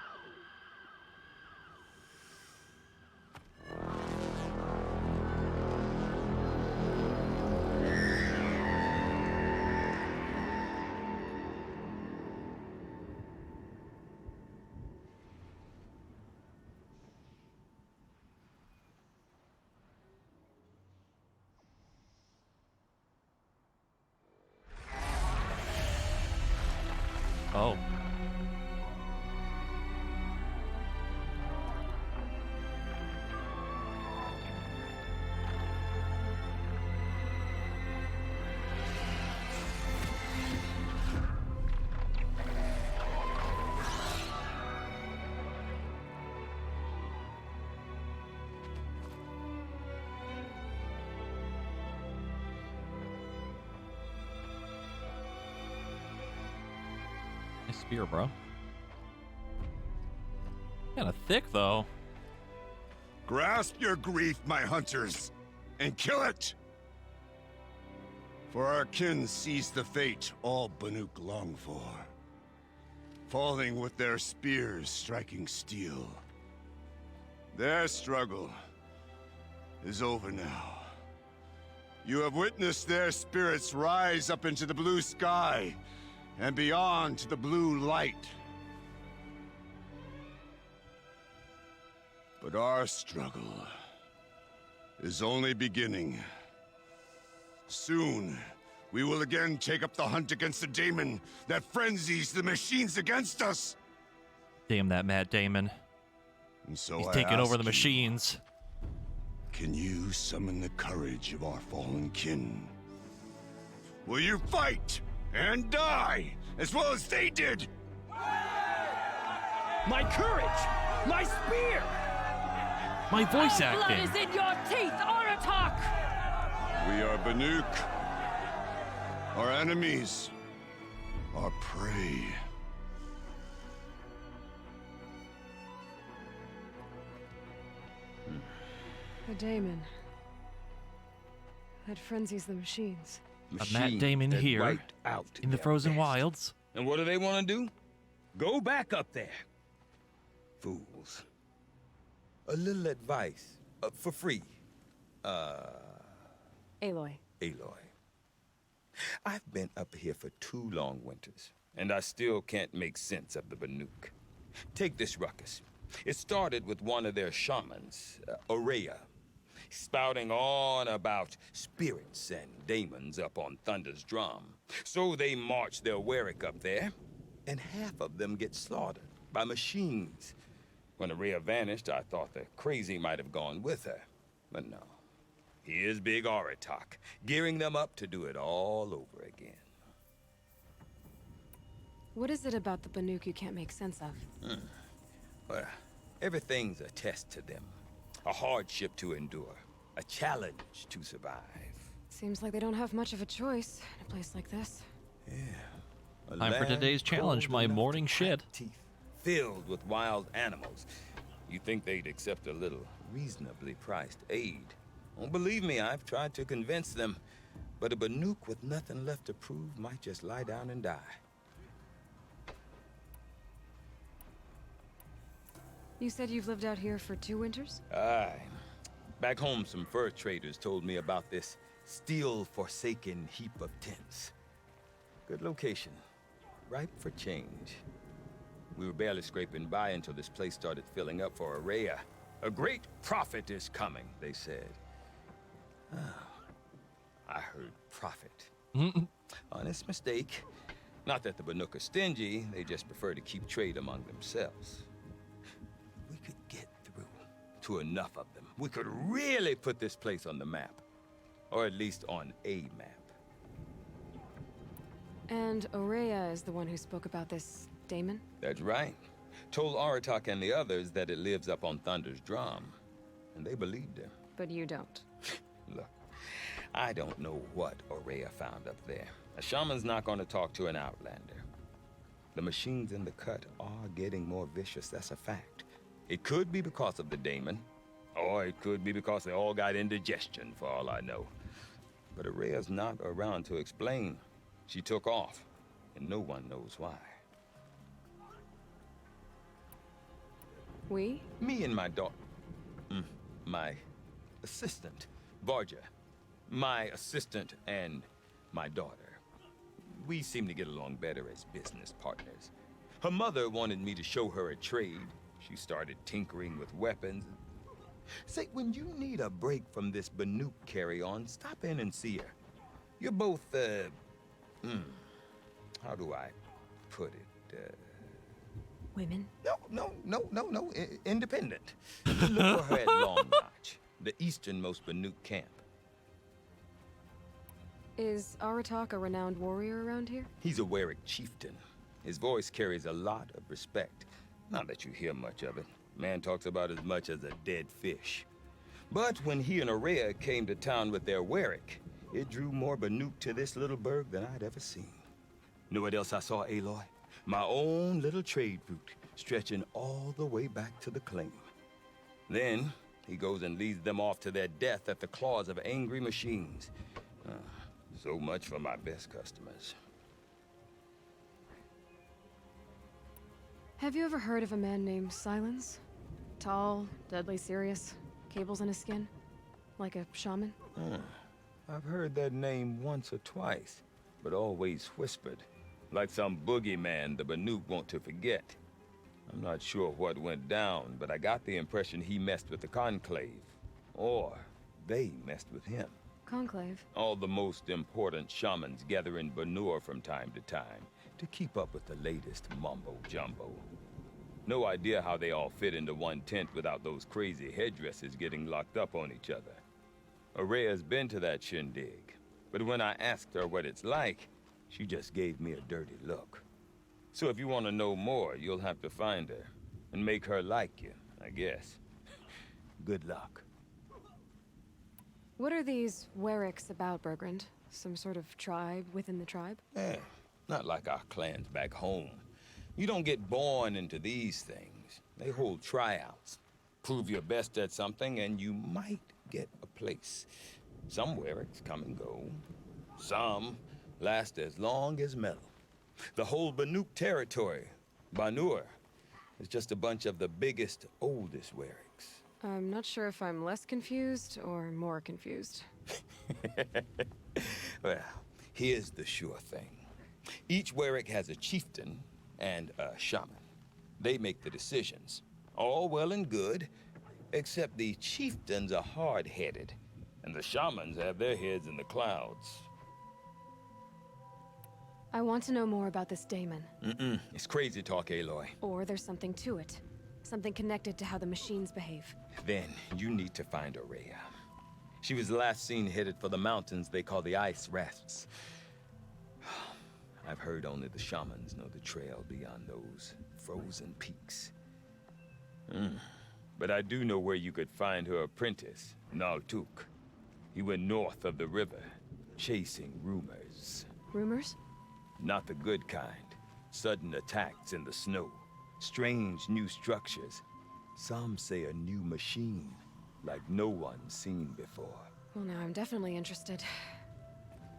[SPEAKER 1] Oh. Nice spear, bro. Kinda thick, though.
[SPEAKER 23] Grasp your grief, my hunters, and kill it! For our kin sees the fate all Banuk long for. Falling with their spears striking steel. Their struggle is over now. You have witnessed their spirits rise up into the blue sky and beyond to the blue light. But our struggle is only beginning. Soon, we will again take up the hunt against the daemon that frenzies the machines against us.
[SPEAKER 1] Damn that Matt Damon.
[SPEAKER 23] And so
[SPEAKER 1] He's
[SPEAKER 23] I
[SPEAKER 1] taking over
[SPEAKER 23] ask
[SPEAKER 1] the
[SPEAKER 23] you,
[SPEAKER 1] machines.
[SPEAKER 23] Can you summon the courage of our fallen kin? Will you fight and die as well as they did?
[SPEAKER 5] My courage! My spear!
[SPEAKER 1] My voice
[SPEAKER 2] Our blood
[SPEAKER 1] acting.
[SPEAKER 2] is in your teeth, Aratak!
[SPEAKER 23] We are Banuk. Our enemies. Our prey.
[SPEAKER 3] A daemon. That frenzies the machines.
[SPEAKER 1] A Matt Damon
[SPEAKER 10] that
[SPEAKER 1] here
[SPEAKER 10] wiped out
[SPEAKER 1] in the
[SPEAKER 10] their
[SPEAKER 1] frozen
[SPEAKER 10] best.
[SPEAKER 1] wilds.
[SPEAKER 10] And what do they want to do? Go back up there. Fools. A little advice, for free.
[SPEAKER 3] Aloy.
[SPEAKER 10] Aloy. I've been up here for 2 long winters, and I still can't make sense of the Banuk. Take this ruckus. It started with one of their shamans, Aurea, spouting on about spirits and daemons up on Thunder's drum. So they march their Warwick up there, and half of them get slaughtered by machines. When Aurea vanished, I thought the crazy might have gone with her, but no. Here's Big Aratak, gearing them up to do it all over again.
[SPEAKER 3] What is it about the Banuk you can't make sense of?
[SPEAKER 10] Well, everything's a test to them. A hardship to endure. A challenge to survive.
[SPEAKER 3] Seems like they don't have much of a choice in a place like this.
[SPEAKER 10] Yeah.
[SPEAKER 1] Time for today's challenge, my morning shit.
[SPEAKER 10] Filled with wild animals. You think they'd accept a little reasonably priced aid? Oh, believe me, I've tried to convince them. But a Banuk with nothing left to prove might just lie down and die.
[SPEAKER 3] You said you've lived out here for 2 winters?
[SPEAKER 10] Aye. Back home, some fur traders told me about this still-forsaken heap of tents. Good location. Ripe for change. We were barely scraping by until this place started filling up for Ourea. A great prophet is coming, they said. Ah, I heard prophet. Honest mistake. Not that the Banuk are stingy, they just prefer to keep trade among themselves. We could get through to enough of them. We could really put this place on the map. Or at least on a map.
[SPEAKER 3] And Ourea is the one who spoke about this daemon?
[SPEAKER 10] That's right. Told Aratak and the others that it lives up on Thunder's drum. And they believed him.
[SPEAKER 3] But you don't.
[SPEAKER 10] Look, I don't know what Ourea found up there. A shaman's not going to talk to an outlander. The machines in the cut are getting more vicious, that's a fact. It could be because of the daemon, or it could be because they all got indigestion, for all I know. But Ourea's not around to explain. She took off, and no one knows why.
[SPEAKER 3] We?
[SPEAKER 10] Me and my daughter. My assistant, Varja. My assistant and my daughter. We seem to get along better as business partners. Her mother wanted me to show her a trade. She started tinkering with weapons. Say, when you need a break from this Banuk carry-on, stop in and see her. You're both, how do I put it?
[SPEAKER 3] Women?
[SPEAKER 10] No, independent. Look for her at Long Notch, the easternmost Banuk camp.
[SPEAKER 3] Is Aratak a renowned warrior around here?
[SPEAKER 10] Ourea a Werik chieftain. His voice carries a lot of respect. Not that you hear much of it. Man talks about as much as a dead fish. But when he and Ourea came to town with their Werik, it drew more Banuk to this little burg than I'd ever seen. Know what else I saw, Aloy? My own little trade route, stretching all the way back to the claim. Then, he goes and leads them off to their death at the claws of angry machines. So much for my best customers.
[SPEAKER 3] Have you ever heard of a man named Silence? Tall, deadly serious, cables in his skin? Like a shaman?
[SPEAKER 10] I've heard that name once or twice, but always whispered. Like some boogeyman the Banuk want to forget. I'm not sure what went down, but I got the impression he messed with the Conclave. Or they messed with him.
[SPEAKER 3] Conclave?
[SPEAKER 10] All the most important shamans gather in Banur from time to time to keep up with the latest mumbo-jumbo. No idea how they all fit into one tent without those crazy headdresses getting locked up on each other. Ourea's been to that shindig, but when I asked her what it's like, she just gave me a dirty look. So if you want to know more, you'll have to find her and make her like you, I guess. Good luck.
[SPEAKER 3] What are these Weriks about, Bergrand? Some sort of tribe within the tribe?
[SPEAKER 10] Not like our clans back home. You don't get born into these things. They hold tryouts. Prove your best at something and you might get a place. Some Weriks come and go. Some last as long as metal. The whole Banuk territory, Banur, is just a bunch of the biggest, oldest Weriks.
[SPEAKER 3] I'm not sure if I'm less confused or more confused.
[SPEAKER 10] Well, here's the sure thing. Each Werik has a chieftain and a shaman. They make the decisions. All well and good, except the chieftains are hard-headed, and the shamans have their heads in the clouds.
[SPEAKER 3] I want to know more about this daemon.
[SPEAKER 10] It's crazy talk, Aloy.
[SPEAKER 3] Or there's something to it. Something connected to how the machines behave.
[SPEAKER 10] Then you need to find Ourea. She was last seen headed for the mountains they call the Ice Rasps. I've heard only the shamans know the trail beyond those frozen peaks. But I do know where you could find her apprentice, Naltuk. He went north of the river, chasing rumors.
[SPEAKER 3] Rumors?
[SPEAKER 10] Not the good kind. Sudden attacks in the snow. Strange new structures. Some say a new machine, like no one's seen before.
[SPEAKER 3] Well, now I'm definitely interested.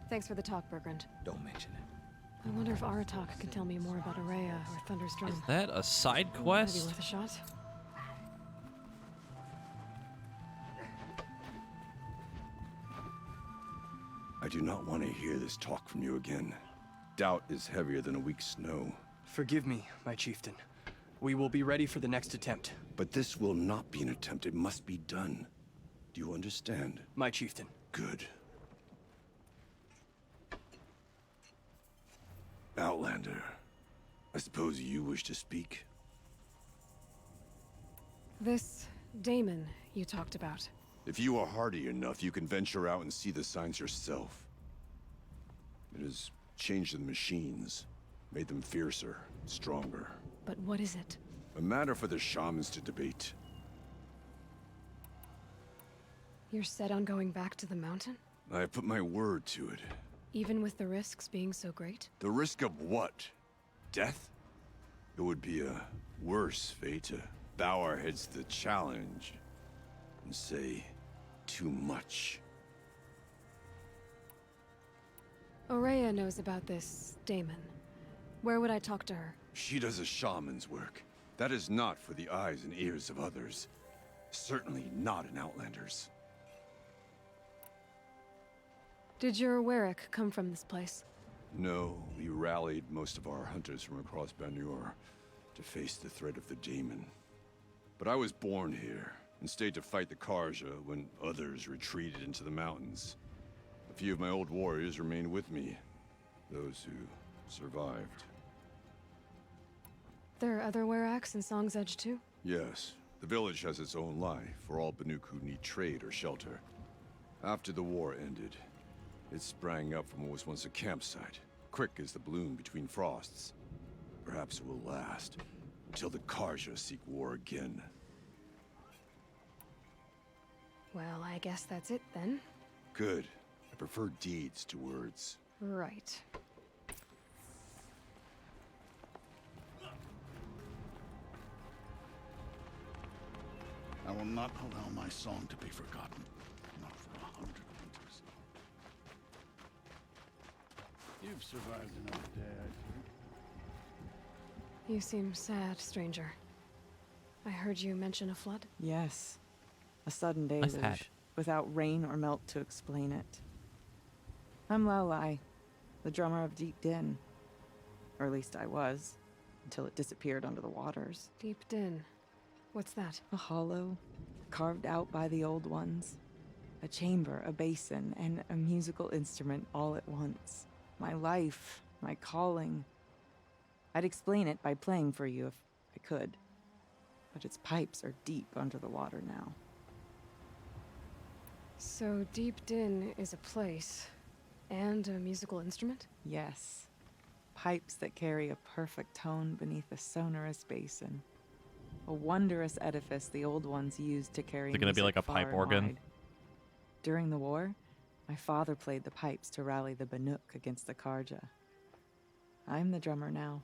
[SPEAKER 3] Thanks for the talk, Bergrand.
[SPEAKER 10] Don't mention it.
[SPEAKER 3] I wonder if Aratak can tell me more about Aurea or Thunder's Drum.
[SPEAKER 1] Is that a side
[SPEAKER 3] Maybe
[SPEAKER 1] quest?
[SPEAKER 3] worth a shot.
[SPEAKER 23] I do not want to hear this talk from you again. Doubt is heavier than a week's snow.
[SPEAKER 4] Forgive me, my chieftain. We will be ready for the next attempt.
[SPEAKER 23] But this will not be an attempt. It must be done. Do you understand?
[SPEAKER 4] My chieftain.
[SPEAKER 23] Good. Outlander, I suppose you wish to speak?
[SPEAKER 3] This Damon you talked about.
[SPEAKER 23] If you are hardy enough, you can venture out and see the signs yourself. It has changed the machines, made them fiercer, stronger.
[SPEAKER 3] But what is it?
[SPEAKER 23] A matter for the shamans to debate.
[SPEAKER 3] You're set on going back to the mountain?
[SPEAKER 23] I have put my word to it.
[SPEAKER 3] Even with the risks being so great?
[SPEAKER 23] The risk of what? Death? It would be a worse fate to bow our heads to the challenge and say too much.
[SPEAKER 3] Aurea knows about this Damon. Where would I talk to her?
[SPEAKER 23] She does a shaman's work. That is not for the eyes and ears of others. Certainly not an Outlander's.
[SPEAKER 3] Did your Warwick come from this place?
[SPEAKER 23] No, we rallied most of our hunters from across Banur to face the threat of the Daemon. But I was born here and stayed to fight the Karja when others retreated into the mountains. A few of my old warriors remained with me, those who survived.
[SPEAKER 3] There are other Weraks in Song's Edge too?
[SPEAKER 23] Yes, the village has its own life for all Banuk who need trade or shelter. After the war ended, it sprang up from what was once a campsite, quick as the bloom between frosts. Perhaps it will last until the Karja seek war again.
[SPEAKER 3] Well, I guess that's it then.
[SPEAKER 23] Good. I prefer deeds to words.
[SPEAKER 3] Right.
[SPEAKER 11] I will not allow my song to be forgotten. Not for 100 winters. You've survived another day, I see.
[SPEAKER 3] You seem sad, stranger. I heard you mention a flood?
[SPEAKER 12] Yes. A sudden
[SPEAKER 1] Nice
[SPEAKER 12] deluge,
[SPEAKER 1] hat.
[SPEAKER 12] without rain or melt to explain it. I'm Lelai, the drummer of Deep Din. Or at least I was, until it disappeared under the waters.
[SPEAKER 3] Deep Din. What's that?
[SPEAKER 12] A hollow, carved out by the old ones. A chamber, a basin, and a musical instrument all at once. My life, my calling. I'd explain it by playing for you if I could. But its pipes are deep under the water now.
[SPEAKER 3] So Deep Din is a place, and a musical instrument?
[SPEAKER 12] Yes. Pipes that carry a perfect tone beneath a sonorous basin. A wondrous edifice the old ones used to carry
[SPEAKER 1] Is it gonna be
[SPEAKER 12] music
[SPEAKER 1] like a
[SPEAKER 12] far
[SPEAKER 1] pipe
[SPEAKER 12] and
[SPEAKER 1] organ?
[SPEAKER 12] wide. During the war, my father played the pipes to rally the Banuk against the Karja. I'm the drummer now.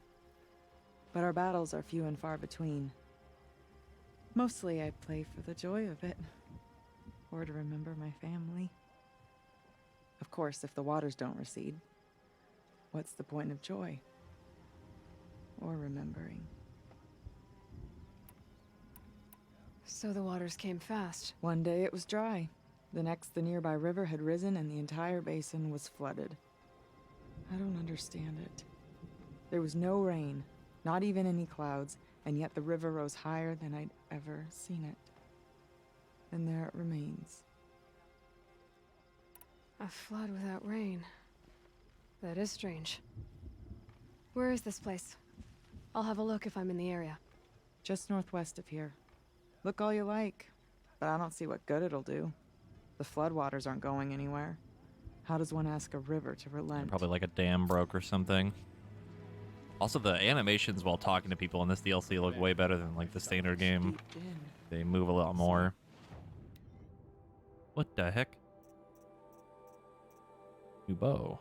[SPEAKER 12] But our battles are few and far between. Mostly I play for the joy of it. Or to remember my family. Of course, if the waters don't recede, what's the point of joy? Or remembering?
[SPEAKER 3] So the waters came fast.
[SPEAKER 12] One day it was dry. The next, the nearby river had risen and the entire basin was flooded. I don't understand it. There was no rain, not even any clouds, and yet the river rose higher than I'd ever seen it. And there it remains.
[SPEAKER 3] A flood without rain. That is strange. Where is this place? I'll have a look if I'm in the area.
[SPEAKER 12] Just northwest of here. Look all you like, but I don't see what good it'll do. The floodwaters aren't going anywhere. How does one ask a river to relent?
[SPEAKER 1] Probably like a dam broke or something. Also, the animations while talking to people in this DLC look way better than like the standard game. They move a lot more. What the heck? New bow.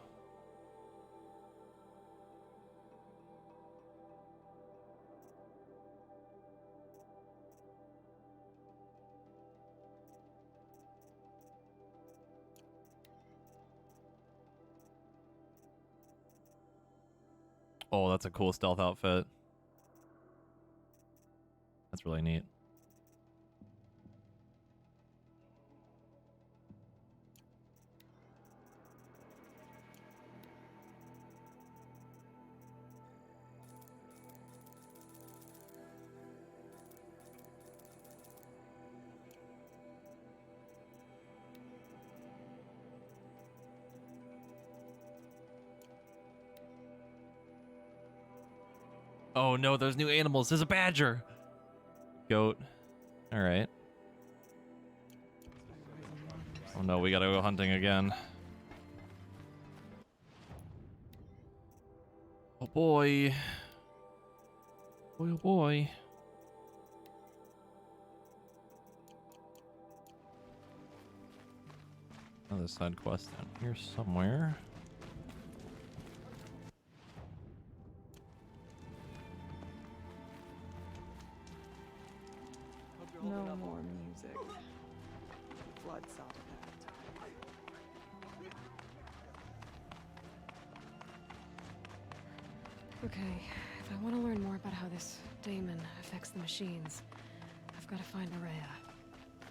[SPEAKER 1] Oh, that's a cool stealth outfit. That's really neat. Oh no, there's new animals. There's a badger. Goat. All right. Oh no, we gotta go hunting again. Oh boy. Boy, oh boy. Another side quest down here somewhere.
[SPEAKER 12] No more music. Blood saw that.
[SPEAKER 3] Okay, if I want to learn more about how this daemon affects the machines, I've got to find Araya.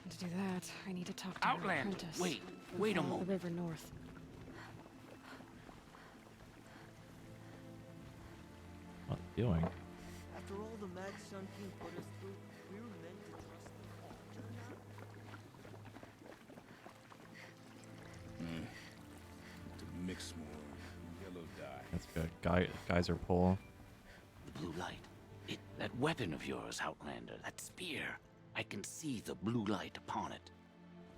[SPEAKER 3] And to do that, I need to talk to her
[SPEAKER 14] Outlander,
[SPEAKER 3] apprentice.
[SPEAKER 14] wait
[SPEAKER 3] and
[SPEAKER 14] a
[SPEAKER 3] follow
[SPEAKER 14] moment.
[SPEAKER 3] the river north.
[SPEAKER 1] What are you doing?
[SPEAKER 4] After all the mad Sun King put us through, we were meant to trust him.
[SPEAKER 17] To mix more yellow dye.
[SPEAKER 1] That's good. Geyser pull.
[SPEAKER 14] The blue light. That weapon of yours, Outlander. That spear. I can see the blue light upon it.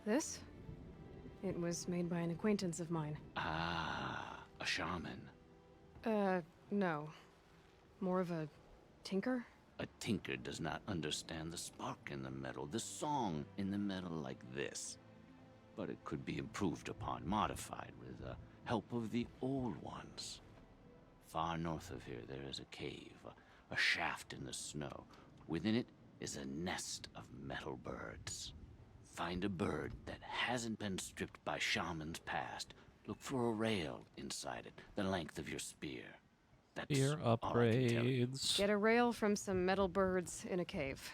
[SPEAKER 3] This? It was made by an acquaintance of mine.
[SPEAKER 14] Ah, a shaman.
[SPEAKER 3] No. More of a tinker?
[SPEAKER 14] A tinker does not understand the spark in the metal, the song in the metal like this. But it could be improved upon, modified with the help of the old ones. Far north of here, there is a cave, a shaft in the snow. Within it is a nest of metal birds. Find a bird that hasn't been stripped by shamans past. Look for a rail inside it, the length of your spear. That's
[SPEAKER 1] Spear
[SPEAKER 14] all I can tell you.
[SPEAKER 1] upgrades.
[SPEAKER 3] Get a rail from some metal birds in a cave.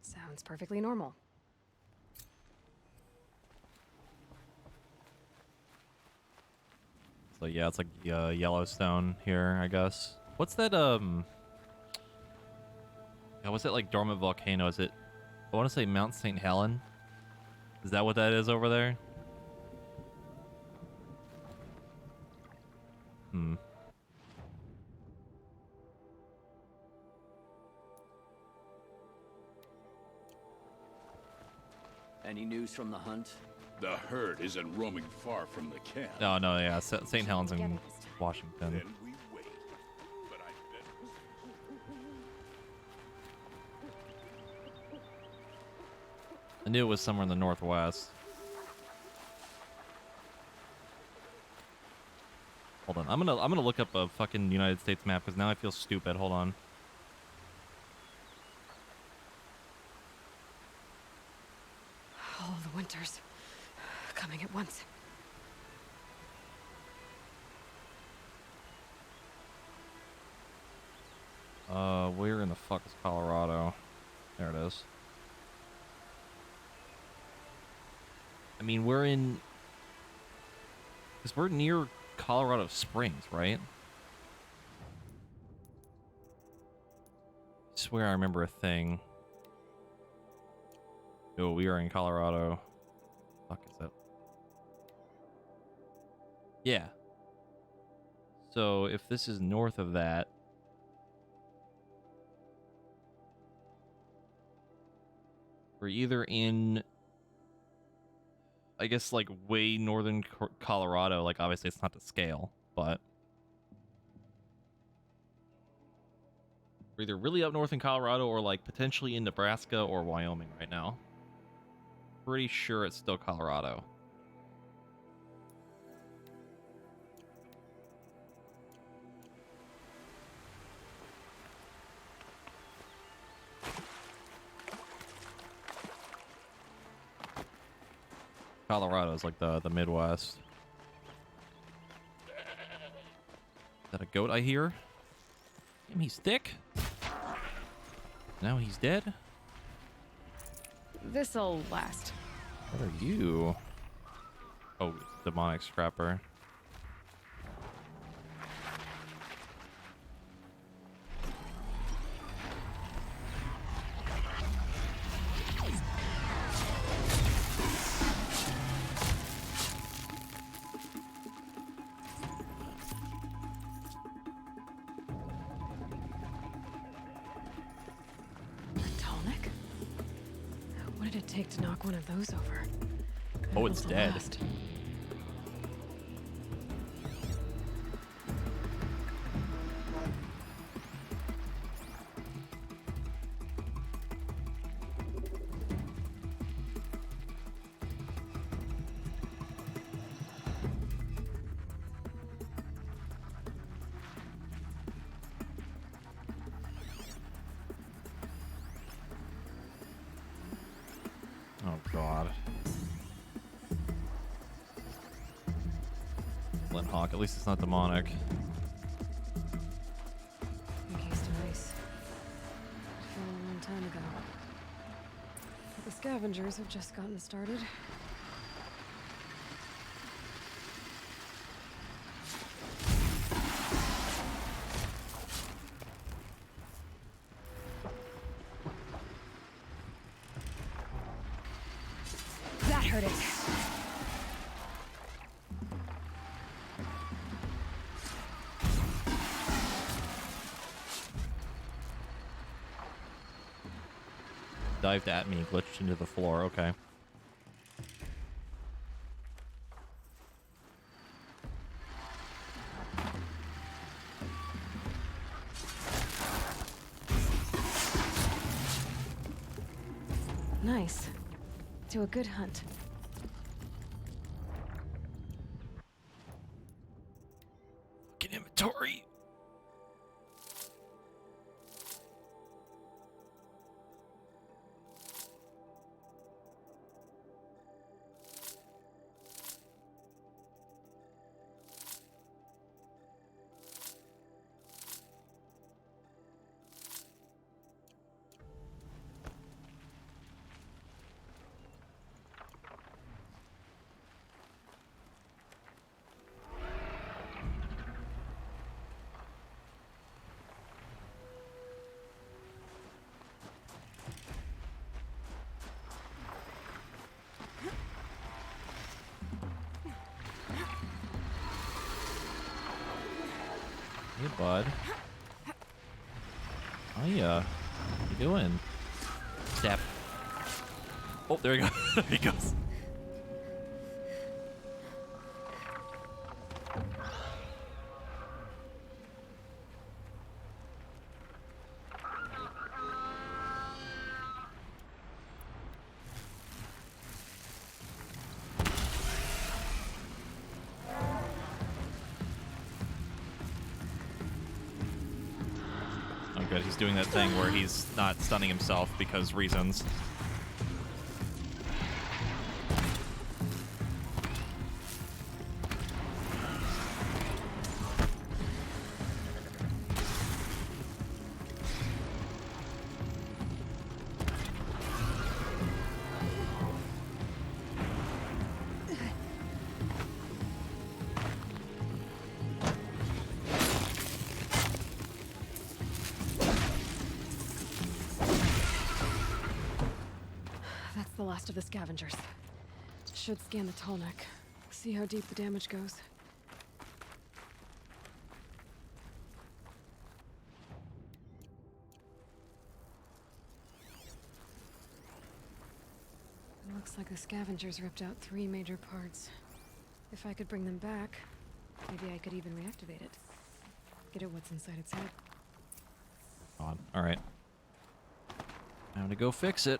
[SPEAKER 3] Sounds perfectly normal.
[SPEAKER 1] So yeah, it's like Yellowstone here, I guess. What's that? Yeah, what's that like dormant volcano? Is it? I want to say Mount St. Helen. Is that what that is over there? Hmm.
[SPEAKER 4] Any news from the hunt?
[SPEAKER 17] The herd isn't roaming far from the camp.
[SPEAKER 1] No, yeah, St. Helens in Washington.
[SPEAKER 17] Then we wait. But I bet.
[SPEAKER 1] I knew it was somewhere in the northwest. Hold on, I'm gonna look up a fucking United States map because now I feel stupid. Hold on.
[SPEAKER 3] All the winters coming at once.
[SPEAKER 1] Where in the fuck is Colorado? There it is. I mean, we're in... Because we're near Colorado Springs, right? I swear I remember a thing. Oh, we are in Colorado. Fuck is that? Yeah. So if this is north of that, we're either in, I guess, like way northern Colorado. Like obviously it's not to scale, but we're either really up north in Colorado or like potentially in Nebraska or Wyoming right now. Pretty sure it's still Colorado. Colorado is like the Midwest. Is that a goat I hear? Damn, he's thick. Now he's dead.
[SPEAKER 3] This'll last.
[SPEAKER 1] What are you? Oh, demonic scrapper.
[SPEAKER 3] Tonic? What did it take to knock one of those over?
[SPEAKER 1] Oh, it's
[SPEAKER 3] This'll
[SPEAKER 1] dead.
[SPEAKER 3] last.
[SPEAKER 1] Oh god. Flint Hawk, at least it's not demonic.
[SPEAKER 3] Encased in ice. It fell a long time ago. But the scavengers have just gotten started. That hurt it.
[SPEAKER 1] Dived at me, glitched into the floor. Okay.
[SPEAKER 3] Nice. To a good hunt.
[SPEAKER 1] Fucking inventory. Hey, bud. Hiya. What you doing? Step. Oh, there he goes. There he goes. Oh, good. He's doing that thing where he's not stunning himself because reasons.
[SPEAKER 3] That's the last of the scavengers. Should scan the Tolnek. See how deep the damage goes. It looks like the scavengers ripped out 3 major parts. If I could bring them back, maybe I could even reactivate it. Get at what's inside its head.
[SPEAKER 1] On. All right. Time to go fix it.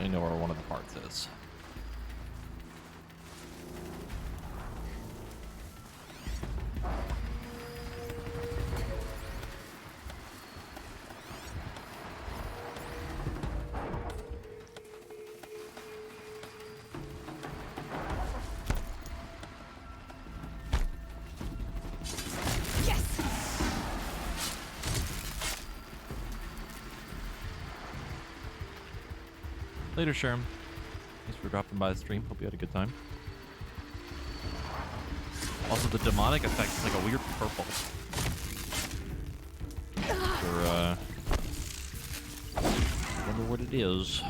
[SPEAKER 1] I know where one of the parts is. Later, Sherm. Thanks for dropping by the stream. Hope you had a good time. Also, the demonic effect is like a weird purple. For, wonder what it is.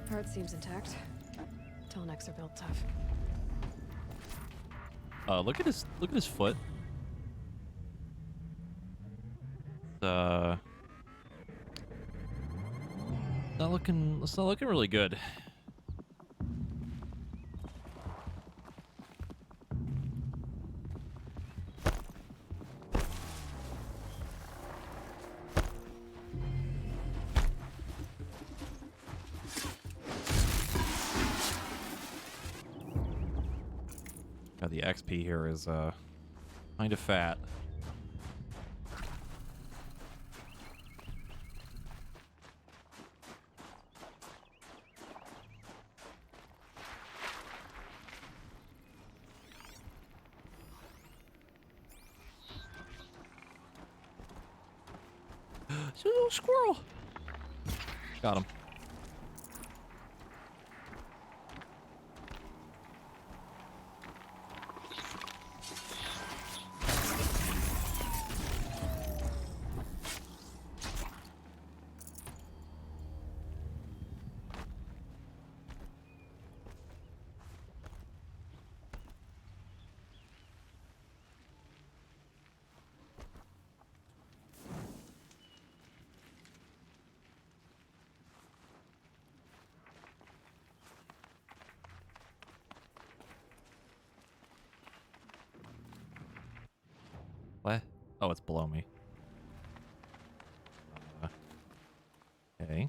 [SPEAKER 3] Part seems intact. Telnecks are built tough.
[SPEAKER 1] Look at his foot. It's not looking really good. God, the XP here is kind of fat. It's a little squirrel. Got him. What? Oh, it's below me. Okay.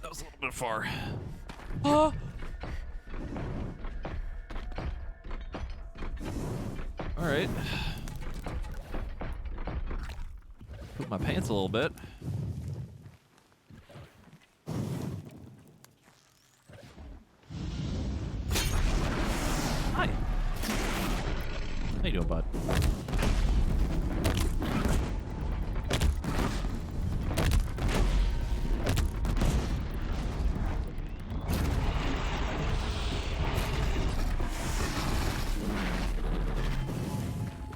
[SPEAKER 1] That was a little bit far. Oh! All right. Put my pants a little bit. Hi. How you doing, bud?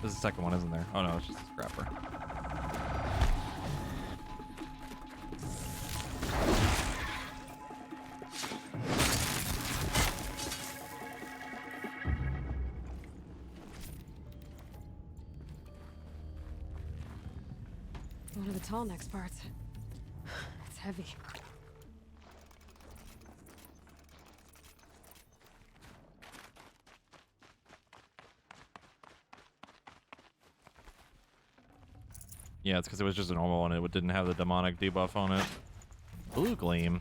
[SPEAKER 1] There's a second one, isn't there? Oh no, it's just a scrapper.
[SPEAKER 3] One of the Telnecks parts. It's heavy.
[SPEAKER 1] Yeah, it's because it was just a normal one. It didn't have the demonic debuff on it. Blue Gleam.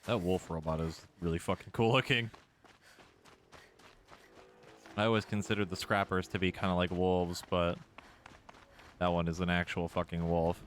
[SPEAKER 1] That wolf robot is really fucking cool looking. I always considered the scrappers to be kind of like wolves, but that one is an actual fucking wolf.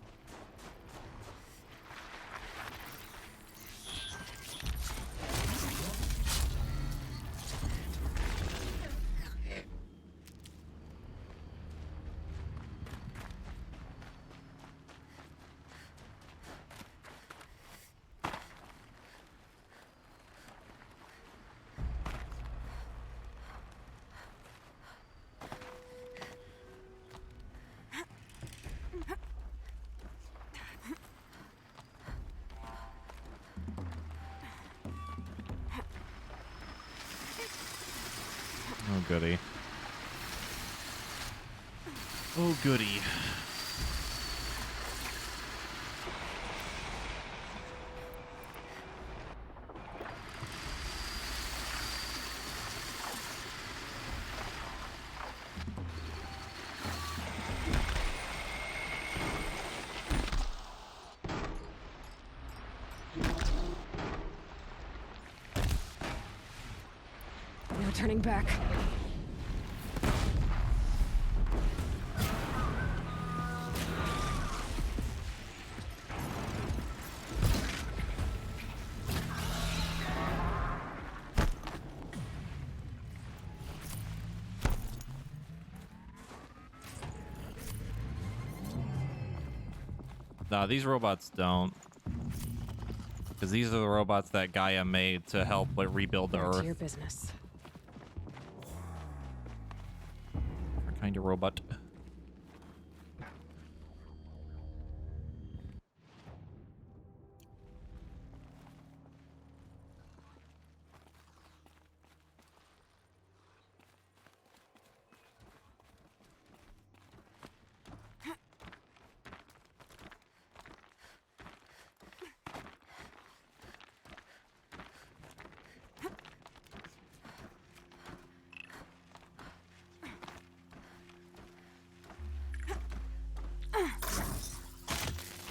[SPEAKER 1] Oh, goody. Oh, goody.
[SPEAKER 3] No turning back.
[SPEAKER 1] Nah, these robots don't. Because these are the robots that Gaia made to help like, rebuild the
[SPEAKER 3] Back
[SPEAKER 1] Earth.
[SPEAKER 3] to your business.
[SPEAKER 1] What kind of robot?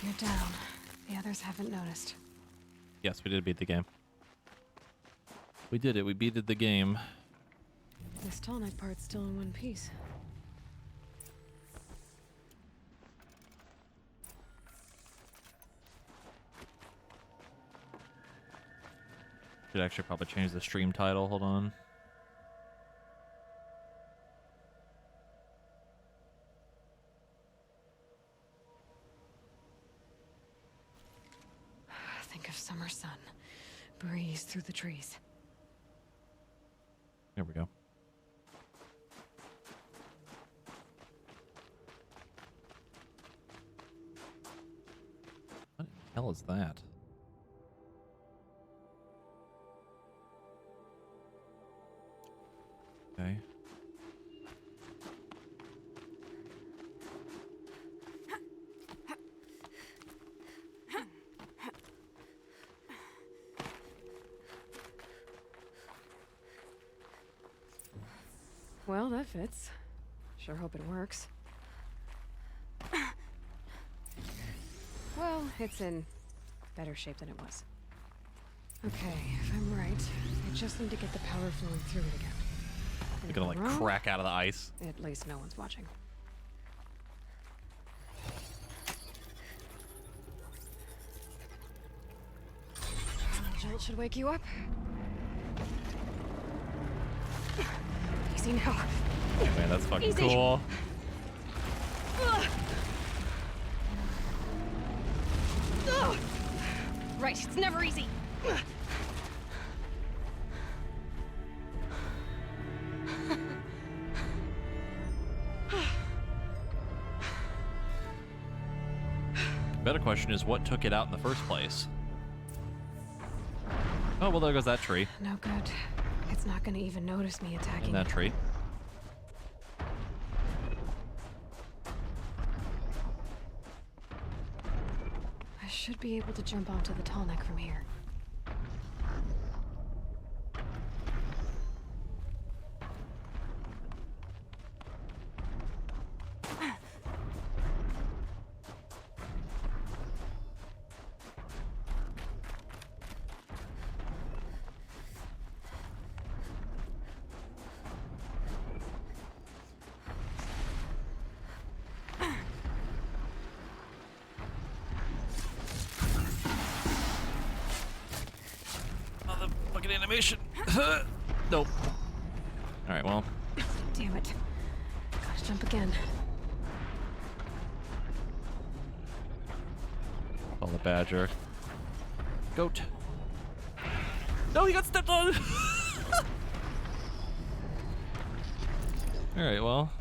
[SPEAKER 3] You're down. The others haven't noticed.
[SPEAKER 1] Yes, we did beat the game. We did it. We beated the game.
[SPEAKER 3] This Tallneck part's still in one piece.
[SPEAKER 1] Should actually probably change the stream title. Hold on.
[SPEAKER 3] Think of summer sun. Breeze through the trees.
[SPEAKER 1] Here we go. What the hell is that? Okay.
[SPEAKER 3] Well, that fits. Sure hope it works. Well, it's in better shape than it was. Okay, if I'm right, I just need to get the power flowing through it again.
[SPEAKER 1] It's gonna like crack out of the ice.
[SPEAKER 3] At least no one's watching. Jolt should wake you up. Easy now.
[SPEAKER 1] Yeah, man, that's fucking
[SPEAKER 3] Easy.
[SPEAKER 1] cool.
[SPEAKER 3] Ugh. Ugh. Right, it's never easy.
[SPEAKER 1] Better question is what took it out in the first place? Oh, well, there goes that tree.
[SPEAKER 3] No good. It's not gonna even notice me attacking.
[SPEAKER 1] And that tree.
[SPEAKER 3] I should be able to jump onto the Tallneck from here.
[SPEAKER 1] Another fucking animation. Nope. Alright, well.
[SPEAKER 3] Damn it. Gotta jump again.
[SPEAKER 1] Call the badger. Goat. No, he got stepped on! Alright, well.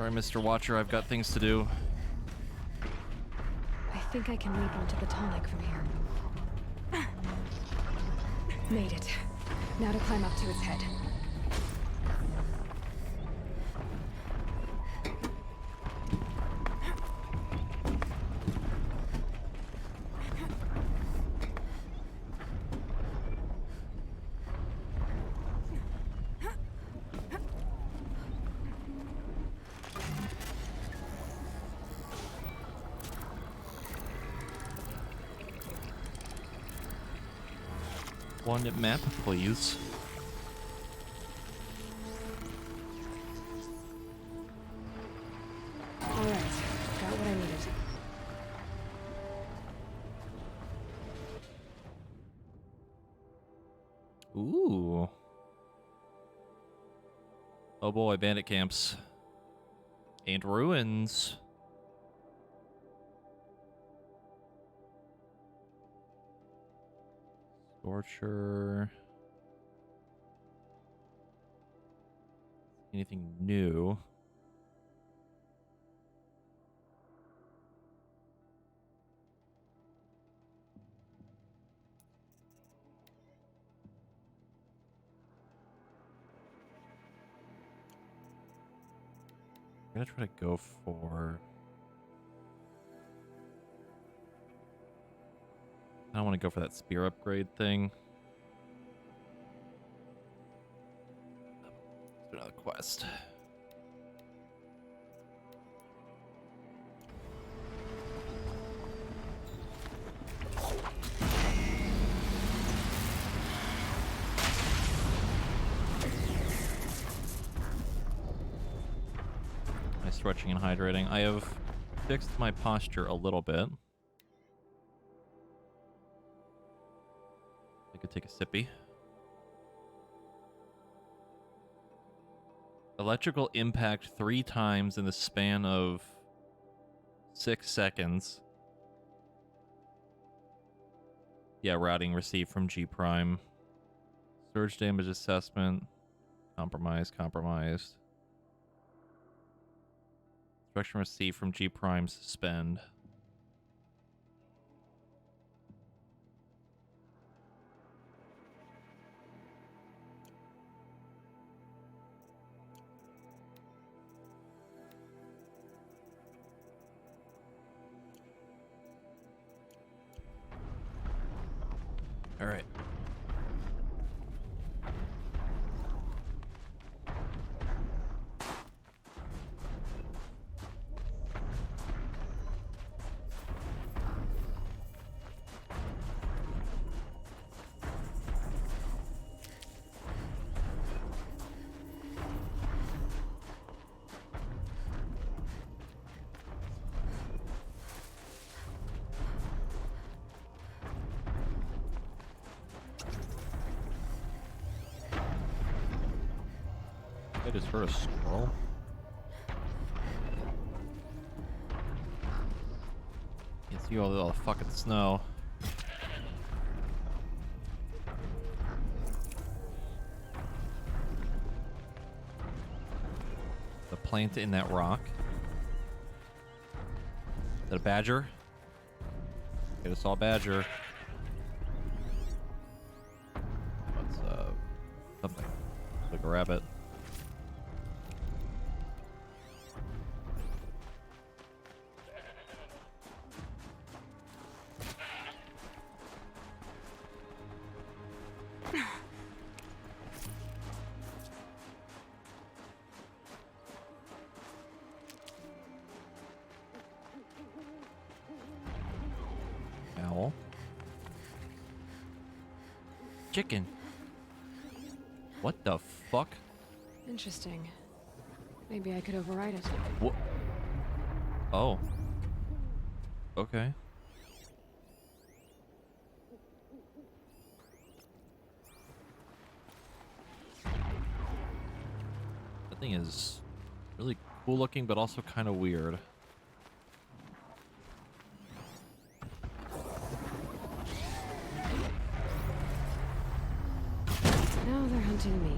[SPEAKER 1] Sorry, Mr. Watcher, I've got things to do.
[SPEAKER 3] I think I can leap onto the tonic from here. Made it. Now to climb up to its head.
[SPEAKER 1] One map, please.
[SPEAKER 3] All right, got what I needed.
[SPEAKER 1] Ooh. Oh boy, bandit camps. And ruins. Torture. Anything new? I'm gonna try to go for... I don't want to go for that spear upgrade thing. Let's do another quest. Nice stretching and hydrating. I have fixed my posture a little bit. I could take a sippy. Electrical impact 3 times in the span of 6 seconds. Yeah, routing received from G Prime. Surge damage assessment. Compromised. Instruction received from G Prime. Suspend. All right. I just heard a squirrel. You can see all the fucking snow. The plant in that rock. Is that a badger? I just saw a badger. What's something? Looks like a rabbit. Owl. Chicken. What the fuck?
[SPEAKER 3] Interesting. Maybe I could override it.
[SPEAKER 1] What? Oh. Okay. That thing is really cool looking, but also kind of weird.
[SPEAKER 3] Now they're hunting me.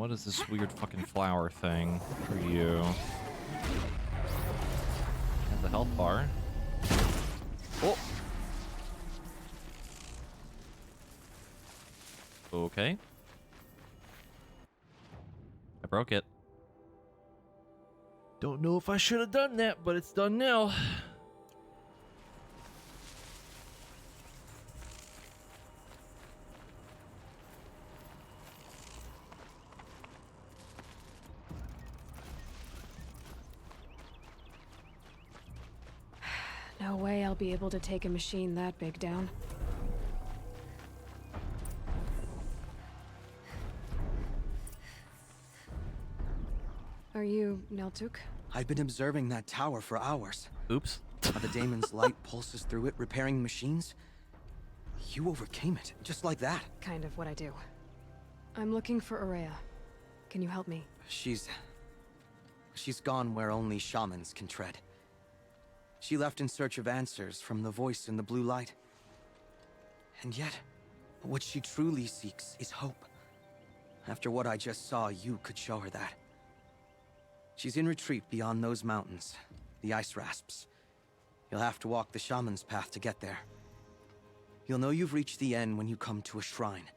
[SPEAKER 1] what is this weird fucking flower thing for you? Has a health bar. Oh! Okay. I broke it. Don't know if I should have done that, but it's done now.
[SPEAKER 3] No way I'll be able to take a machine that big down. Are you Neltuk?
[SPEAKER 15] I've been observing that tower for hours.
[SPEAKER 1] Oops.
[SPEAKER 15] How the daemon's light pulses through it, repairing machines. You overcame it, just like that.
[SPEAKER 3] Kind of what I do. I'm looking for Ourea. Can you help me?
[SPEAKER 15] She's gone where only shamans can tread. She left in search of answers from the voice in the blue light. And yet, what she truly seeks is hope. After what I just saw, you could show her that. She's in retreat beyond those mountains, the ice rasps. You'll have to walk the shaman's path to get there. You'll know you've reached the end when you come to a shrine,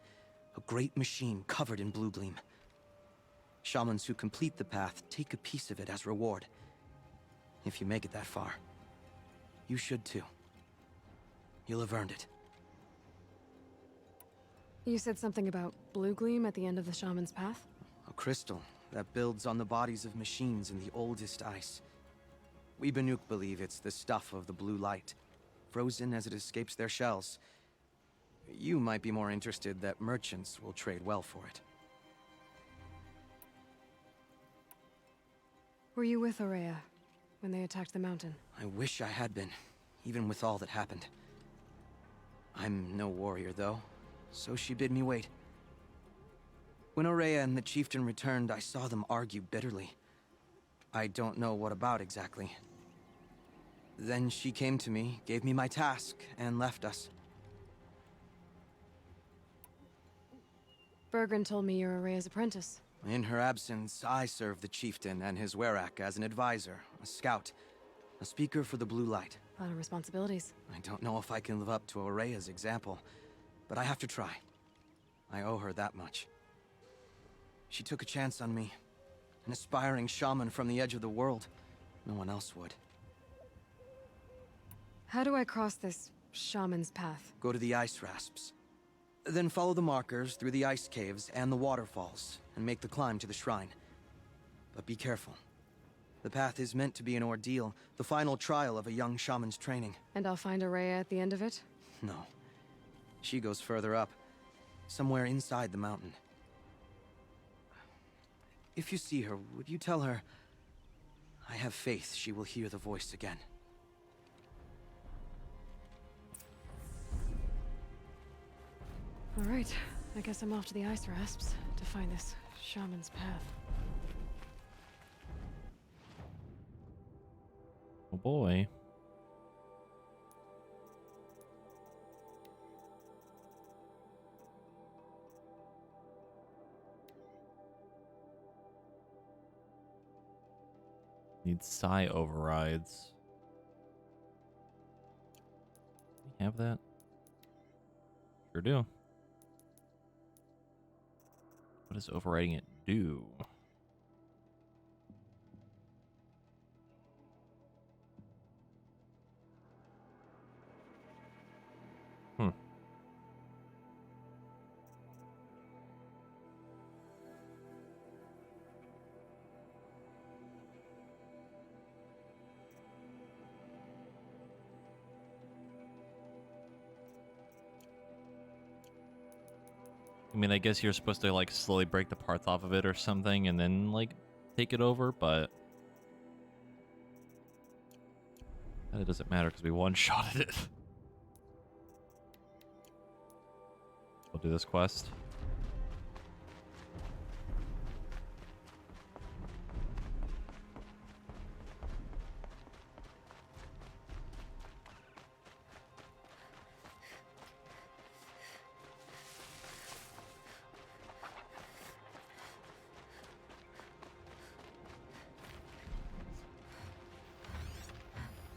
[SPEAKER 15] a great machine covered in blue gleam. Shamans who complete the path take a piece of it as reward. If you make it that far, you should too. You'll have earned it.
[SPEAKER 3] You said something about blue gleam at the end of the shaman's path?
[SPEAKER 15] A crystal that builds on the bodies of machines in the oldest ice. We Banuk believe it's the stuff of the blue light, frozen as it escapes their shells. You might be more interested that merchants will trade well for it.
[SPEAKER 3] Were you with Ourea when they attacked the mountain?
[SPEAKER 15] I wish I had been, even with all that happened. I'm no warrior, though, so she bid me wait. When Ourea and the chieftain returned, I saw them argue bitterly. I don't know what about exactly. Then she came to me, gave me my task, and left us.
[SPEAKER 3] Bergren told me you're Ourea's apprentice.
[SPEAKER 15] In her absence, I served the chieftain and his werak as an advisor, a scout, a speaker for the blue light.
[SPEAKER 3] A lot of responsibilities.
[SPEAKER 15] I don't know if I can live up to Ourea's example, but I have to try. I owe her that much. She took a chance on me. An aspiring shaman from the edge of the world. No one else would.
[SPEAKER 3] How do I cross this shaman's path?
[SPEAKER 15] Go to the ice rasps. Then follow the markers through the ice caves and the waterfalls, and make the climb to the shrine. But be careful. The path is meant to be an ordeal, the final trial of a young shaman's training.
[SPEAKER 3] And I'll find Ourea at the end of it?
[SPEAKER 15] No. She goes further up, somewhere inside the mountain. If you see her, would you tell her, I have faith she will hear the voice again.
[SPEAKER 3] All right, I guess I'm off to the ice rasps to find this shaman's path.
[SPEAKER 1] Oh boy. Need psi overrides. We have that? Sure do. What does overriding it do? I mean, I guess you're supposed to, like, slowly break the parts off of it or something and then, like, take it over, but it doesn't matter because we one-shotted it. We'll do this quest.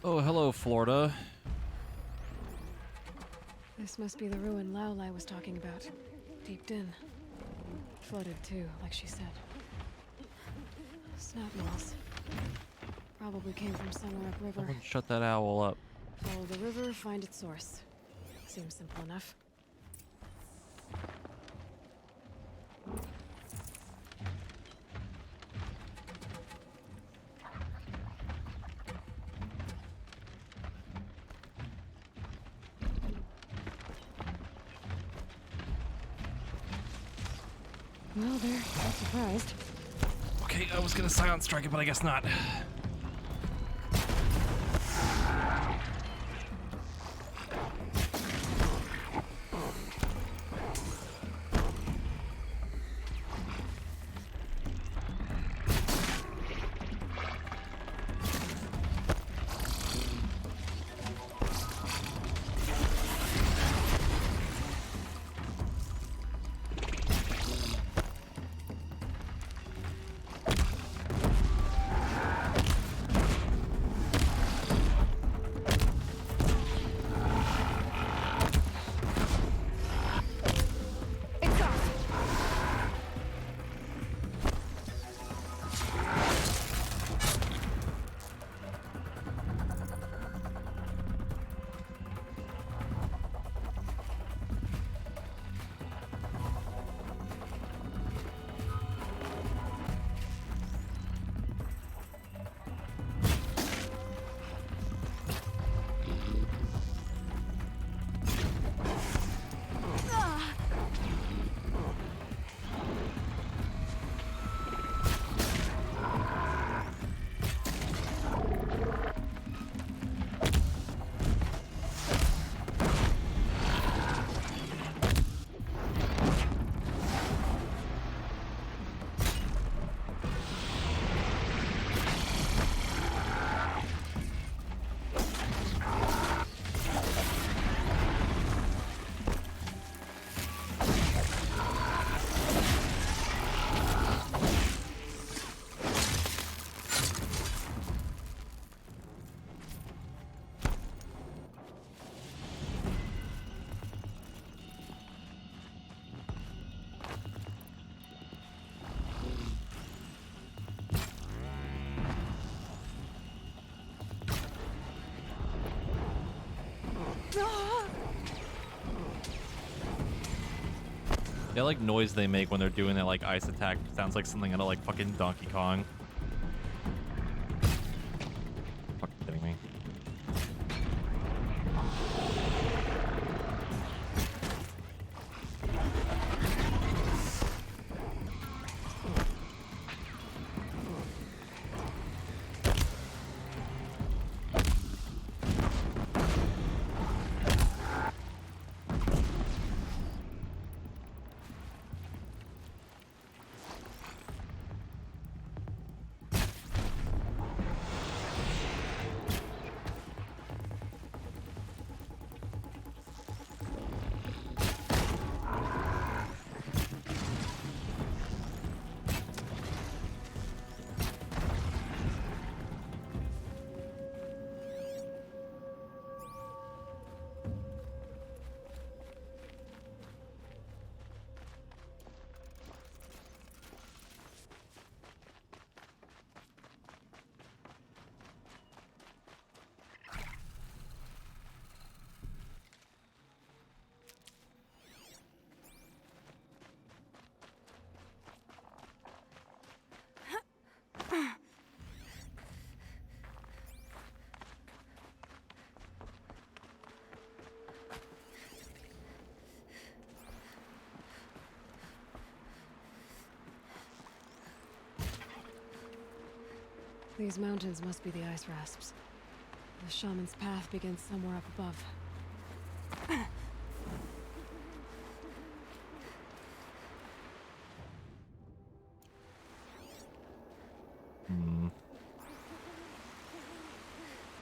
[SPEAKER 1] Oh, hello, Florida.
[SPEAKER 3] This must be the ruin Lao Lai was talking about. Deep in. Flooded too, like she said. Snap moss. Probably came from somewhere upriver.
[SPEAKER 1] Someone shut that owl up.
[SPEAKER 3] Follow the river, find its source. Seems simple enough. Well, there, not surprised.
[SPEAKER 1] Okay, I was gonna silent strike it, but I guess not. That like noise they make when they're doing that like ice attack sounds like something out of like fucking Donkey Kong. Fucking kidding me.
[SPEAKER 3] These mountains must be the ice rasps. The shaman's path begins somewhere up above.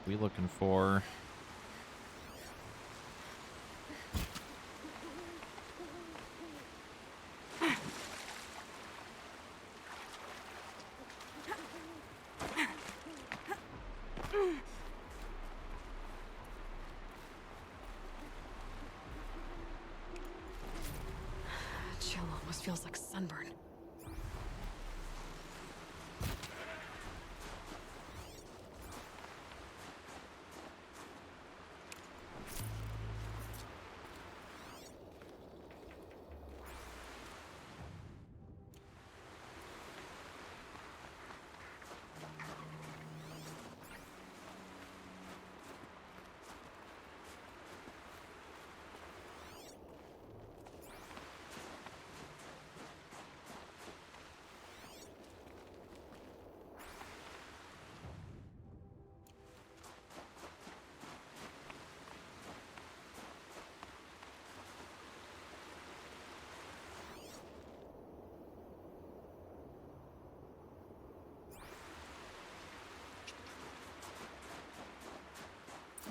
[SPEAKER 3] We looking for? feels like sunburn.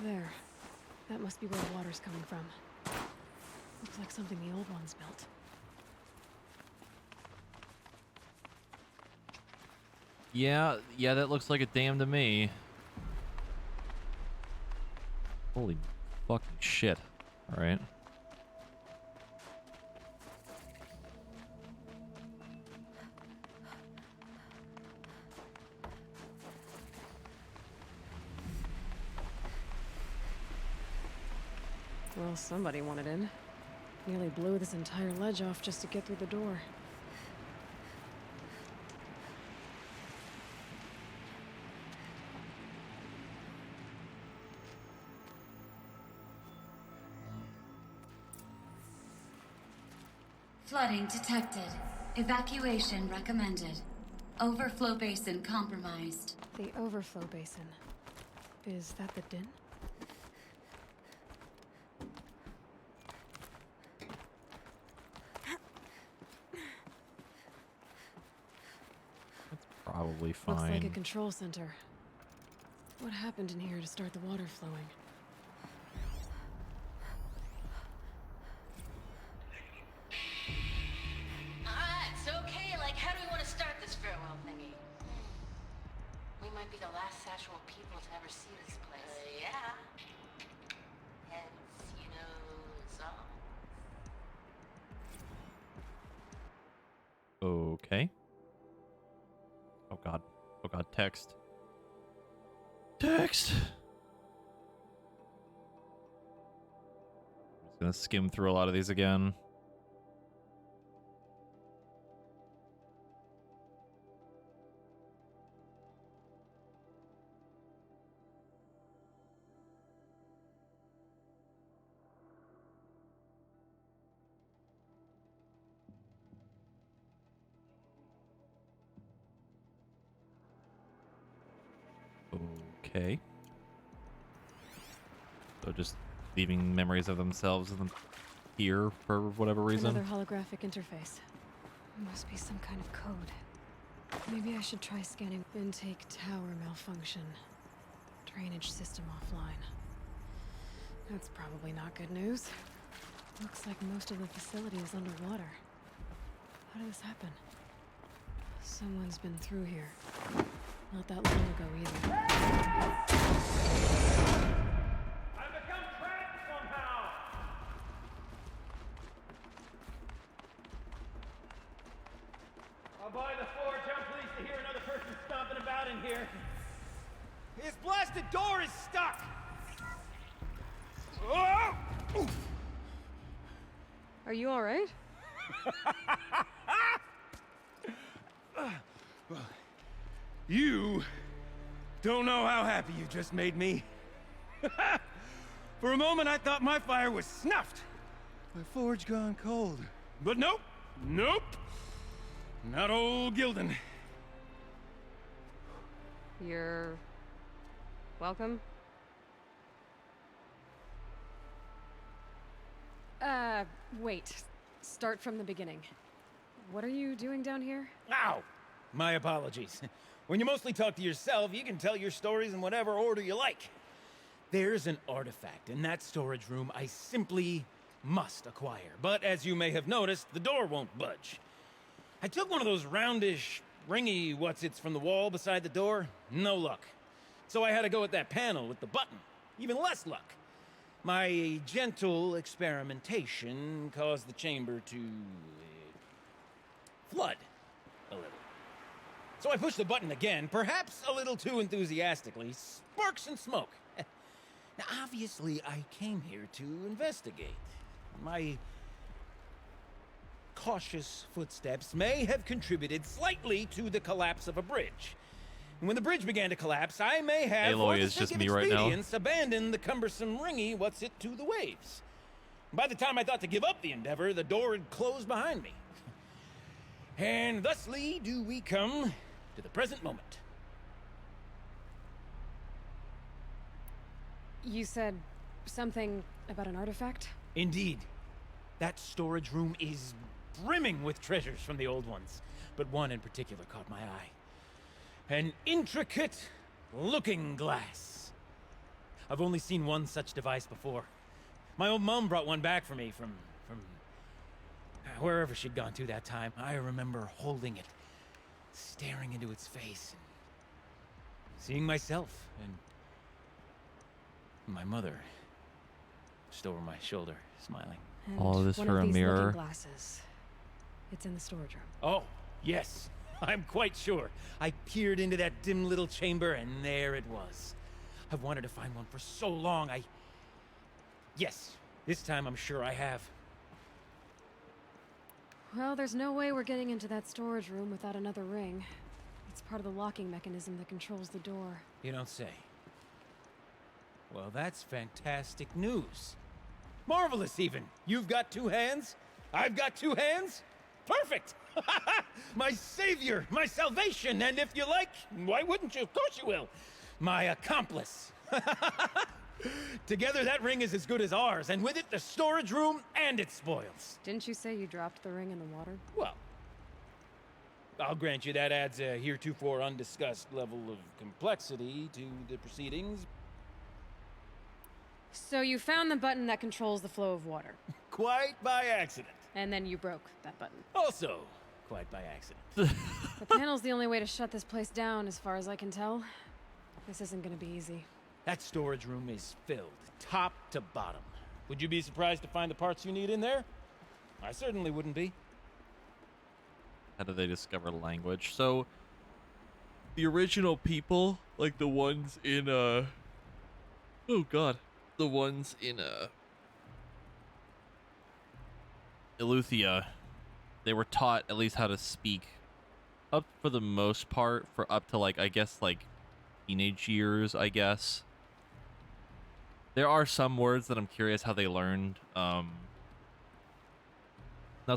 [SPEAKER 3] There. That must be where the water's coming from. Looks like something the old ones built.
[SPEAKER 1] Yeah, that looks like a dam to me. Holy fucking shit. Alright.
[SPEAKER 3] Well, somebody wanted in. Nearly blew this entire ledge off just to get through the door.
[SPEAKER 18] Flooding detected. Evacuation recommended. Overflow basin compromised.
[SPEAKER 3] The overflow basin. Is that the din?
[SPEAKER 1] Probably fine.
[SPEAKER 3] Looks like a control center. What happened in here to start the water flowing?
[SPEAKER 18] Alright, it's okay. Like, how do we want to start this farewell thingy? We might be the last actual people to ever see this place. Yeah. Hence, you know, so.
[SPEAKER 1] Okay. Oh god. Oh god, text. Text! I'm just gonna skim through a lot of these again. Okay. So just leaving memories of themselves here for whatever reason.
[SPEAKER 3] Another holographic interface. Must be some kind of code. Maybe I should try scanning intake tower malfunction. Drainage system offline. That's probably not good news. Looks like most of the facility is underwater. How did this happen? Someone's been through here. Not that long ago either.
[SPEAKER 4] I've become trapped somehow! I'll buy the forge. I'm pleased to hear another person stomping about in here. His blasted door is stuck! Oh!
[SPEAKER 3] Are you alright?
[SPEAKER 4] Well, you don't know how happy you just made me. For a moment, I thought my fire was snuffed. My forge gone cold. But nope, nope. Not old Gildan.
[SPEAKER 3] You're... welcome? Wait. Start from the beginning. What are you doing down here?
[SPEAKER 4] Ow! My apologies. When you mostly talk to yourself, you can tell your stories in whatever order you like. There's an artifact in that storage room I simply must acquire. But as you may have noticed, the door won't budge. I took one of those roundish, ringy what's-its from the wall beside the door. No luck. So I had to go with that panel with the button. Even less luck. My gentle experimentation caused the chamber to flood a little. So I pushed the button again, perhaps a little too enthusiastically. Sparks and smoke. Now, obviously, I came here to investigate. My cautious footsteps may have contributed slightly to the collapse of a bridge. And when the bridge began to collapse, I may have,
[SPEAKER 1] Aloy
[SPEAKER 4] for the
[SPEAKER 1] is
[SPEAKER 4] sake
[SPEAKER 1] just
[SPEAKER 4] of
[SPEAKER 1] me right now.
[SPEAKER 4] expedience, abandoned the cumbersome ringy what's-it to the waves. By the time I thought to give up the endeavor, the door had closed behind me. And thusly do we come to the present moment.
[SPEAKER 3] You said something about an artifact?
[SPEAKER 4] Indeed. That storage room is brimming with treasures from the old ones, but one in particular caught my eye. An intricate looking glass. I've only seen one such device before. My old mum brought one back for me from wherever she'd gone to that time. I remember holding it, staring into its face, and seeing myself and my mother just over my shoulder, smiling.
[SPEAKER 3] And
[SPEAKER 1] All this
[SPEAKER 3] one
[SPEAKER 1] for
[SPEAKER 3] of
[SPEAKER 1] a
[SPEAKER 3] these
[SPEAKER 1] mirror.
[SPEAKER 3] looking glasses. It's in the storage room.
[SPEAKER 4] Oh, yes. I'm quite sure. I peered into that dim little chamber, and there it was. I've wanted to find one for so long. Yes, this time I'm sure I have.
[SPEAKER 3] Well, there's no way we're getting into that storage room without another ring. It's part of the locking mechanism that controls the door.
[SPEAKER 4] You don't say. Well, that's fantastic news. Marvelous, even. You've got two hands. I've got two hands. Perfect! My savior, my salvation, and if you like, why wouldn't you? Of course you will. My accomplice. Together, that ring is as good as ours, and with it, the storage room and its spoils.
[SPEAKER 3] Didn't you say you dropped the ring in the water?
[SPEAKER 4] Well, I'll grant you that adds a heretofore undiscussed level of complexity to the proceedings.
[SPEAKER 3] So you found the button that controls the flow of water.
[SPEAKER 4] Quite by accident.
[SPEAKER 3] And then you broke that button.
[SPEAKER 4] Also, quite by accident.
[SPEAKER 3] The panel's the only way to shut this place down, as far as I can tell. This isn't gonna be easy.
[SPEAKER 4] That storage room is filled, top to bottom. Would you be surprised to find the parts you need in there? I certainly wouldn't be.
[SPEAKER 1] How do they discover language? So, the original people, like the ones in, oh god. The ones in, Eleuthia, they were taught at least how to speak up for the most part for up to like, I guess, like teenage years, I guess. There are some words that I'm curious how they learned. Not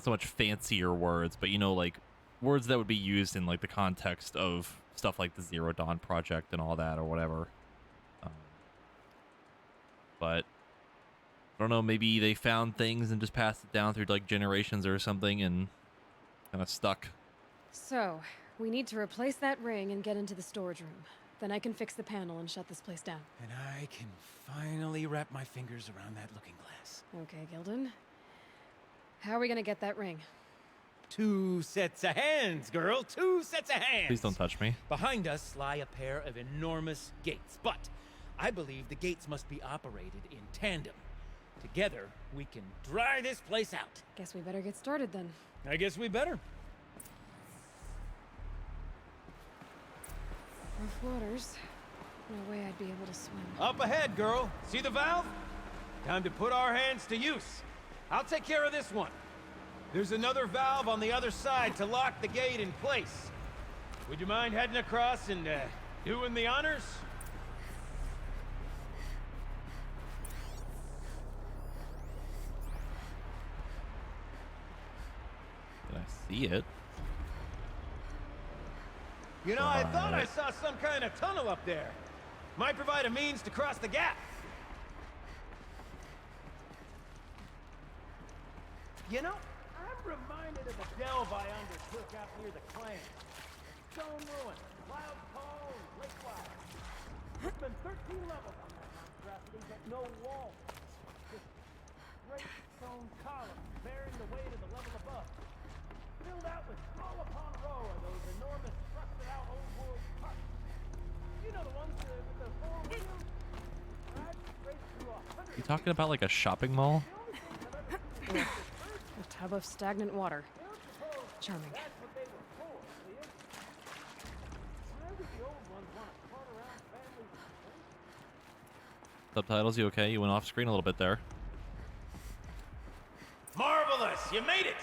[SPEAKER 1] so much fancier words, but you know, like words that would be used in like the context of stuff like the Zero Dawn Project and all that or whatever. But I don't know, maybe they found things and just passed it down through like generations or something and kind of stuck.
[SPEAKER 3] So, we need to replace that ring and get into the storage room. Then I can fix the panel and shut this place down.
[SPEAKER 4] And I can finally wrap my fingers around that looking glass.
[SPEAKER 3] Okay, Gildan. How are we gonna get that ring?
[SPEAKER 4] 2 sets of hands, girl. 2 sets of hands.
[SPEAKER 1] Please don't touch me.
[SPEAKER 4] Behind us lie a pair of enormous gates, but I believe the gates must be operated in tandem. Together, we can dry this place out.
[SPEAKER 3] Guess we better get started then.
[SPEAKER 4] I guess we better.
[SPEAKER 3] Rough waters. No way I'd be able to swim.
[SPEAKER 4] Up ahead, girl. See the valve? Time to put our hands to use. I'll take care of this one. There's another valve on the other side to lock the gate in place. Would you mind heading across and doing the honors?
[SPEAKER 1] Can I see it?
[SPEAKER 4] You know, I thought I saw some kind of tunnel up there. Might provide a means to cross the gap. You know, I'm reminded of the delve I undertook out near the clan. Stone ruin, cloud call, and lake wire. It's been 13 levels on that monstrosity, but no walls. Just great stone columns bearing the weight of the level above. Filled out with row upon row of those enormous rusted-out old-world carts. You know the ones with the 4 wheels? Right straight through 100.
[SPEAKER 1] You talking about like a shopping mall?
[SPEAKER 3] A tub of stagnant water. Charming.
[SPEAKER 1] Subtitles, you okay? You went off screen a little bit there.
[SPEAKER 4] Marvelous! You made it!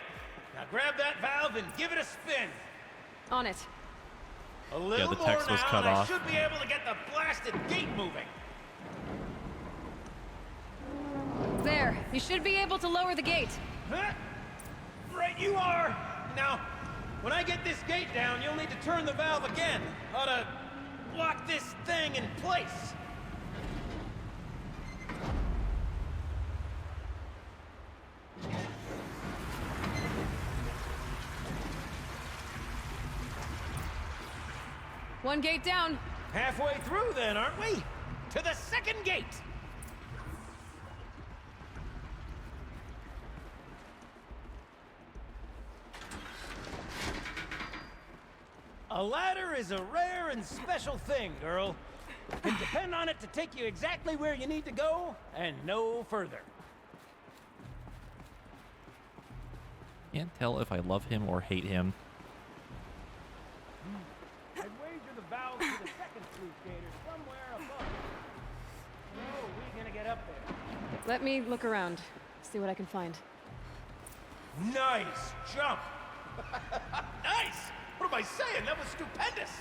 [SPEAKER 4] Now grab that valve and give it a spin.
[SPEAKER 3] On it.
[SPEAKER 4] A little
[SPEAKER 1] the text
[SPEAKER 4] more
[SPEAKER 1] was
[SPEAKER 4] now,
[SPEAKER 1] cut
[SPEAKER 4] and
[SPEAKER 1] off.
[SPEAKER 4] I should be able to get the blasted gate moving.
[SPEAKER 3] There. You should be able to lower the gate.
[SPEAKER 4] Huh? Right you are! Now, when I get this gate down, you'll need to turn the valve again. Ought to lock this thing in place.
[SPEAKER 3] One gate down.
[SPEAKER 4] Halfway through then, aren't we? To the second gate! A ladder is a rare and special thing, girl. You can depend on it to take you exactly where you need to go, and no further.
[SPEAKER 1] Can't tell if I love him or hate him.
[SPEAKER 4] I'd wager the valve to the second sluice gate are somewhere above. Oh, we gonna get up there.
[SPEAKER 3] Let me look around. See what I can find.
[SPEAKER 4] Nice jump! Nice! What am I saying? That was stupendous!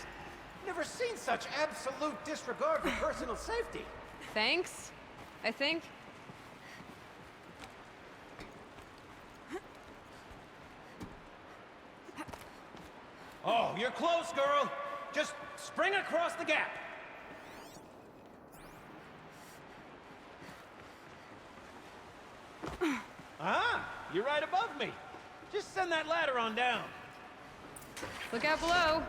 [SPEAKER 4] Never seen such absolute disregard for personal safety.
[SPEAKER 3] Thanks, I think.
[SPEAKER 4] Oh, you're close, girl. Just spring across the gap. Ah, you're right above me. Just send that ladder on down.
[SPEAKER 3] Look out below.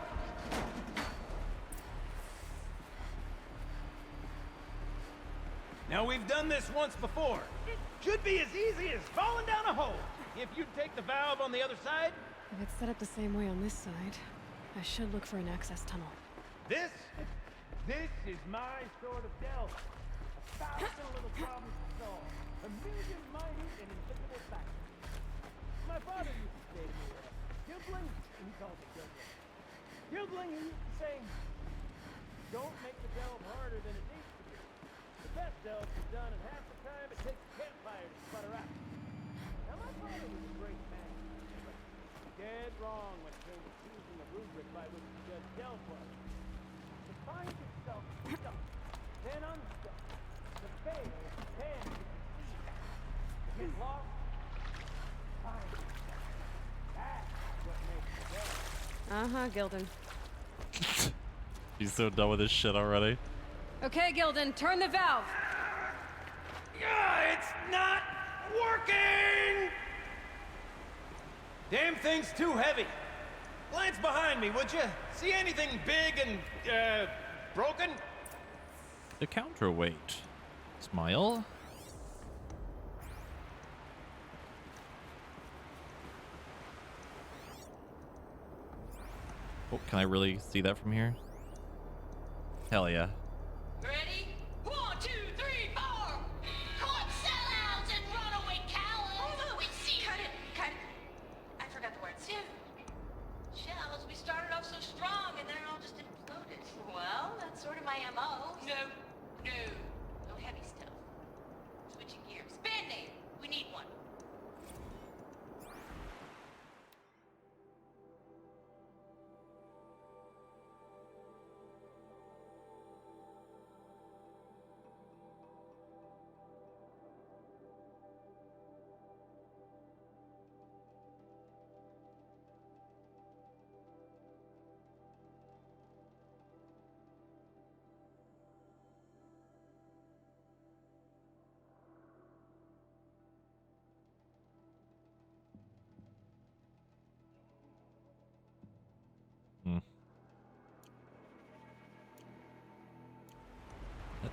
[SPEAKER 4] Now, we've done this once before. It should be as easy as falling down a hole. If you take the valve on the other side.
[SPEAKER 3] If it's set up the same way on this side, I should look for an access tunnel.
[SPEAKER 4] This is my sort of delve. 1,000 little problems to solve. 1,000,000 mighty and invisible factors. My father used to say to me, Gilbling, and he called it Gilbling. Gilbling, he used to say, don't make the delve harder than it needs to be. The best delves are done in half the time it takes a campfire to sputter out. Now, my father was a great man, but dead wrong when it came to choosing a rubric by which to judge delve work. To find yourself stuck, then unstuck. To fail, then to succeed. To get lost, find yourself. That's what makes the delve.
[SPEAKER 3] Uh-huh, Gildan.
[SPEAKER 1] He's so done with this shit already.
[SPEAKER 3] Okay, Gildan, turn the valve.
[SPEAKER 4] It's not working! Damn thing's too heavy. Glance behind me, would you? See anything big and, broken?
[SPEAKER 1] The counterweight. Smile. Oh, can I really see that from here? Hell yeah.
[SPEAKER 18] Ready? 1, 2, 3, 4! Caught sellouts and runaway cowards! We see... Cut it! I forgot the words. Shells, we started off so strong and then it all just imploded. Well, that's sort of my MO. No heavy stuff. Switching gears. Band-Aid! We need one.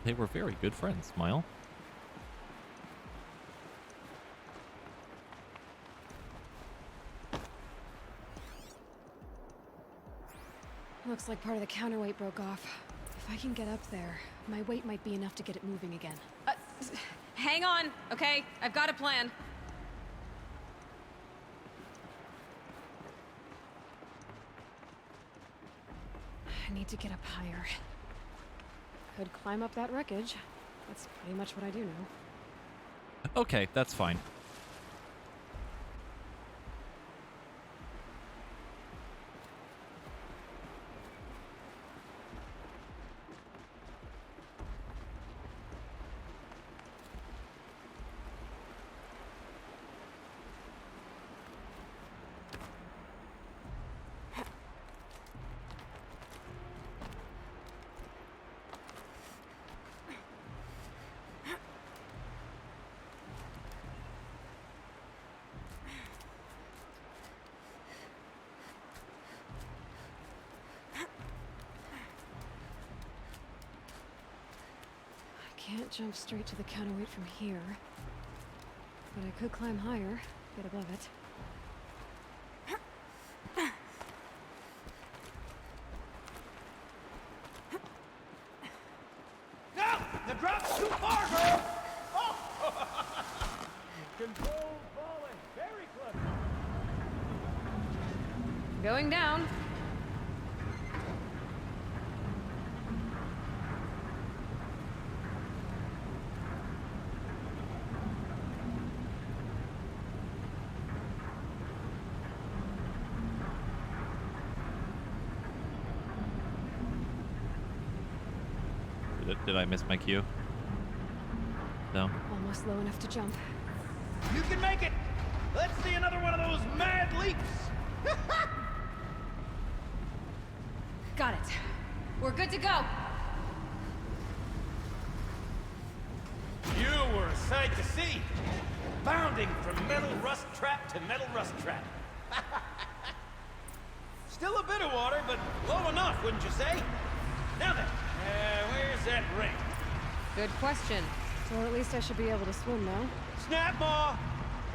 [SPEAKER 1] They were very good friends, Smile.
[SPEAKER 3] Looks like part of the counterweight broke off. If I can get up there, my weight might be enough to get it moving again. Hang on, okay? I've got a plan. I need to get up higher. Could climb up that wreckage. That's pretty much what I do now.
[SPEAKER 1] Okay, that's fine.
[SPEAKER 3] Can't jump straight to the counterweight from here. But I could climb higher, get above it.
[SPEAKER 4] No! The drop's too far, girl! Oh! Control falling. Very clever.
[SPEAKER 3] Going down.
[SPEAKER 1] Did I miss my cue? No.
[SPEAKER 3] Almost low enough to jump.
[SPEAKER 4] You can make it! Let's see another one of those mad leaps!
[SPEAKER 3] Got it. We're good to go.
[SPEAKER 4] You were a sight to see. Bounding from metal rust trap to metal rust trap. Still a bit of water, but low enough, wouldn't you say? Now then, where's that ring?
[SPEAKER 3] Good question. Or at least I should be able to swim now.
[SPEAKER 4] Snap maw!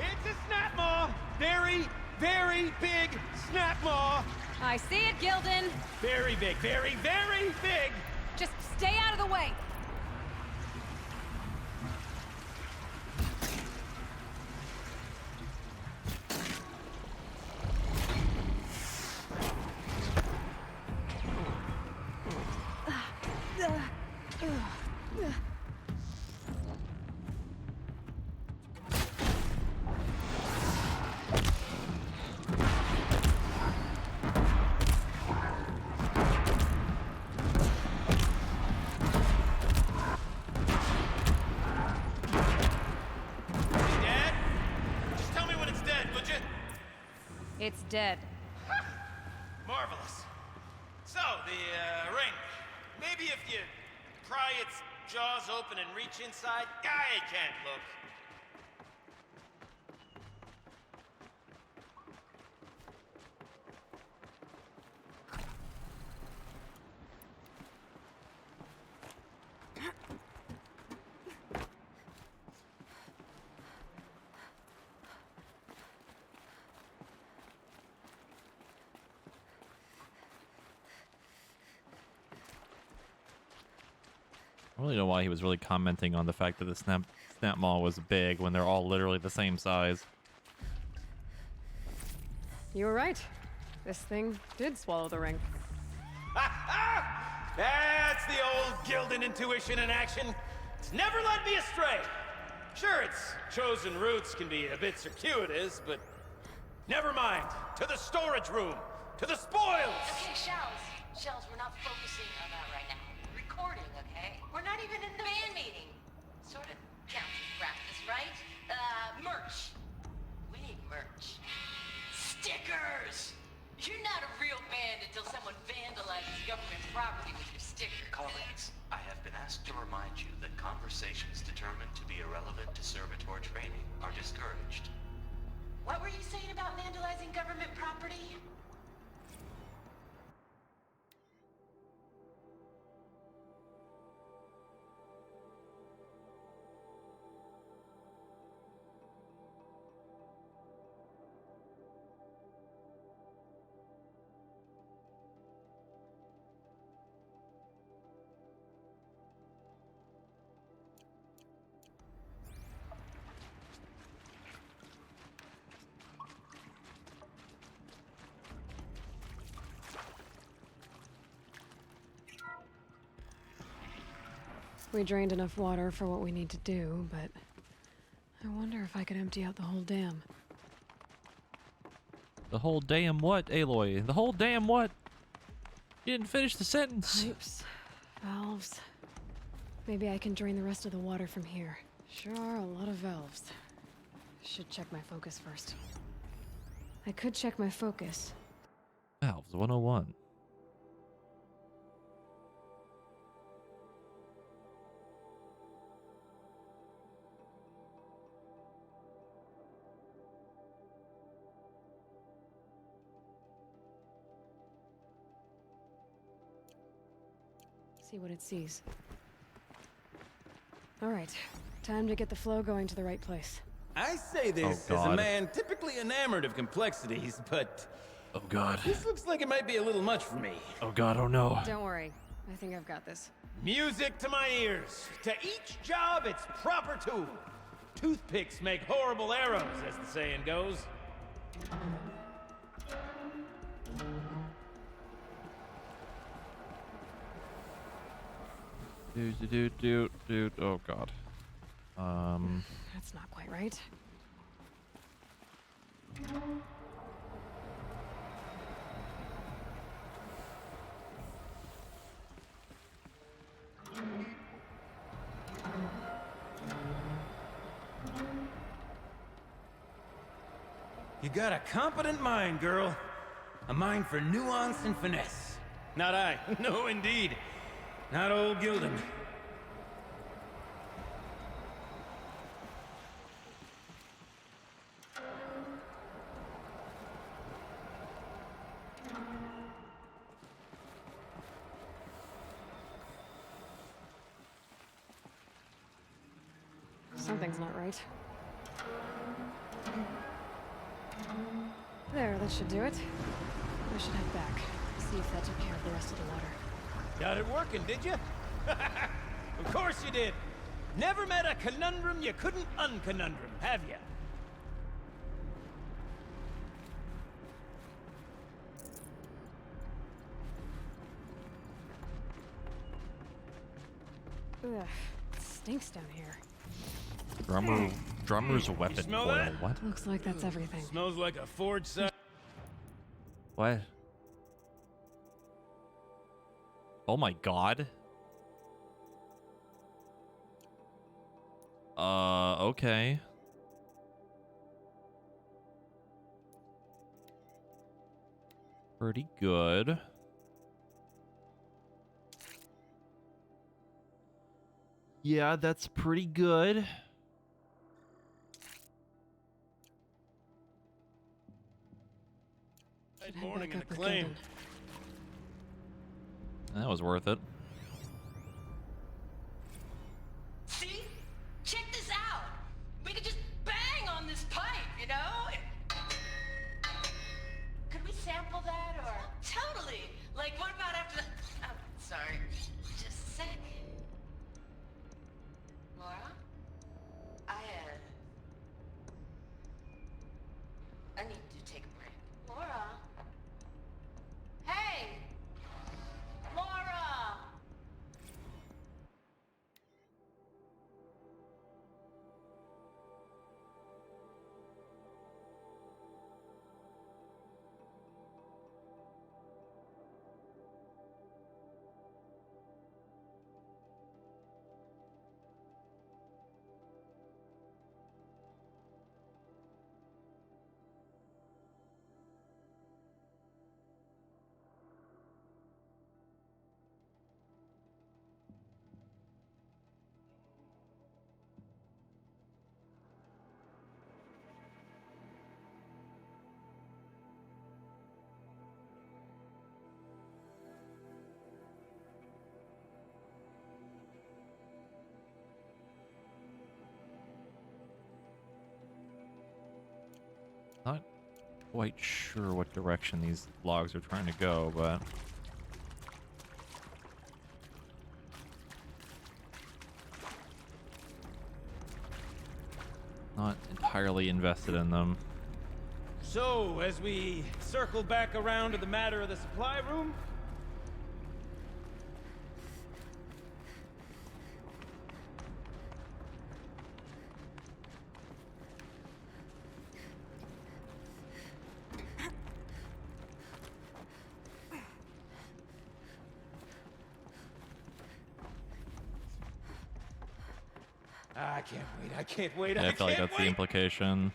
[SPEAKER 4] It's a snap maw! Very, very big snap maw!
[SPEAKER 3] I see it, Gildan!
[SPEAKER 4] Very big, very, very big!
[SPEAKER 3] Just stay out of the way! It's dead.
[SPEAKER 4] Marvelous. So, the ring. Maybe if you pry its jaws open and reach inside, I can't look.
[SPEAKER 1] I don't really know why he was really commenting on the fact that the snap maw was big when they're all literally the same size.
[SPEAKER 3] You were right. This thing did swallow the ring.
[SPEAKER 4] That's the old Gildan intuition in action. It's never led me astray. Sure, its chosen routes can be a bit circuitous, but never mind. To the storage room. To the spoils.
[SPEAKER 18] Okay, Shells, we're not focusing on that right now. We're recording, okay? We're not even in the band meeting. Sort of counts as practice, right? Merch. We need merch. Stickers! You're not a real band until someone vandalizes government property with your sticker.
[SPEAKER 13] Colleagues, I have been asked to remind you that conversations determined to be irrelevant to servitor training are discouraged.
[SPEAKER 18] What were you saying about vandalizing government property?
[SPEAKER 3] We drained enough water for what we need to do, but I wonder if I could empty out the whole dam.
[SPEAKER 1] The whole damn what, Aloy? The whole damn what? You didn't finish the sentence.
[SPEAKER 3] Pipes, valves. Maybe I can drain the rest of the water from here. Sure are a lot of valves. Should check my focus first. I could check my focus.
[SPEAKER 1] Valves 101.
[SPEAKER 3] See what it sees. All right, time to get the flow going to the right place.
[SPEAKER 4] I say this as a man typically enamored of complexities, but...
[SPEAKER 1] Oh God.
[SPEAKER 4] This looks like it might be a little much for me.
[SPEAKER 1] Oh God, oh no.
[SPEAKER 3] Don't worry. I think I've got this.
[SPEAKER 4] Music to my ears. To each job, its proper tool. Toothpicks make horrible arrows, as the saying goes.
[SPEAKER 1] Dude. Oh God.
[SPEAKER 3] That's not quite right.
[SPEAKER 4] You got a competent mind, girl. A mind for nuance and finesse. Not I. No, indeed. Not old Gildan.
[SPEAKER 3] Something's not right. There, that should do it. I should head back. See if that took care of the rest of the water.
[SPEAKER 4] Got it working, did you? Of course you did. Never met a conundrum you couldn't unconundrum, have you?
[SPEAKER 3] Ugh, it stinks down here.
[SPEAKER 1] Drummer's weapon
[SPEAKER 4] smell
[SPEAKER 1] coil.
[SPEAKER 4] that?
[SPEAKER 1] What?
[SPEAKER 3] Looks like that's everything.
[SPEAKER 4] Smells like a forge side.
[SPEAKER 1] What? Oh my God. Okay. Pretty good. Yeah, that's pretty good.
[SPEAKER 3] Should head
[SPEAKER 4] Morning
[SPEAKER 3] back
[SPEAKER 4] and
[SPEAKER 3] up with
[SPEAKER 4] acclaim.
[SPEAKER 3] Gildan.
[SPEAKER 1] That was worth it.
[SPEAKER 18] See? Check this out. We could just bang on this pipe, you know? Could we sample that or? Totally. Like, what about after the... Oh, sorry. Just a sec. Laura? I need to take a break. Laura? Hey! Laura!
[SPEAKER 1] Not quite sure what direction these logs are trying to go, but... Not entirely invested in them.
[SPEAKER 4] So, as we circle back around to the matter of the supply room, I can't wait. I can't wait.
[SPEAKER 1] Yeah, I feel like that's the implication.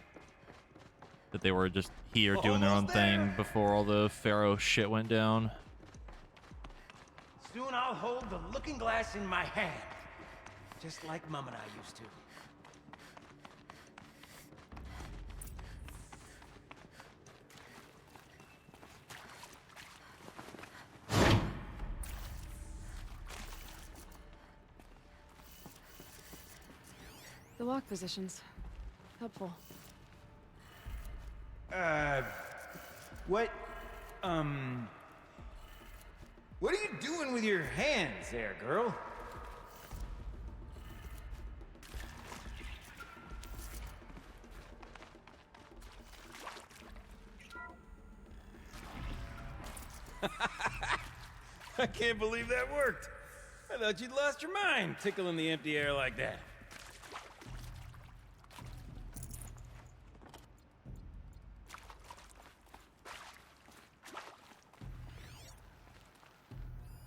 [SPEAKER 1] That they were just here doing their own thing before all the Pharaoh shit went down.
[SPEAKER 4] Soon I'll hold the looking glass in my hand. Just like Mom and I used to.
[SPEAKER 3] The lock positions. Helpful.
[SPEAKER 4] What, what are you doing with your hands there, girl? I can't believe that worked. I thought you'd lost your mind, tickling the empty air like that.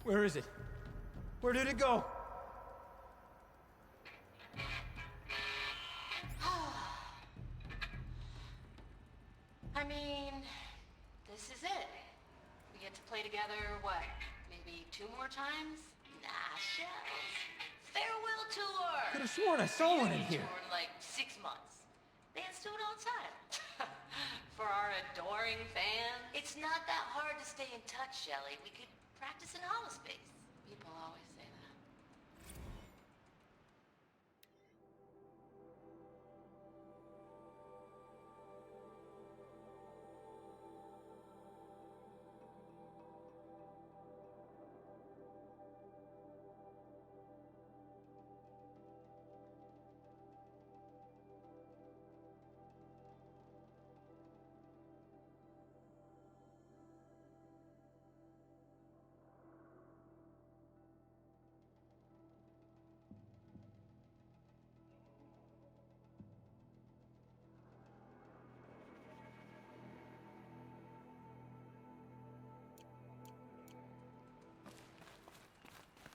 [SPEAKER 4] Where is it? Where did it go?
[SPEAKER 18] I mean, this is it. We get to play together, what, maybe 2 more times? Nah, shells. Farewell tour!
[SPEAKER 4] Could have sworn I saw one in here.
[SPEAKER 18] Tour in like 6 months. Band's doing on time. For our adoring fans. It's not that hard to stay in touch, Shelly. We could practice in holospace. People always say that.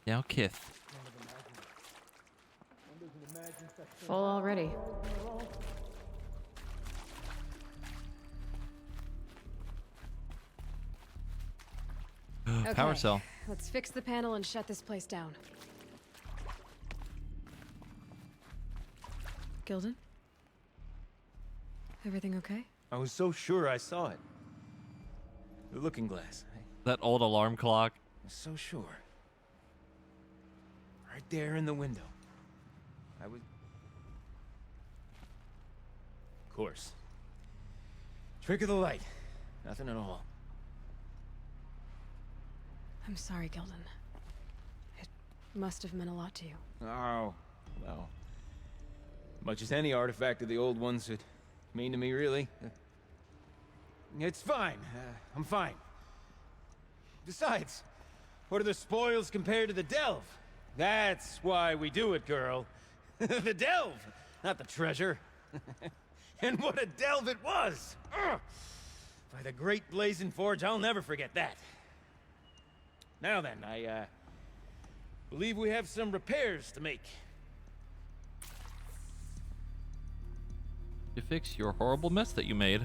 [SPEAKER 1] Now Kith.
[SPEAKER 3] Full already.
[SPEAKER 1] Power cell.
[SPEAKER 3] Let's fix the panel and shut this place down. Gilden? Everything okay?
[SPEAKER 4] I was so sure I saw it. The looking glass.
[SPEAKER 1] That old alarm clock.
[SPEAKER 4] I was so sure. Right there in the window. I was... Of course. Trick of the light. Nothing at all.
[SPEAKER 3] I'm sorry, Gilden. It must have meant a lot to you.
[SPEAKER 4] Oh, well. Much as any artifact of the old ones would mean to me, really. It's fine. I'm fine. Besides, what are the spoils compared to the delve? That's why we do it, girl. The delve, not the treasure. And what a delve it was! Ugh. By the great Blazing Forge, I'll never forget that. Now then, I believe we have some repairs to make.
[SPEAKER 1] To fix your horrible mess that you made.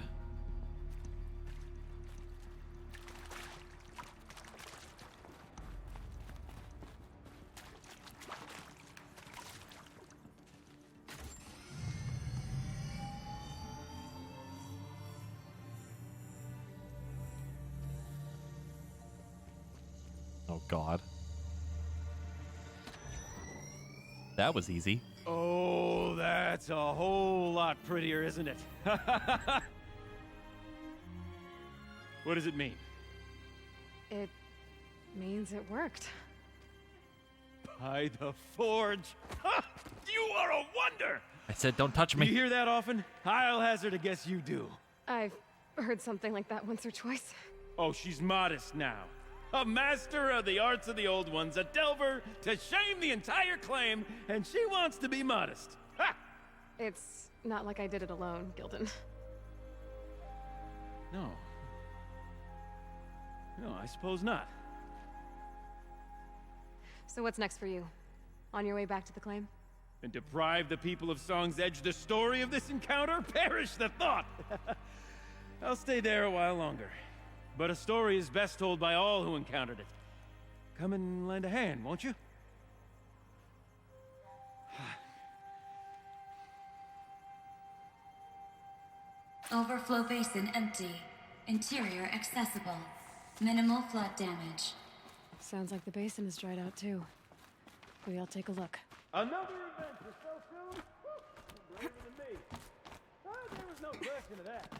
[SPEAKER 1] Oh God. That was easy.
[SPEAKER 4] Oh, that's a whole lot prettier, isn't it? What does it mean?
[SPEAKER 3] It means it worked.
[SPEAKER 4] By the Forge. Ha! You are a wonder!
[SPEAKER 1] I said don't touch me.
[SPEAKER 4] You hear that often? I'll hazard a guess you do.
[SPEAKER 3] I've heard something like that once or twice.
[SPEAKER 4] Oh, she's modest now. A master of the arts of the old ones, a delver to shame the entire claim, and she wants to be modest. Ha!
[SPEAKER 3] It's not like I did it alone, Gilden.
[SPEAKER 4] No. No, I suppose not.
[SPEAKER 3] So what's next for you? On your way back to the claim?
[SPEAKER 4] And deprive the people of Song's Edge the story of this encounter? Perish the thought! I'll stay there a while longer. But a story is best told by all who encountered it. Come and lend a hand, won't you?
[SPEAKER 16] Overflow basin empty. Interior accessible. Minimal flood damage.
[SPEAKER 3] Sounds like the basin is dried out too. Maybe I'll take a look.
[SPEAKER 4] Another adventure so soon? Braver than me. There was no question of that.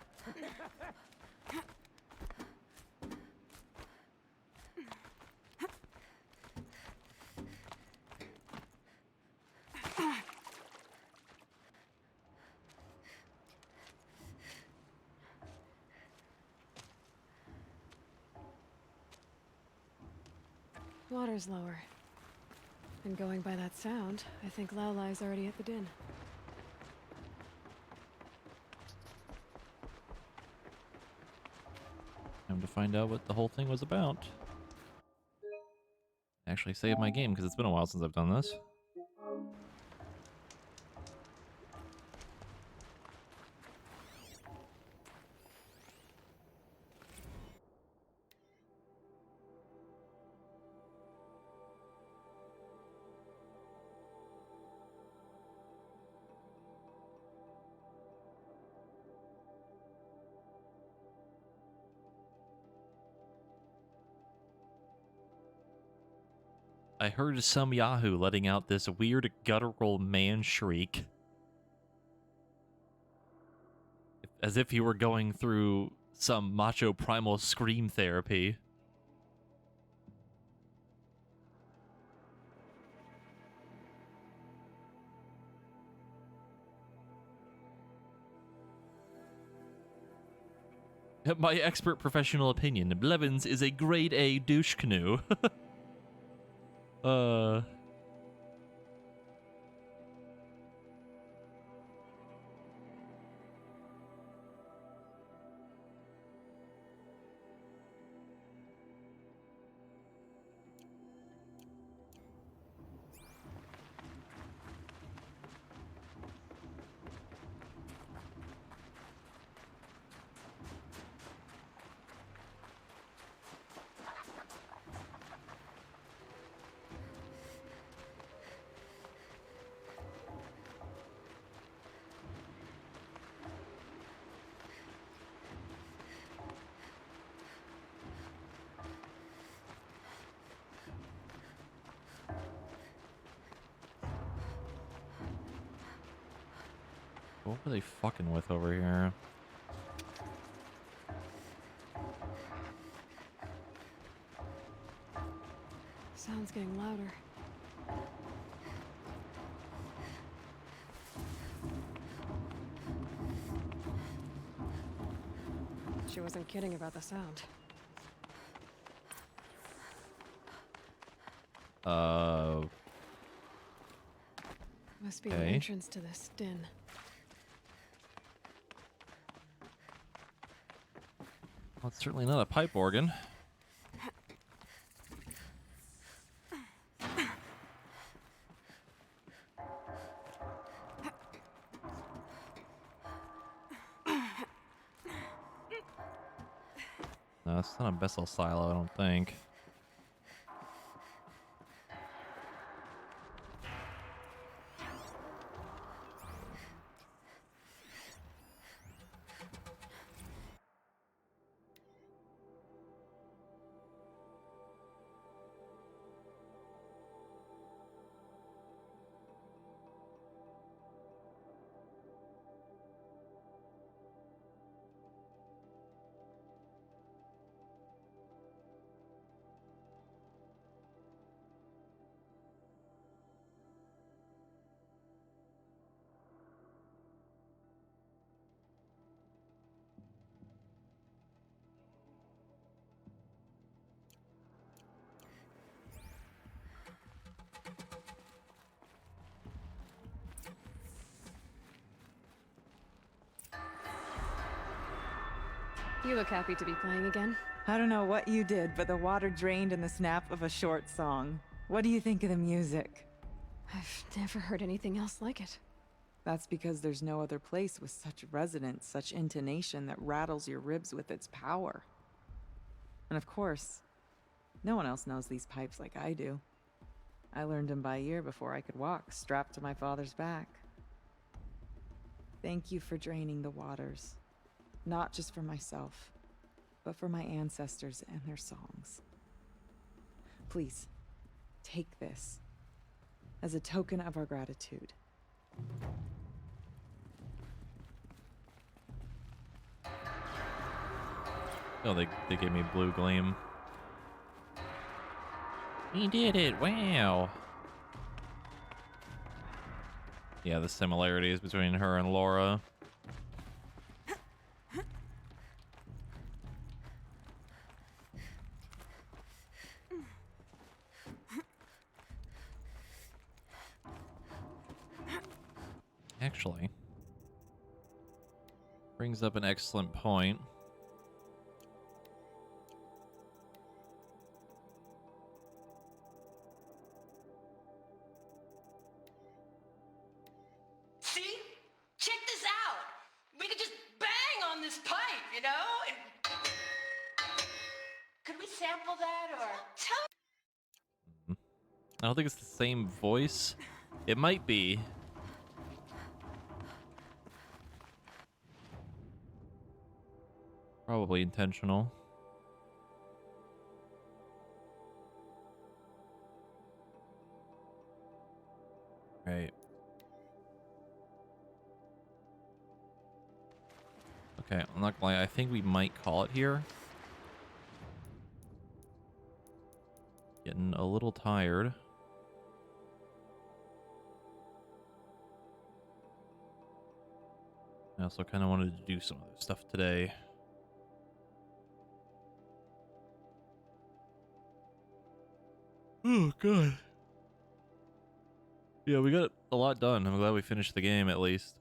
[SPEAKER 3] Water's lower. And going by that sound, I think Lao Lai's already at the din.
[SPEAKER 1] Time to find out what the whole thing was about. Actually save my game because it's been a while since I've done this. I heard some Yahoo letting out this weird guttural man shriek. As if he were going through some macho primal scream therapy. My expert professional opinion, Blevins is a grade A douche canoe. What were they fucking with over here?
[SPEAKER 3] Sound's getting louder. She wasn't kidding about the sound. Must be the
[SPEAKER 1] Okay.
[SPEAKER 3] entrance to this den.
[SPEAKER 1] Well, it's certainly not a pipe organ. No, it's not a Bessel silo, I don't think.
[SPEAKER 3] You look happy to be playing again.
[SPEAKER 12] I don't know what you did, but the water drained in the snap of a short song. What do you think of the music?
[SPEAKER 3] I've never heard anything else like it.
[SPEAKER 12] That's because there's no other place with such resonance, such intonation that rattles your ribs with its power. And of course, no one else knows these pipes like I do. I learned them by ear before I could walk, strapped to my father's back. Thank you for draining the waters, not just for myself, but for my ancestors and their songs. Please, take this as a token of our gratitude.
[SPEAKER 1] Oh, they gave me blue gleam. We did it! Wow! Yeah, the similarities between her and Laura. Actually, brings up an excellent point.
[SPEAKER 18] See? Check this out. We could just bang on this pipe, you know? And could we sample that or tell?
[SPEAKER 1] I don't think it's the same voice. It might be. Probably intentional. Right. Okay, I'm not gonna lie, I think we might call it here. Getting a little tired. I also kind of wanted to do some other stuff today. Oh, God. Yeah, we got a lot done. I'm glad we finished the game, at least.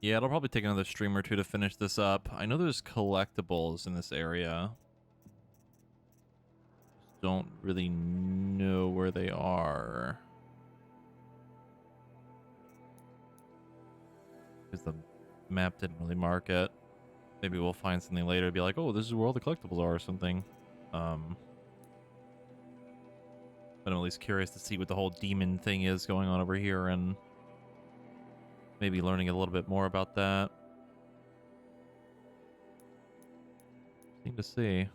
[SPEAKER 1] Yeah, it'll probably take another stream or two to finish this up. I know there's collectibles in this area. Just don't really know where they are. Because the map didn't really mark it. Maybe we'll find something later and be like, oh, this is where all the collectibles are or something. But I'm at least curious to see what the whole demon thing is going on over here and maybe learning a little bit more about that. Interesting to see.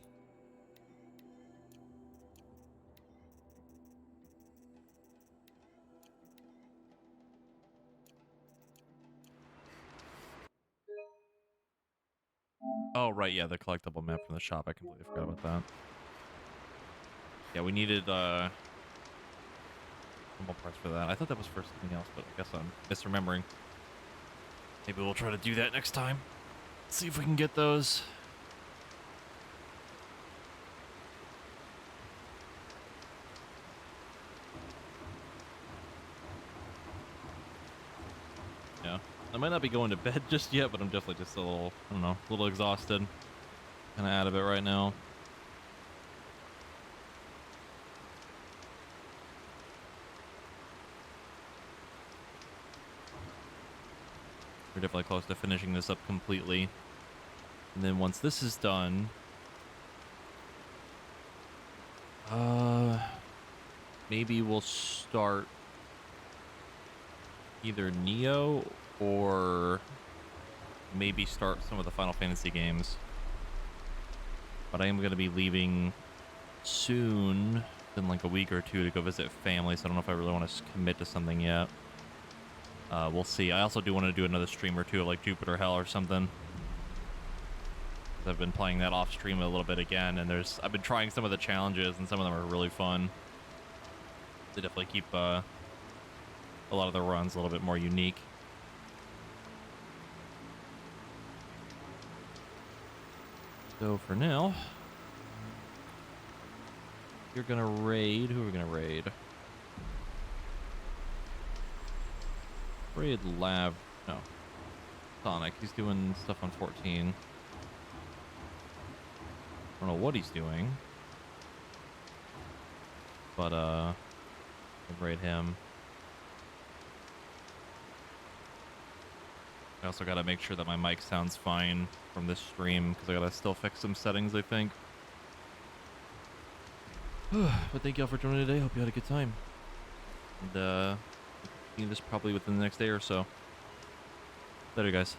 [SPEAKER 1] Oh, right, yeah, the collectible map from the shop. I completely forgot about that. Yeah, we needed, some more parts for that. I thought that was for something else, but I guess I'm misremembering. Maybe we'll try to do that next time. See if we can get those. Yeah. I might not be going to bed just yet, but I'm definitely just a little, I don't know, a little exhausted. Kind of out of it right now. We're definitely close to finishing this up completely. And then once this is done, maybe we'll start either Neo or maybe start some of the Final Fantasy games. But I am going to be leaving soon, in like a week or two, to go visit family, so I don't know if I really want to commit to something yet. We'll see. I also do want to do another stream or two of like Jupiter Hell or something. I've been playing that off stream a little bit again, and I've been trying some of the challenges, and some of them are really fun. They definitely keep a lot of the runs a little bit more unique. So for now, you're gonna raid. Who are we gonna raid? Raid Lab. No. Sonic. He's doing stuff on 14. I don't know what he's doing. But, Rate him. I also gotta make sure that my mic sounds fine from this stream because I gotta still fix some settings, I think. But thank y'all for joining today. Hope you had a good time. And see this probably within the next day or so. Later, guys.